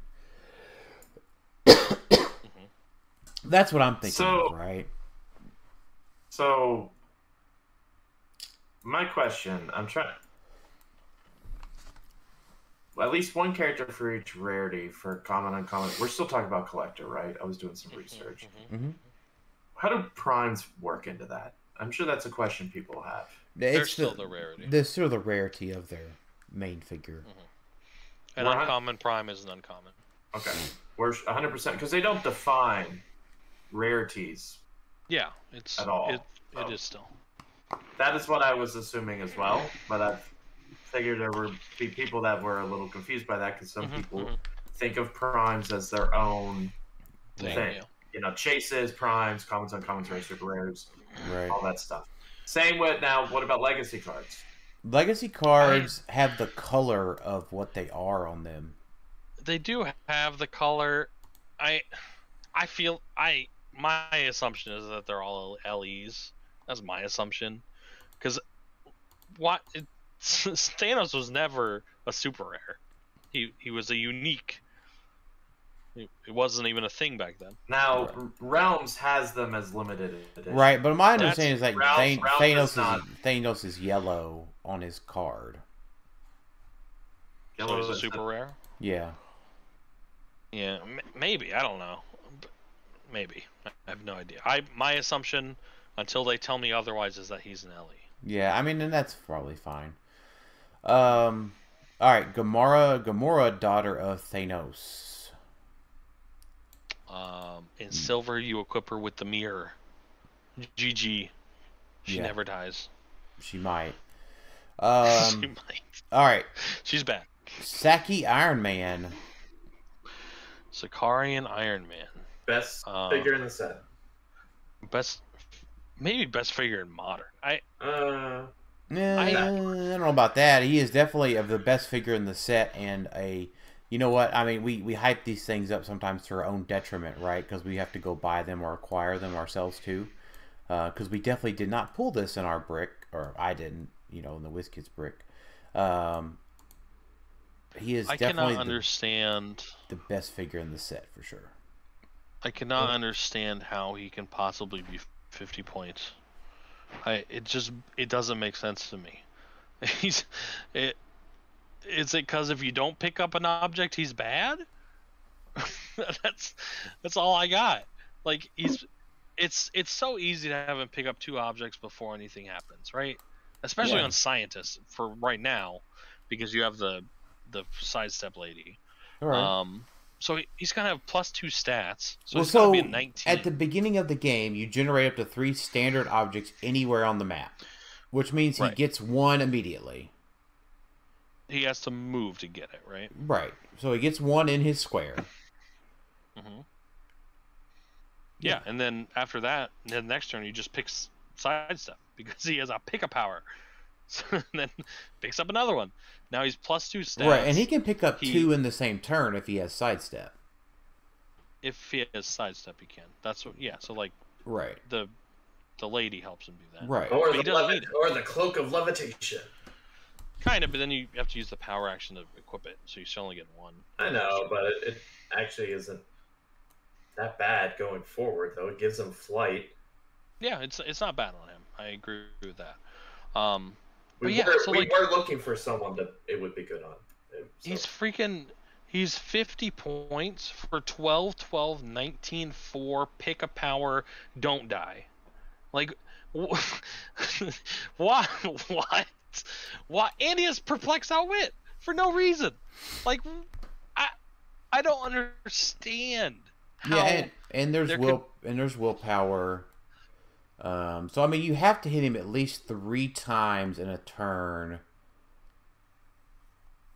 That's what I'm thinking of, right? So my question, I'm trying. Well, at least one character for each rarity for common, uncommon. We're still talking about collector, right? I was doing some research. How do primes work into that? I'm sure that's a question people have. They're still the rarity. They're still the rarity of their main figure. An uncommon prime is an uncommon. Okay. We're 100% because they don't define rarities. Yeah, it's at all. It is still. That is what I was assuming as well, but I figured there would be people that were a little confused by that because some people think of primes as their own thing. Yeah. You know, chases, primes, commons, uncommons, rare, super rares, Right. all that stuff. Same with now. What about legacy cards? Legacy cards have the color of what they are on them. They do have the color. My assumption is that they're all LEs. That's my assumption. Because Thanos was never a super rare. He was a unique. It wasn't even a thing back then. Now, Realms has them as limited edition. Right, but my understanding is that Realms Thanos is yellow on his card. So he's a super rare? Yeah. Yeah, maybe. I don't know. Maybe. I have no idea. My assumption, until they tell me otherwise, is that he's an LE. Yeah, I mean, and that's probably fine. All right, Gamora, daughter of Thanos. In silver, you equip her with the mirror. GG. She never dies. She might. She might. All right. She's back. Sakky Iron Man. Sakarian Iron Man. Best figure in the set. Maybe best figure in modern. I don't know about that. He is definitely of the best figure in the set, and you know what? I mean, we hype these things up sometimes to our own detriment, right? Because we have to go buy them or acquire them ourselves too. Because we definitely did not pull this in our brick, or I didn't, in the WizKids brick. He is definitely understand the best figure in the set for sure. I cannot understand how he can possibly be 50 points. It doesn't make sense to me. Is it because if you don't pick up an object, he's bad? That's all I got. Like it's so easy to have him pick up 2 objects before anything happens, right? Especially on scientists for right now, because you have the sidestep lady. All right. So he's gonna have +2 stats. So he's gonna be a 19. At the beginning of the game, you generate up to 3 standard objects anywhere on the map, which means he gets 1 immediately. He has to move to get it, right? Right. So he gets 1 in his square. Yeah, and then after that, the next turn he just picks sidestep because he has a pick-up power. So then picks up another one. Now he's +2 stats. Right, and he can pick up 2 in the same turn if he has sidestep. If he has sidestep, he can. That's what. Yeah. So like. Right. The lady helps him do that. Right. Or the cloak of levitation. Kind of, but then you have to use the power action to equip it, so you still only get 1. I know, but it actually isn't that bad going forward, though. It gives him flight. Yeah, it's not bad on him. I agree with that. We were looking for someone that it would be good on. So. He's 50 points for 12, 12, 19, 4, pick a power, don't die. Like, what? Why? And he has perplex outwit for no reason. Like, I don't understand. How and there's willpower. So I mean, you have to hit him at least 3 times in a turn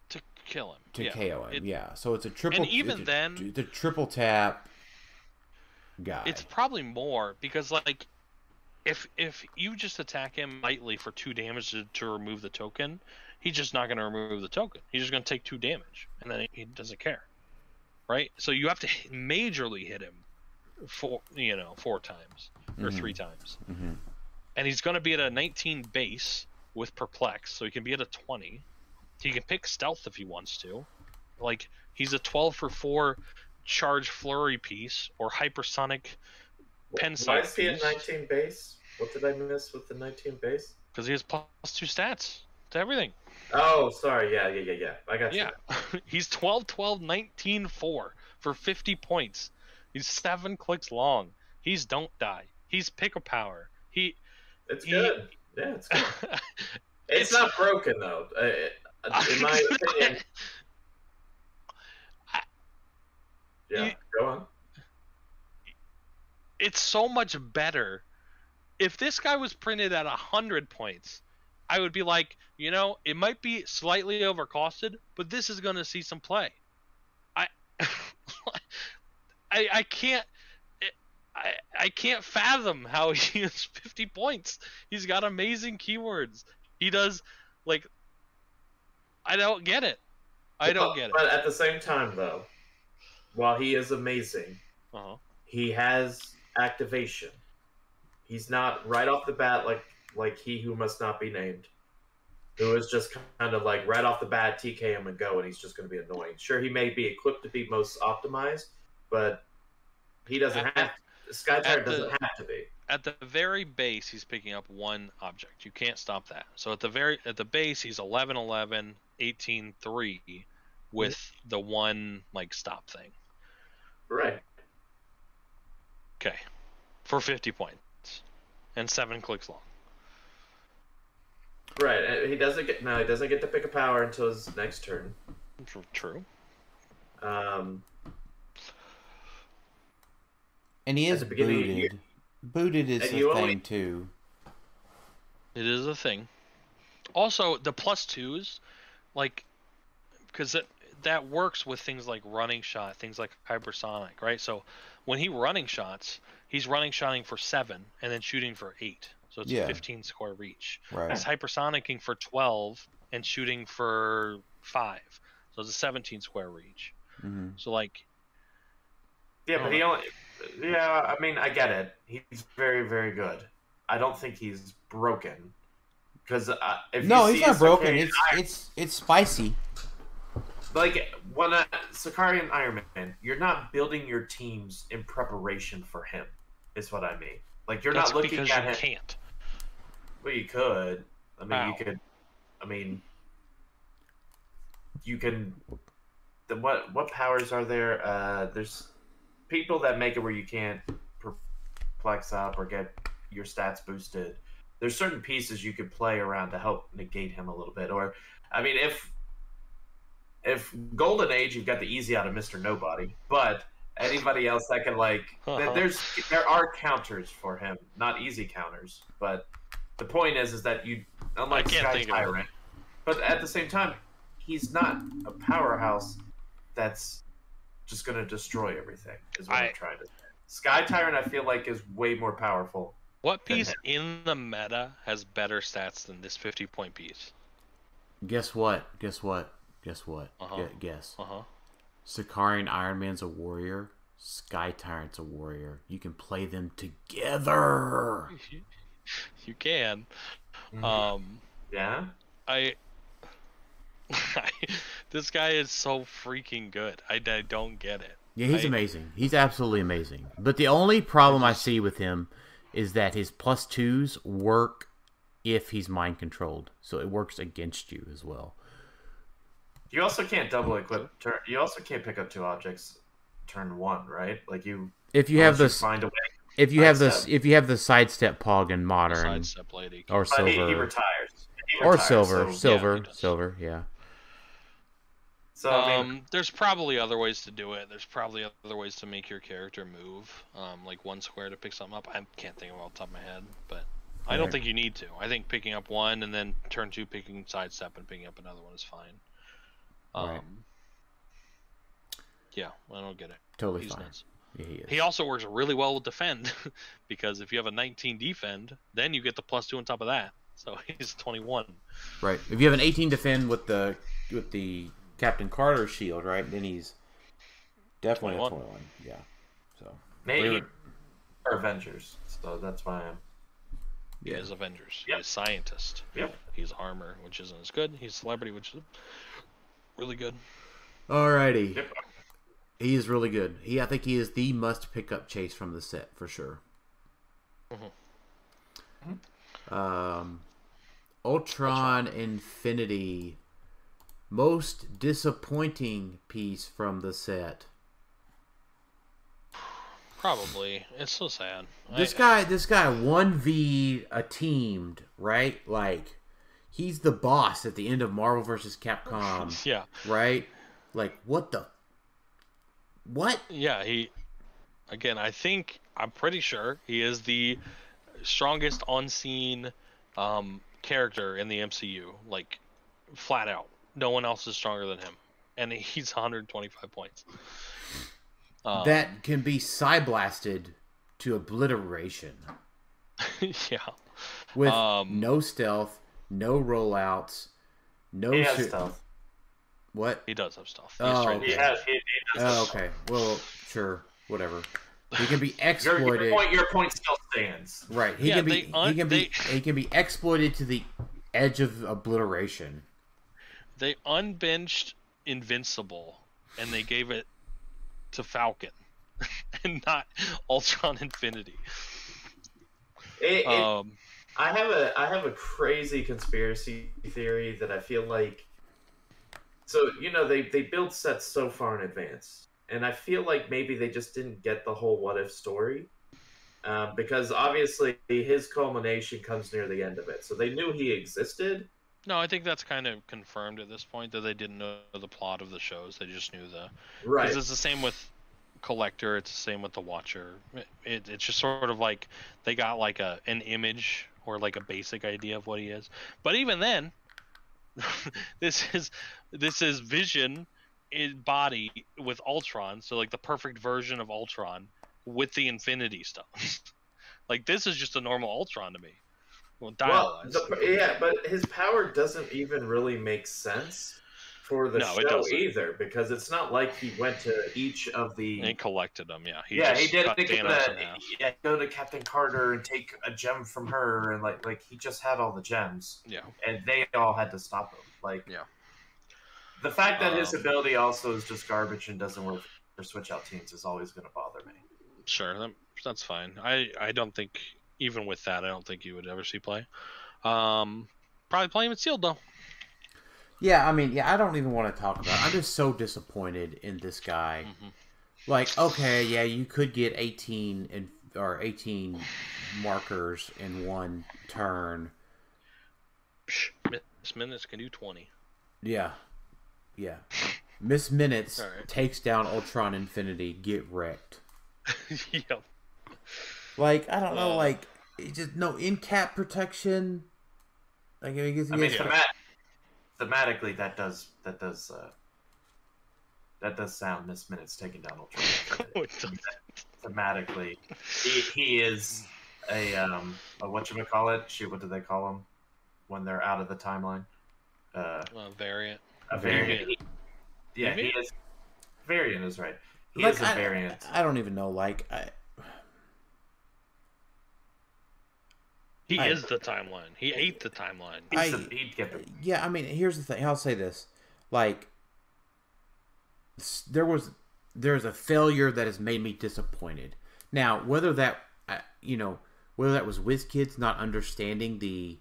to kill him. To KO him. So it's a triple. And even then, the triple tap guy. It's probably more because like. If you just attack him lightly for 2 damage to remove the token, he's just not going to remove the token. He's just going to take 2 damage, and then he doesn't care, right? So you have to majorly hit him 4 times or 3 times, and he's going to be at a 19 base with perplex, so he can be at a 20. He can pick stealth if he wants to, like he's a 12 for 4 charge flurry piece or hypersonic. Why is he at 19 base? What did I miss with the 19 base? Because he has +2 stats to everything. Oh, sorry. Yeah. I got you. Yeah. He's 12, 12, 19, 4 for 50 points. He's 7 clicks long. He's don't die. He's pick a power. It's good. Yeah, it's good. It's not broken, though. In my opinion. Yeah, go on. It's so much better. If this guy was printed at 100 points, I would be like, it might be slightly overcosted, but this is going to see some play. I can't fathom how he has 50 points. He's got amazing keywords. He does, I don't get it. But at the same time, though, while he is amazing, he has activation. He's not right off the bat like he who must not be named, who is just kind of like right off the bat TK him and go, and he's just going to be annoying. Sure, he may be equipped to be most optimized, but he doesn't have to. Skytire doesn't have to be. At the very base, he's picking up one object. You can't stop that. So at the base, he's 11, 11, 18, 3 with the one stop thing. Right. Okay. For 50 points and 7 clicks long. Right. He doesn't get to pick a power until his next turn. True. And he is booted. Booted is a thing too. It is a thing. Also, the +2s, because that works with things like running shot, things like hypersonic, right? So when he running shots, he's running shotting for 7 and then shooting for 8. So it's a 15 square reach. Right. He's hypersonicking for 12 and shooting for 5. So it's a 17 square reach. Mm-hmm. So yeah, but he only. Yeah, I mean, I get it. He's very, very good. I don't think he's broken. Because he's not broken. It's spicy. When Sakari and Iron Man, you're not building your teams in preparation for him. Is what I mean. You're not looking at him. Because you can't. Well, you could. I mean, you could. I mean, you can. What powers are there? There's people that make it where you can't perplex up or get your stats boosted. There's certain pieces you could play around to help negate him a little bit. Or, I mean, if Golden Age, you've got the easy out of Mr. Nobody, but anybody else that can there are counters for him, not easy counters. But the point is that you, unlike Sky Tyrant, but at the same time, he's not a powerhouse that's just going to destroy everything, is what I'm trying to say. Sky Tyrant, I feel like, is way more powerful. What piece in the meta has better stats than this 50-point piece? Guess what? Guess. Sakari and Iron Man's a warrior. Sky Tyrant's a warrior. You can play them together. You can. Yeah? This guy is so freaking good. I don't get it. Yeah, he's amazing. He's absolutely amazing. But the only problem I see with him is that his +2s work if he's mind controlled. So it works against you as well. You also can't double equip. You also can't pick up 2 objects turn 1, right? If you have this, find a way. If you have the sidestep pog in modern or silver, he retires. Silver, yeah. So I mean, there's probably other ways to do it. There's probably other ways to make your character move, like 1 square to pick something up. I can't think of it off the top of my head, but I don't think you need to. I think picking up 1 and then turn 2 picking sidestep and picking up another one is fine. Yeah, I don't get it. Totally fine. Nuts. Yeah, he is. He also works really well with defend, because if you have a 19 defend, then you get the +2 on top of that. So he's 21. Right. If you have an 18 defend with the Captain Carter shield, right, then he's definitely 21. A 21. Yeah. So maybe Avengers. So that's why I'm. He is Avengers. Yep. He's scientist. Yep. He's armor, which isn't as good. He's celebrity, which is really good. Alrighty. Yep. He is really good. I think he is the must pick up chase from the set for sure. Ultron Infinity. Most disappointing piece from the set. Probably. It's so sad. This guy 1v a teamed, right? Like, he's the boss at the end of Marvel vs. Capcom. Yeah. Right? Like, what? Yeah, I'm pretty sure he is the strongest on-scene character in the MCU. Like, flat out. No one else is stronger than him. And he's 125 points. That can be blasted to obliteration. Yeah. With no stealth, no rollouts, no... He has stealth. What? He does have stealth. Okay. He does okay. Well, sure. Whatever. He can be exploited. Your point still stands. Right. He can be exploited to the edge of obliteration. They unbenched Invincible, and they gave it to Falcon, and not Ultron Infinity. I have a crazy conspiracy theory that I feel like. So they build sets so far in advance, and I feel like maybe they just didn't get the whole what if story, because obviously his culmination comes near the end of it. So they knew he existed. No, I think that's kind of confirmed at this point that they didn't know the plot of the shows. They just knew right. Because it's the same with Collector. It's the same with the Watcher. It's just sort of like they got like an image or like a basic idea of what he is. But even then, this is Vision in body with Ultron. So like the perfect version of Ultron with the Infinity stuff. Like this is just a normal Ultron to me. Well, but his power doesn't even really make sense for the show either, because it's not like he went to each of the... He collected them, yeah. He did. Go to Captain Carter and take a gem from her, and like he just had all the gems. Yeah. And they all had to stop him. Like, yeah. The fact that his ability also is just garbage and doesn't work for switch out teams is always going to bother me. Sure, that's fine. I don't think... Even with that, I don't think you would ever see play. Probably play him at sealed though. Yeah, I mean, I don't even want to talk about it. I'm just so disappointed in this guy. Mm-hmm. Like, okay, yeah, you could get 18 markers in one turn. Miss Minutes can do 20. Yeah. Miss Minutes takes down Ultron Infinity. Get wrecked. Yep. Like, I don't know, like, just no in-cap protection. Like, thematically, that does sound Miss Minutes taking down Ultron. Thematically, he is a whatchamacallit? Shoot, what do they call him when they're out of the timeline? Variant. A variant. Yeah, he is. Variant is right. He is a variant. I don't even know. Like, He is the timeline. He ate the timeline. Yeah, I mean, here's the thing. I'll say this. Like, there's a failure that has made me disappointed. Now, whether that was WizKids not understanding the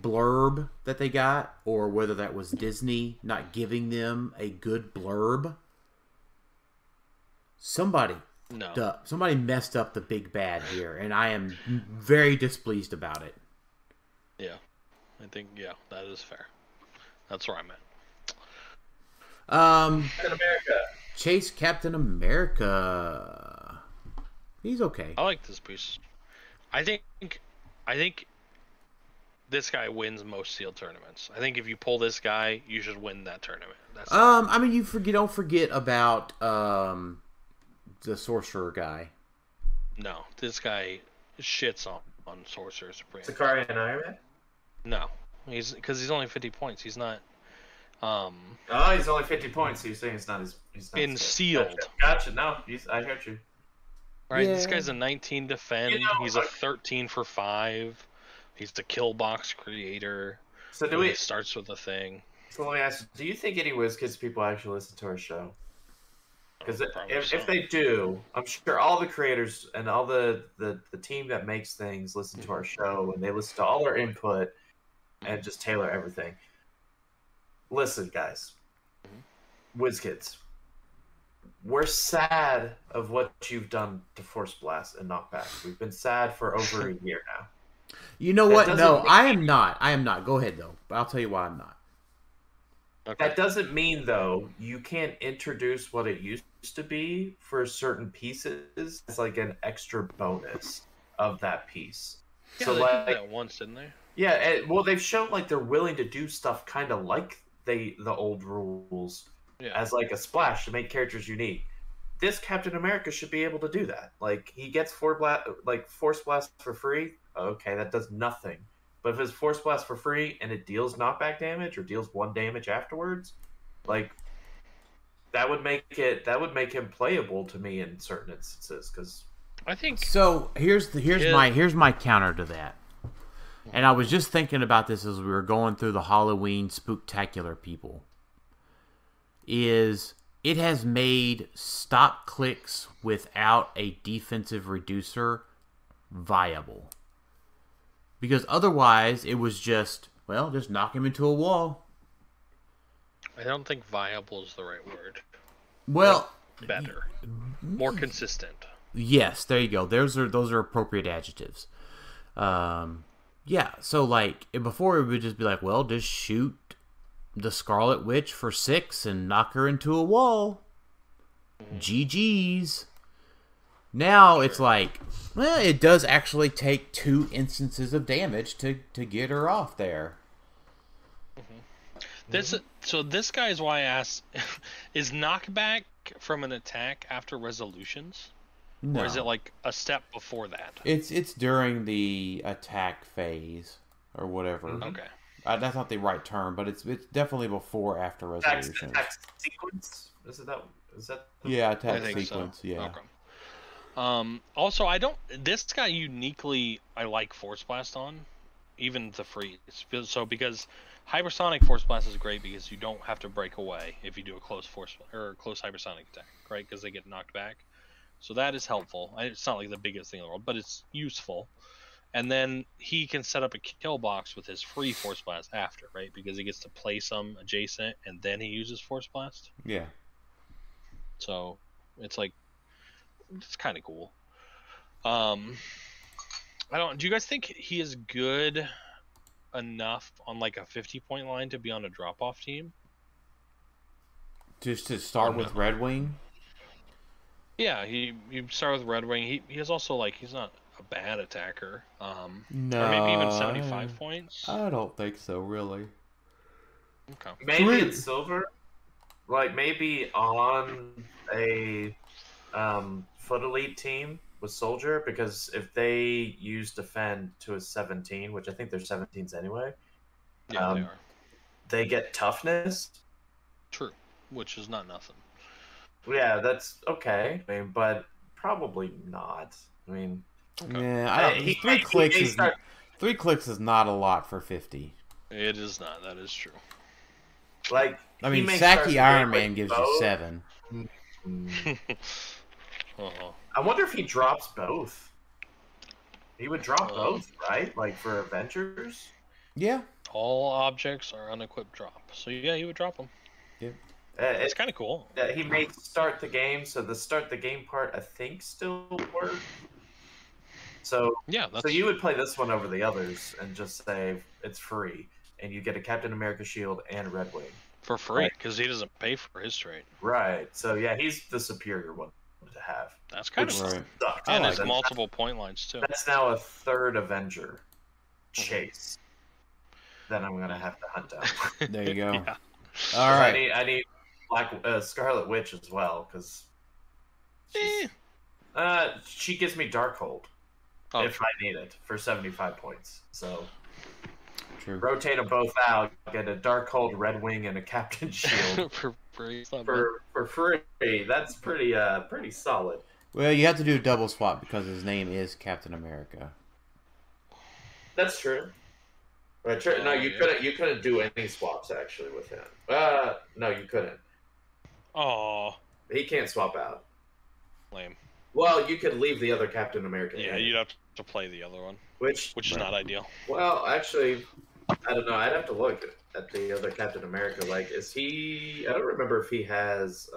blurb that they got, or whether that was Disney not giving them a good blurb, somebody messed up the big bad here, and I am very displeased about it. Yeah, I think that is fair. That's where I'm at. Captain America. Chase Captain America. He's okay. I like this piece. I think this guy wins most sealed tournaments. I think if you pull this guy, you should win that tournament. I mean, don't forget about the Sorcerer guy. No, this guy shits on Sorcerer Supreme. Sakari and Iron Man? No, because he's only 50 points. He's not. He's only 50 points. So you're saying he's not in sealed. Gotcha. No, I heard you. Right, This guy's a 19 defend. He's a 13 for 5. He's the kill box creator. So he starts with a thing. So let me ask you, do you think any WizKids people actually listen to our show? Because Probably if so. they do, I'm sure all the creators and all the team that makes things listen to our show, and they listen to all our input and just tailor everything. Listen, guys, WizKids, we're sad of what you've done to Force Blast and Knockback. We've been sad for over a year now. You know That what? doesn't No, mean- I am not. I am not. Go ahead, though. But I'll tell you why I'm not. Okay. That doesn't mean, though, you can't introduce what it used to be for certain pieces as like an extra bonus of that piece. Yeah, So they like, did that once, didn't they? yeah, well, they've shown like they're willing to do stuff kind of like the old rules Yeah. as like a splash to make characters unique. This Captain America should be able to do that. Like he gets Force Blast for free. Okay, that does nothing. But if it's Force Blast for free and it deals knockback damage or deals 1 damage afterwards, like that would make him playable to me in certain instances. Because I think So here's my counter to that. And I was just thinking about this as we were going through the Halloween spooktacular people. Is it has made stop clicks without a defensive reducer viable. Because otherwise it was just knock him into a wall. I don't think viable is the right word. Well, Better, more consistent. yes, there you go. Those are appropriate adjectives. Yeah, so like before it would just be like, well, just shoot the Scarlet Witch for 6 and knock her into a wall. GG's. Now it's like, well, it does actually take 2 instances of damage to get her off there. So this guy is why I asked: is knockback from an attack after resolutions, No, or is it like a step before that? it's during the attack phase or whatever. Okay. That's not the right term, but it's definitely before after resolution. attack sequence is that Yeah, I attack think sequence. so. Yeah. Okay. Also, this guy uniquely I like Force Blast on, even the freeze. So because hypersonic Force Blast is great because you don't have to break away if you do a close close hypersonic attack, right? Because they get knocked back. So that is helpful. It's not like the biggest thing in the world, but it's useful. And then he can set up a kill box with his free Force Blast after, right? Because he gets to play some adjacent and then he uses Force Blast. Yeah. So it's like, it's kind of cool. Do you guys think he is good enough on like a 50-point line to be on a drop-off team? Just to start with Red Wing? Yeah, you start with Red Wing. He is also like, he's not a bad attacker. No. Or maybe even 75 points. I don't think so, really. Okay. maybe in silver, like maybe on a foot elite team with soldier, because if they use defend to a 17, which I think they're 17s anyway, Yeah, they are. they get toughness. True. Which is not nothing. Yeah, that's okay. I mean, but probably not. I mean, Okay. Yeah, I don't, He- 3 he clicks may is start- 3 clicks is not a lot for 50. It is not. That is true. like I he mean, may start the Sakky Iron game with Man gives you both. 7. Uh-huh. I wonder if he drops both. He would drop Oh. both, right? Like for Avengers. Yeah. All objects are unequipped drop. So yeah, he would drop them. It's kind of cool. He may start the game, so the start the game part I think still works. So Yeah, that's so you would play this one over the others and just say it's free, and you get a Captain America shield and a Red Wing. for free because he doesn't pay for his trade. Right. So yeah, he's the superior one to have. That's kind Which of Right. sucks. and I there's like multiple point lines too. That's now a third Avenger chase. That I'm gonna have to hunt down. There you go. Yeah. All right. I need Scarlet Witch as well because she gives me Darkhold Oh, if I need it for 75 points. So True. rotate them both out, get a Darkhold, Red Wing, and a Captain Shield for free. It's not bad. for free. That's pretty solid. Well, you have to do a double swap because his name is Captain America. That's true. Right, sure. No, you couldn't do any swaps actually with him. No, you couldn't. Oh, He can't swap out. Lame. Well, you could leave the other Captain America. Yeah, you'd have to play the other one, which is not ideal. Well, actually, I don't know. I'd have to look at the other Captain America. Like, is he? I don't remember if he has.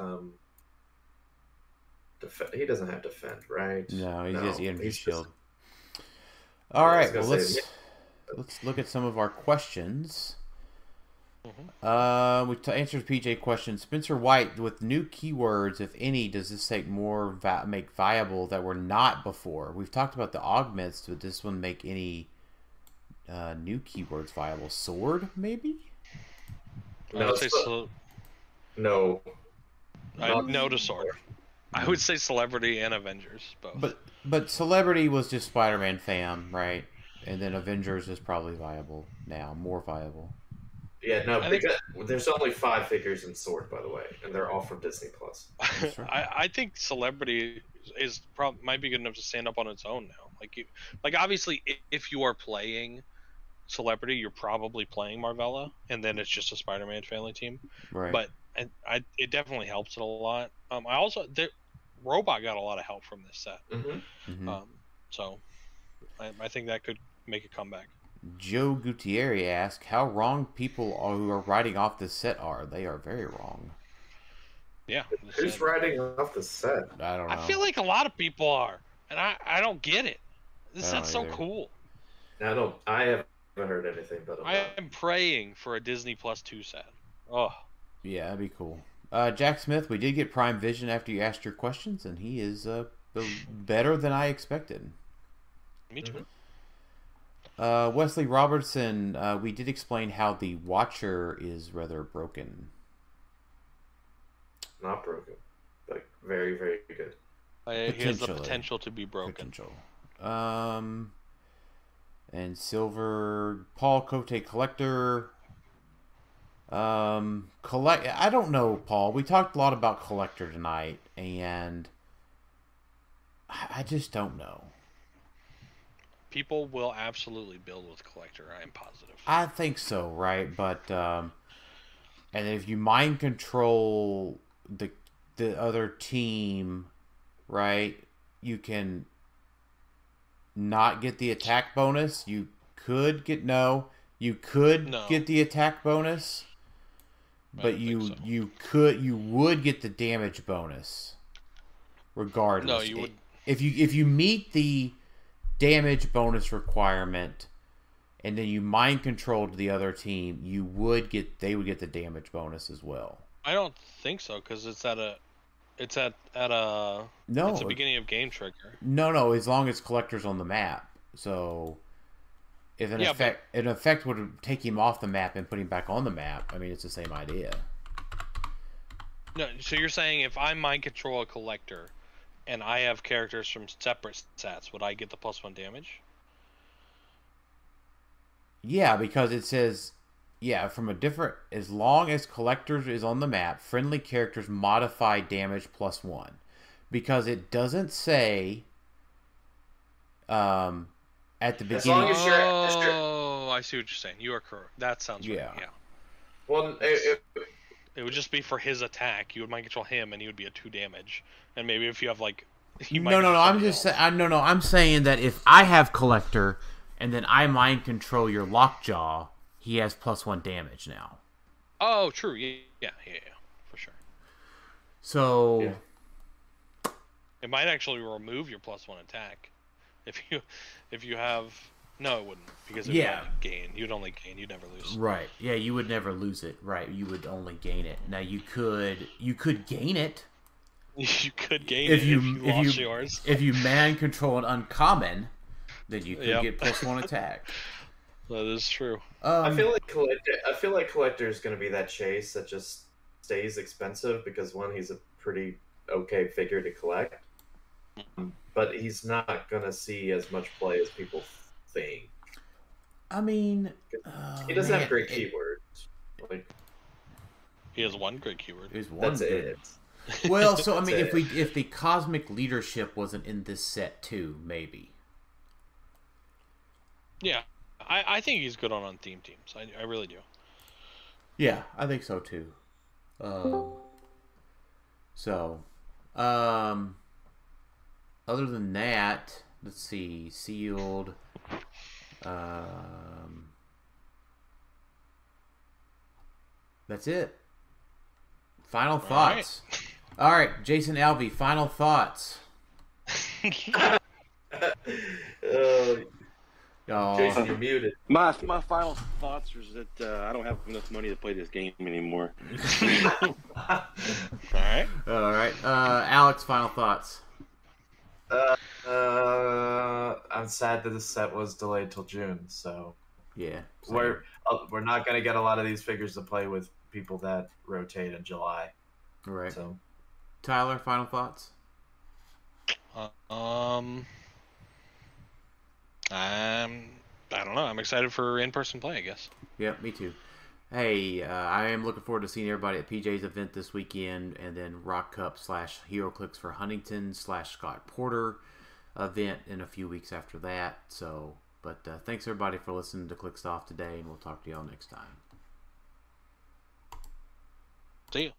He doesn't have defend, right? No, he just energy shield. Just... All right, well let's look at some of our questions. We answered PJ question. Spencer White, with new keywords, if any, does this take more make viable that were not before? We've talked about the augments. Does this one make any new keywords viable? Sword, maybe? No. No. No to sword. I would say celebrity and Avengers both. But celebrity was just Spider-Man fam, right? And then Avengers is probably viable now, more viable. Yeah, no, because there's only 5 figures in Sword, by the way, and they're all from Disney Plus. I think celebrity might be good enough to stand up on its own now. Like obviously, if you are playing celebrity, you're probably playing Marvella, and then it's just a Spider-Man family team. Right. But it definitely helps it a lot. Robot got a lot of help from this set. So I think that could make a comeback. Joe Gutierrez asks, how wrong people who are writing off this set are. They are very wrong. Yeah. Who's writing off the set? I don't know. I feel like a lot of people are, and I don't get it. This set's so cool. I haven't heard anything but I am praying for a Disney Plus 2 set. Oh. Yeah, that'd be cool. Jack Smith, we did get Prime Vision after you asked your questions, and he is better than I expected. Me too. Wesley Robertson, we did explain how the Watcher is rather broken. Not broken, but very, very good. He has the potential to be broken. And Silver, Paul Cote Collector. I don't know, Paul. We talked a lot about Collector tonight, and I just don't know. People will absolutely build with Collector. I am positive. I think so, right? But and if you mind control the other team, right, you can not get the attack bonus. You could get get the attack bonus, but you would get the damage bonus regardless. No, you would. If you meet the damage bonus requirement and then you mind controlled the other team, they would get the damage bonus as well. I don't think so, because it's at the beginning of game trigger. No, as long as Collector's on the map. So if an effect would take him off the map and put him back on the map, I mean, it's the same idea. No, so you're saying if I mind control a Collector and I have characters from separate sets, would I get the +1 damage? Yeah, because it says, from a different, as long as Collectors is on the map, friendly characters modify damage +1. Because it doesn't say at the beginning. As long as you're, I see what you're saying. You are correct. That sounds right. Yeah. Well, it would just be for his attack. You would mind control him, and he would be a 2 damage. And maybe if you have I'm saying that if I have Collector, and then I mind control your Lockjaw, he has +1 damage now. Oh, true. Yeah, for sure. So it might actually remove your +1 attack if you have. No, it wouldn't, because it would only gain. You'd only gain. You'd never lose. Right. Yeah, you would never lose it. Right. You would only gain it. Now you could gain it. You could gain if you lost yours. If you man control an uncommon, then you could get +1 attack. That is true. I feel like Collector is going to be that chase that just stays expensive because he's a pretty okay figure to collect, but he's not going to see as much play as people think. I mean, he doesn't have great keywords. He has one great keyword. That's it. Well, so I mean, if the cosmic leadership wasn't in this set too, maybe. Yeah, I think he's good on theme teams. I really do. Yeah, I think so too. So, other than that, let's see, sealed. That's it. Final thoughts. All right, Jason Alvey, final thoughts. Jason, you're muted. My final thoughts is that I don't have enough money to play this game anymore. All right. Alex, final thoughts. I'm sad that this set was delayed till June, so yeah, we're not gonna get a lot of these figures to play with people that rotate in July. Right. So, Tyler, final thoughts. I don't know. I'm excited for in-person play, I guess. Yeah, me too. Hey, I am looking forward to seeing everybody at PJ's event this weekend, and then Rock Cup / HeroClix for Huntington / Scott Porter event in a few weeks after that. So, but thanks everybody for listening to Clixed Off today, and we'll talk to y'all next time. See you.